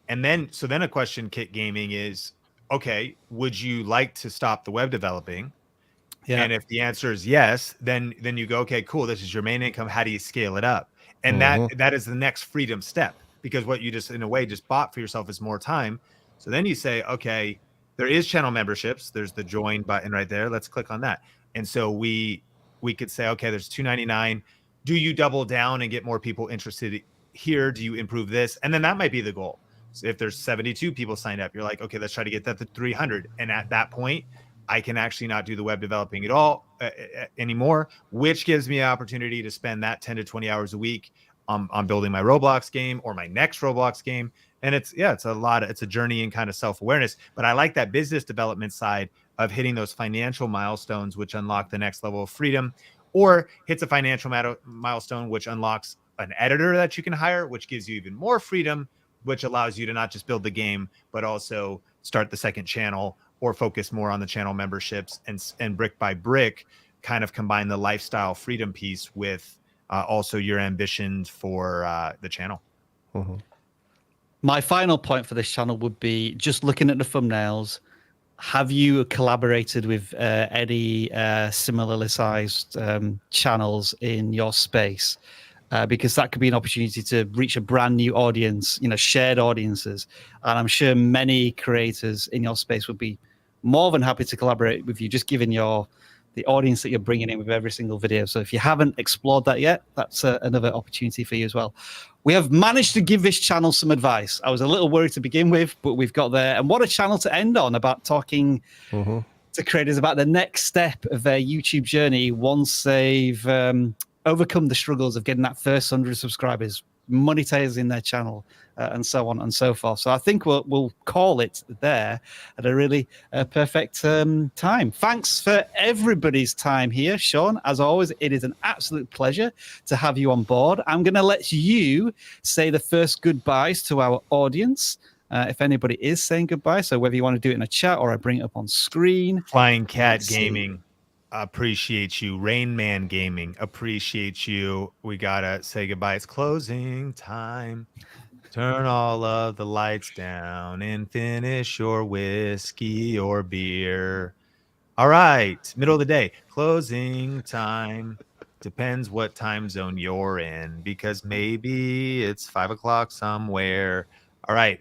And then, so then a question, Kit Gaming, is, okay, would you like to stop the web developing? Yeah. And if the answer is yes, then you go, okay, cool. This is your main income. How do you scale it up? And that is the next freedom step, because what you just, in a way, just bought for yourself is more time. So then you say, okay, there is channel memberships. There's the join button right there. Let's click on that. And so we could say, okay, there's $2.99. Do you double down and get more people interested here? Do you improve this? And then that might be the goal. So if there's 72 people signed up, you're like, okay, let's try to get that to 300. And at that point, I can actually not do the web developing at all anymore, which gives me an opportunity to spend that 10 to 20 hours a week on building my Roblox game or my next Roblox game. And it's a journey in kind of self-awareness, but I like that business development side of hitting those financial milestones, which unlock the next level of freedom, or hits a financial milestone, which unlocks an editor that you can hire, which gives you even more freedom, which allows you to not just build the game, but also start the second channel, or focus more on the channel memberships, and brick by brick kind of combine the lifestyle freedom piece with also your ambitions for the channel. My final point for this channel would be just looking at the thumbnails. Have you collaborated with any similarly sized channels in your space? Because that could be an opportunity to reach a brand new audience, shared audiences. And I'm sure many creators in your space would be more than happy to collaborate with you, just given the audience that you're bringing in with every single video. So if you haven't explored that yet, that's another opportunity for you as well. We have managed to give this channel some advice. I was a little worried to begin with, but we've got there. And what a channel to end on, about talking to creators about the next step of their YouTube journey once they've overcome the struggles of getting that first 100 subscribers. monetizing their channel, and so on and so forth. So I think we'll call it there at a really perfect time. Thanks for everybody's time here, Sean. As always, it is an absolute pleasure to have you on board. I'm going to let you say the first goodbyes to our audience. If anybody is saying goodbye, so whether you want to do it in a chat or I bring it up on screen. Flying Cat Gaming, appreciate you. Rain Man Gaming, appreciate you. We gotta say goodbye. It's closing time. Turn all of the lights down and finish your whiskey or beer. All right, middle of the day, closing time. Depends what time zone you're in, because maybe it's 5 o'clock somewhere. All right,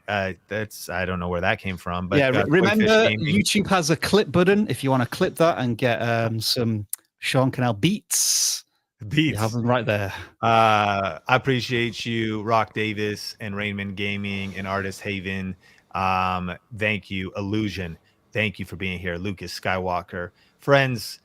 that's, I don't know where that came from, but yeah, remember Gaming. YouTube has a clip button if you want to clip that and get some Sean Cannell beats. You have them right there. I appreciate you, Rock Davis and Rainman Gaming and Artist Haven. Thank you, Illusion. Thank you for being here, Lucas Skywalker. Friends,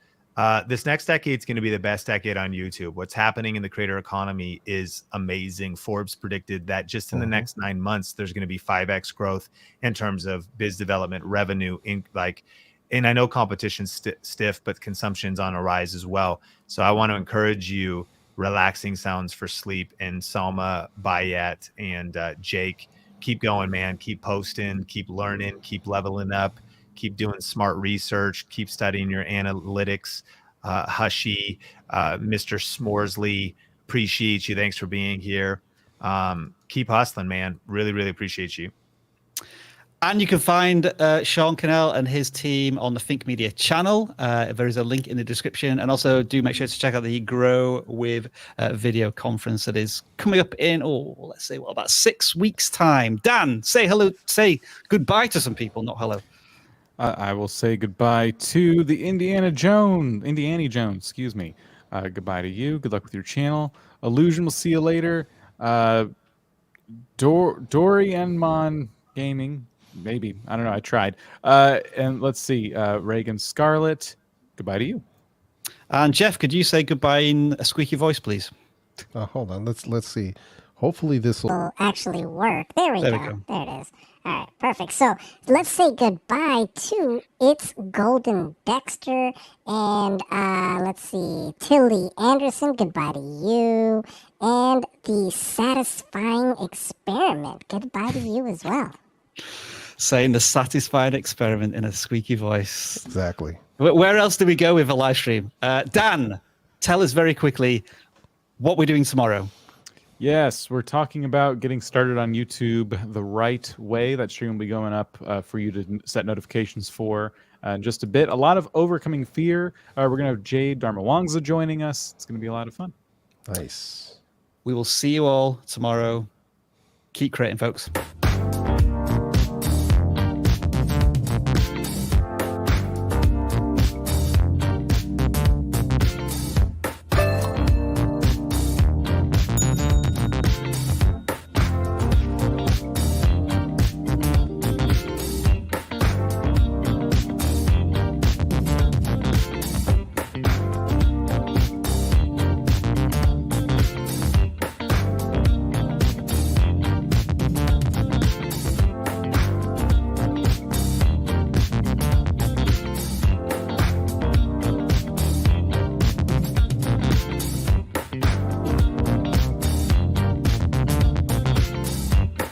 this next decade is going to be the best decade on YouTube. What's happening in the creator economy is amazing. Forbes predicted that just in the next 9 months, there's going to be 5x growth in terms of biz development revenue. And I know competition's stiff, but consumption's on a rise as well. So I want to encourage you, Relaxing Sounds for Sleep and Salma Bayat and Jake, keep going, man. Keep posting, keep learning, keep leveling up. Keep doing smart research. Keep studying your analytics. Hushy, Mr. Smorsley, appreciate you. Thanks for being here. Keep hustling, man. Really, really appreciate you. And you can find Sean Cannell and his team on the Think Media channel. There is a link in the description. And also do make sure to check out the Grow with video conference that is coming up in, let's say, about 6 weeks' time. Dan, say hello, say goodbye to some people, not hello. I will say goodbye to the Indiana Jones, excuse me. Goodbye to you. Good luck with your channel. Illusion, we'll see you later. Dorianmon Gaming, maybe. I don't know. I tried. And let's see. Reagan Scarlett, goodbye to you. And Jeff, could you say goodbye in a squeaky voice, please? Hold on. Let's see. Hopefully this will actually work. There we There go. we go. There it is. All right, perfect. So let's say goodbye to It's Golden Dexter and let's see, Tilly Anderson. Goodbye to you. And the Satisfying Experiment. Goodbye to you as well. Saying the Satisfied Experiment in a squeaky voice. exactly. Where else do we go with a live stream? Dan, tell us very quickly what we're doing tomorrow. Yes, we're talking about getting started on YouTube the right way. That stream will be going up for you to set notifications for in just a bit. A lot of overcoming fear. We're going to have Jade Dharmawangsa joining us. It's going to be a lot of fun. Nice. We will see you all tomorrow. Keep creating, folks.